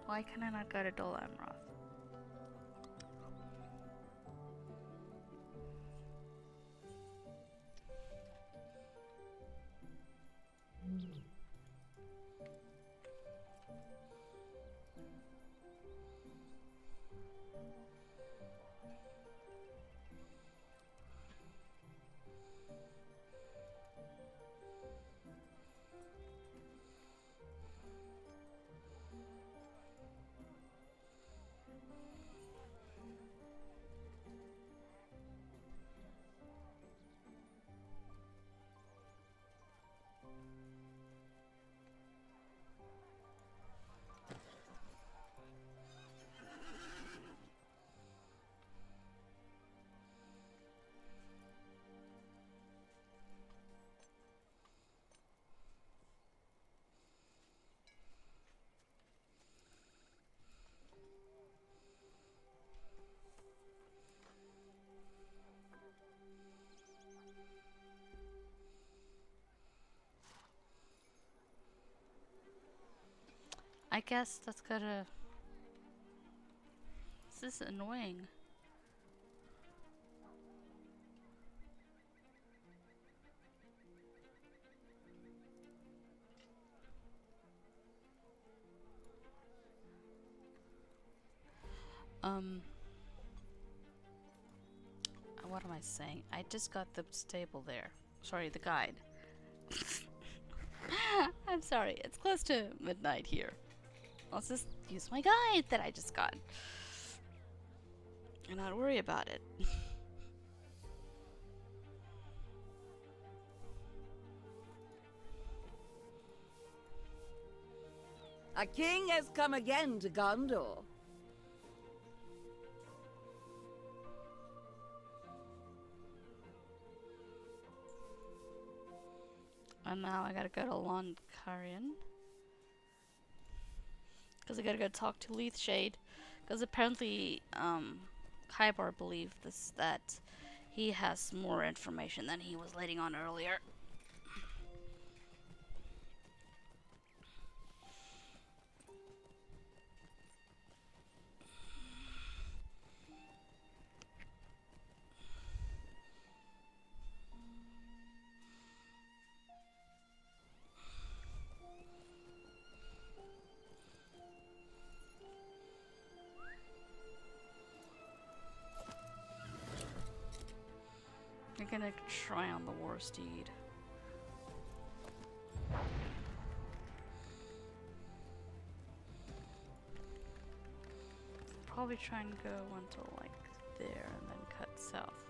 Why can I not go to Dol Amroth? I guess that's gotta... This is annoying. What am I saying? I just got the stable there. Sorry, the guide. I'm sorry, it's close to midnight here. I'll just use my guide that I just got and not worry about it. A king has come again to Gondor. And now I gotta go to Loncarian. Because I gotta go talk to Leithshade. Because apparently, Khyber believed that he has more information than he was letting on earlier. I'm gonna try on the war steed. Probably try and go until like there and then cut south.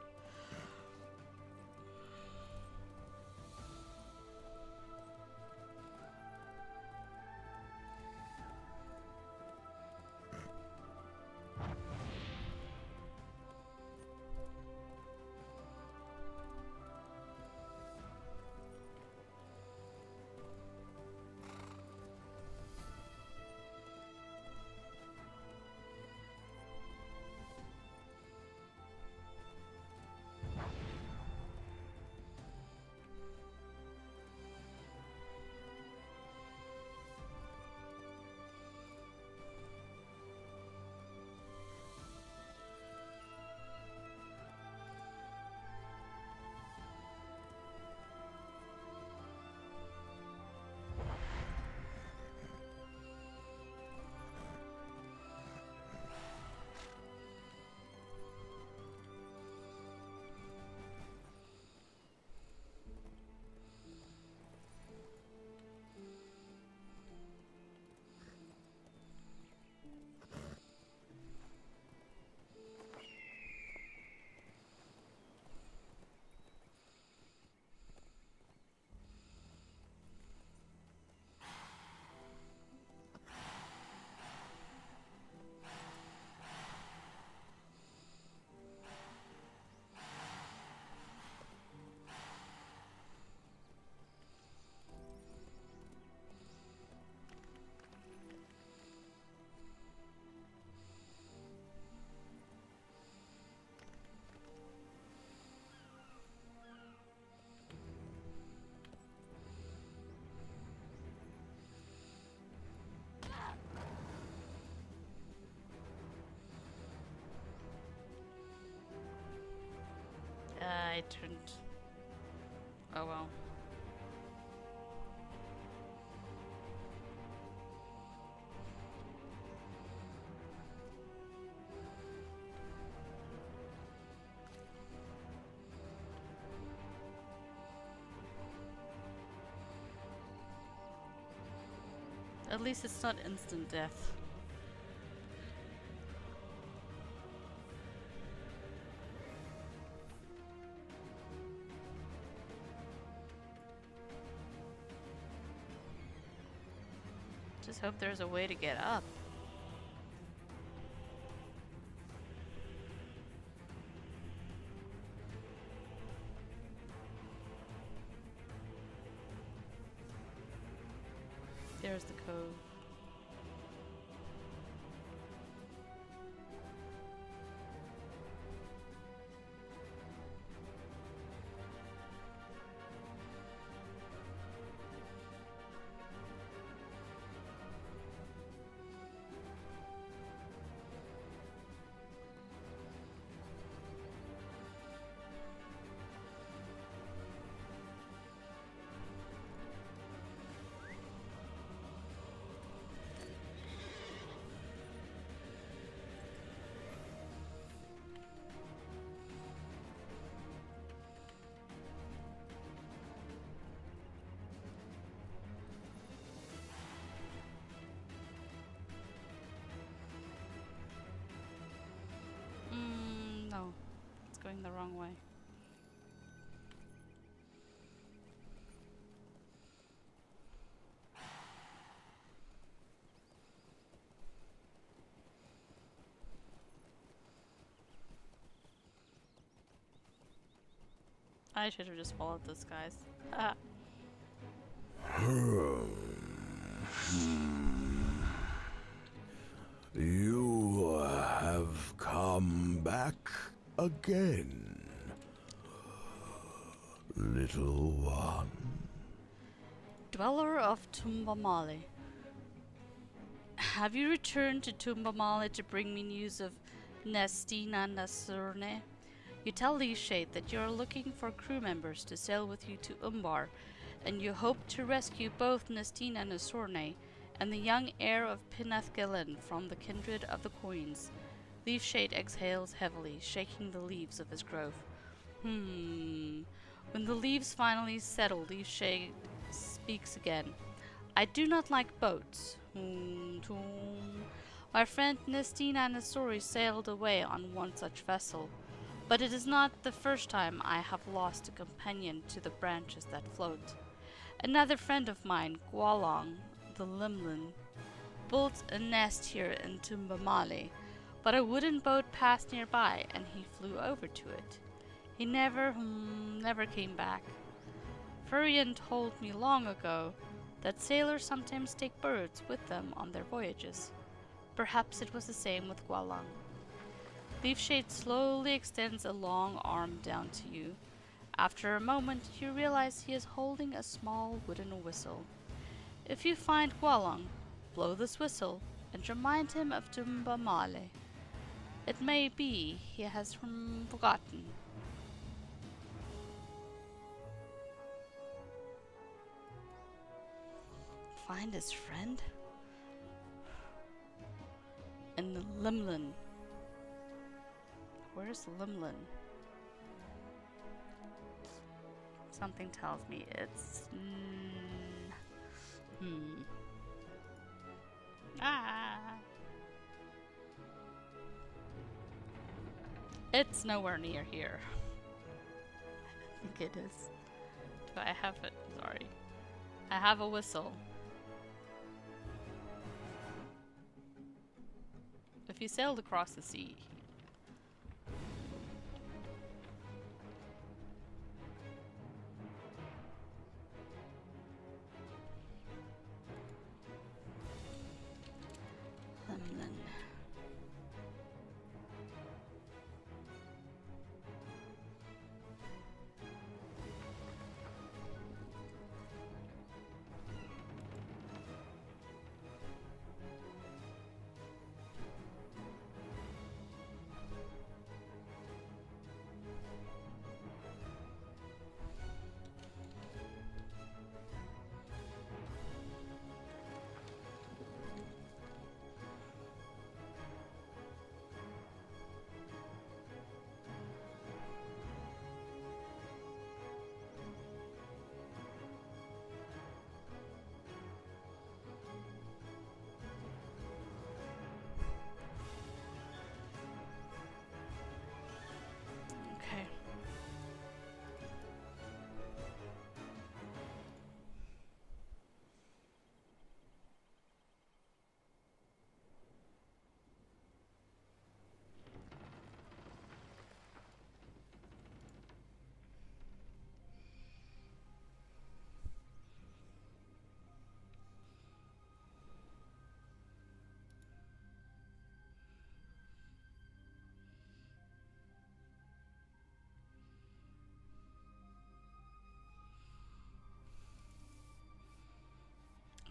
I turned. Oh well. At least it's not instant death. Just hope there's a way to get up. There's the cove. No, it's going the wrong way. I should have just followed those guys. Ah. You have come back again, little one. Dweller of Tumbamale. Have you returned to Tumbamale to bring me news of Nestina Nasurne? You tell Leafshade that you are looking for crew members to sail with you to Umbar, and you hope to rescue both Nestina Nasurne and the young heir of Pinathgelen from the kindred of the Coins. Leafshade exhales heavily, shaking the leaves of his grove. When the leaves finally settle, Leafshade speaks again. I do not like boats. My friend Nestina Nasori sailed away on one such vessel, but it is not the first time I have lost a companion to the branches that float. Another friend of mine, Gwalong, the Limlin, built a nest here in Tumbamale, but a wooden boat passed nearby and he flew over to it. He never came back. Furian told me long ago that sailors sometimes take birds with them on their voyages. Perhaps it was the same with Gwalong. Leafshade slowly extends a long arm down to you. After a moment, you realize he is holding a small wooden whistle. If you find Gwalong, blow this whistle and remind him of Tumbamale. It may be he has forgotten. Find his friend? In the Limlin. Where's Limlin? Something tells me it's... It's nowhere near here. I think it is. Do I have it? Sorry. I have a whistle. If you sailed across the sea.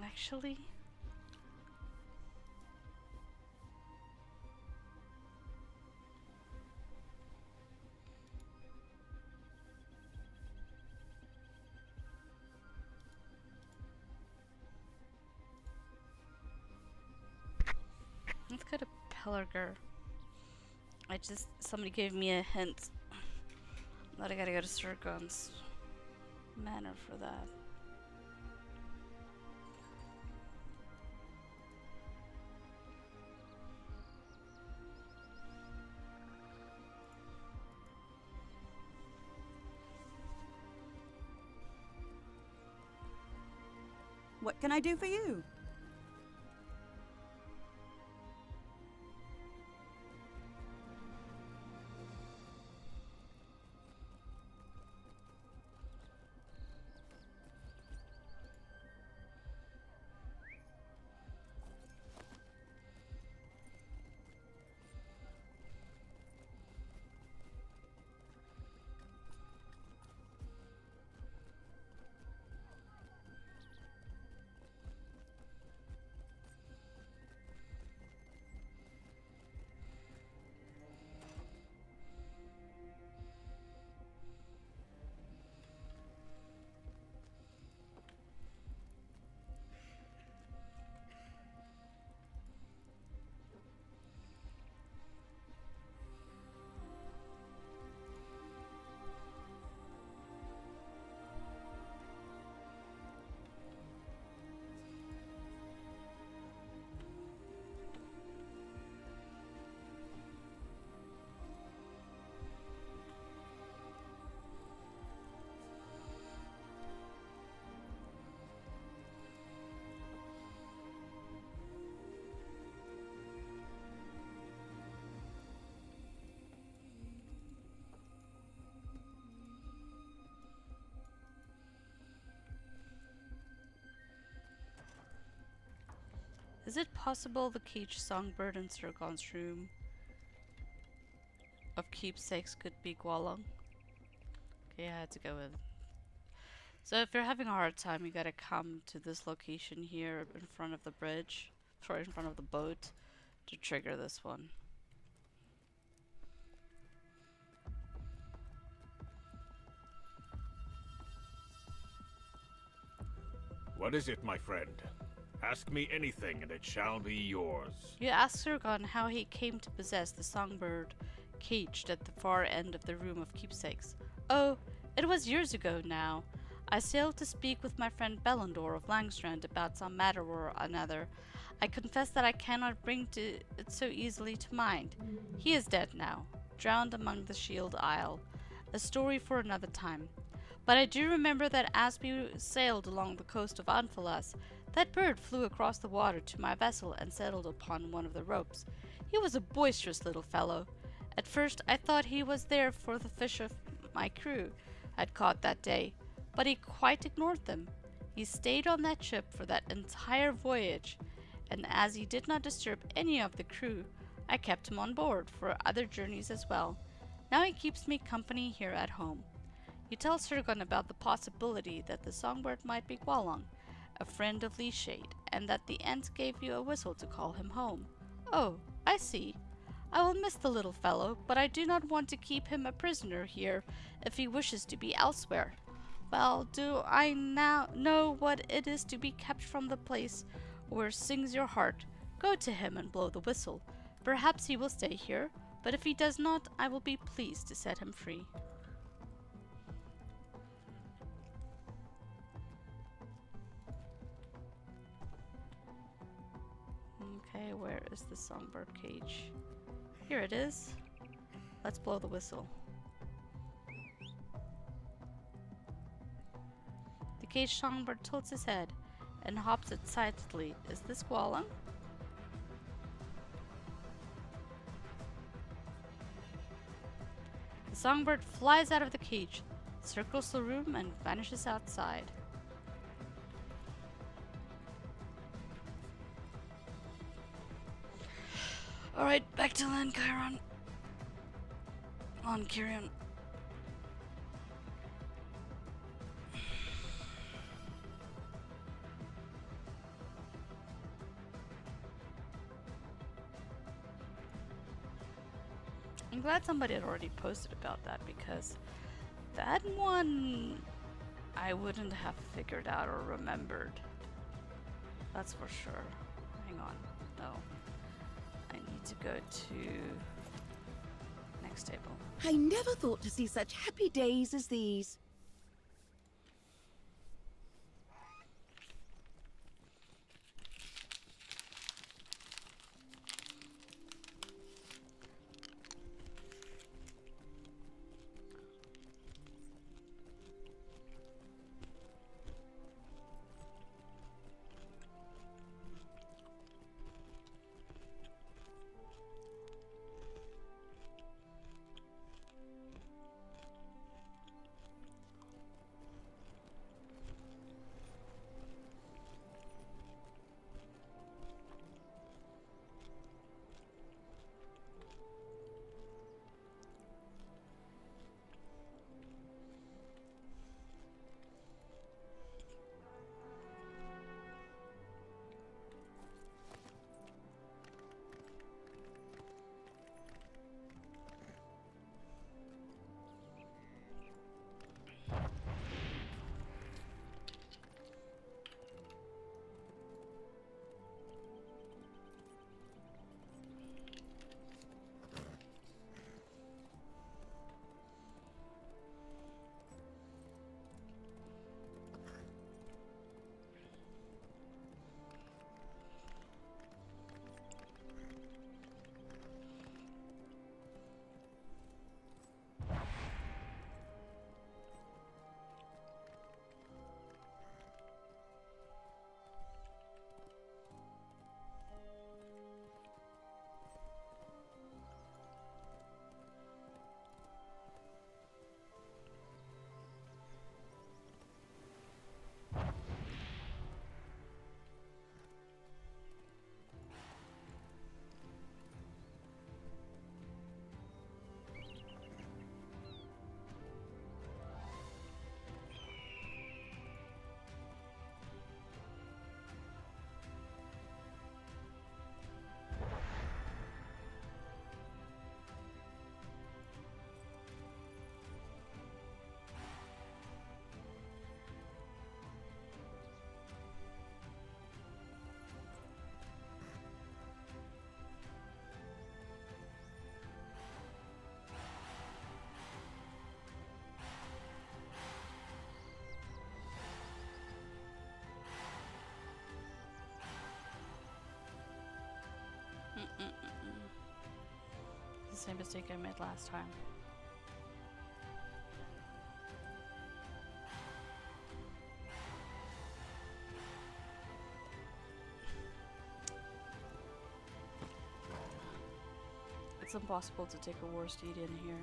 Actually, let's go to Pelarger. Somebody gave me a hint that I gotta go to Sirgon's manor for that. What can I do for you? Is it possible the caged songbird in Sirgon's room of keepsakes could be Gualong? Okay, I had to go with. So if you're having a hard time, you gotta come to this location here in front of the bridge, sorry, in front of the boat, to trigger this one. What is it, my friend? Ask me anything and it shall be yours. You ask Sirgon how he came to possess the songbird caged at the far end of the room of keepsakes. Oh, it was years ago now. I sailed to speak with my friend Bellandor of Langstrand about some matter or another. I confess that I cannot bring it so easily to mind. He is dead now, drowned among the Shield Isle. A story for another time. But I do remember that as we sailed along the coast of Belfalas, that bird flew across the water to my vessel and settled upon one of the ropes. He was a boisterous little fellow. At first I thought he was there for the fish of my crew had caught that day, but he quite ignored them. He stayed on that ship for that entire voyage, and as he did not disturb any of the crew, I kept him on board for other journeys as well. Now he keeps me company here at home. You tell Sirgon about the possibility that the songbird might be Gualong, a friend of Lee Shade, and that the Ent gave you a whistle to call him home. Oh, I see. I will miss the little fellow, but I do not want to keep him a prisoner here if he wishes to be elsewhere. Well, do I now know what it is to be kept from the place where sings your heart? Go to him and blow the whistle. Perhaps he will stay here, but if he does not, I will be pleased to set him free. Okay, where is the songbird cage? Here it is. Let's blow the whistle. The caged songbird tilts his head and hops excitedly. Is this Gualong? The songbird flies out of the cage, circles the room, and vanishes outside. Alright, back to land, Chiron. On, Kyrian. I'm glad somebody had already posted about that, because that one I wouldn't have figured out or remembered. That's for sure. Hang on. No. I need to go to next table. I never thought to see such happy days as these. the same mistake I made last time. It's impossible to take a war steed in here.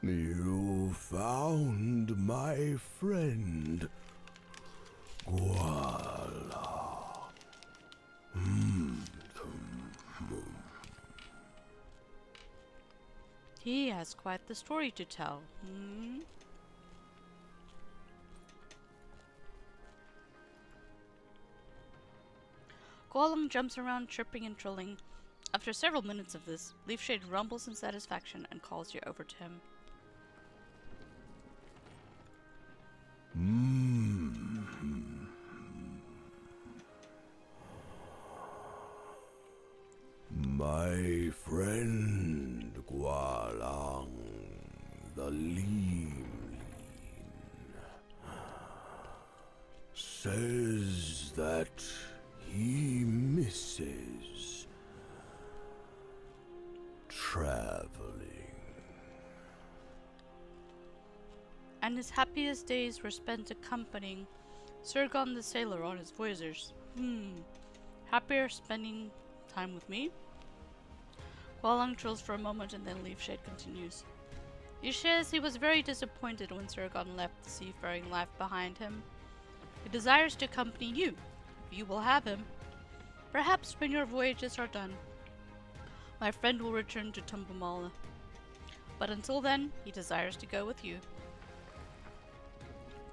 You found my friend, Guala. He has quite the story to tell. Hmm? Golem jumps around, chirping and trilling. After several minutes of this, Leafshade rumbles in satisfaction and calls you over to him. My friend Gualang, the lean, says that he misses traveling. And his happiest days were spent accompanying Sergon the sailor on his voyages. Happier spending time with me? Gualang trills for a moment and then Leafshade continues. He says he was very disappointed when Sergon left the seafaring life behind him. He desires to accompany you, if you will have him. Perhaps when your voyages are done, my friend will return to Tumbamale. But until then, he desires to go with you.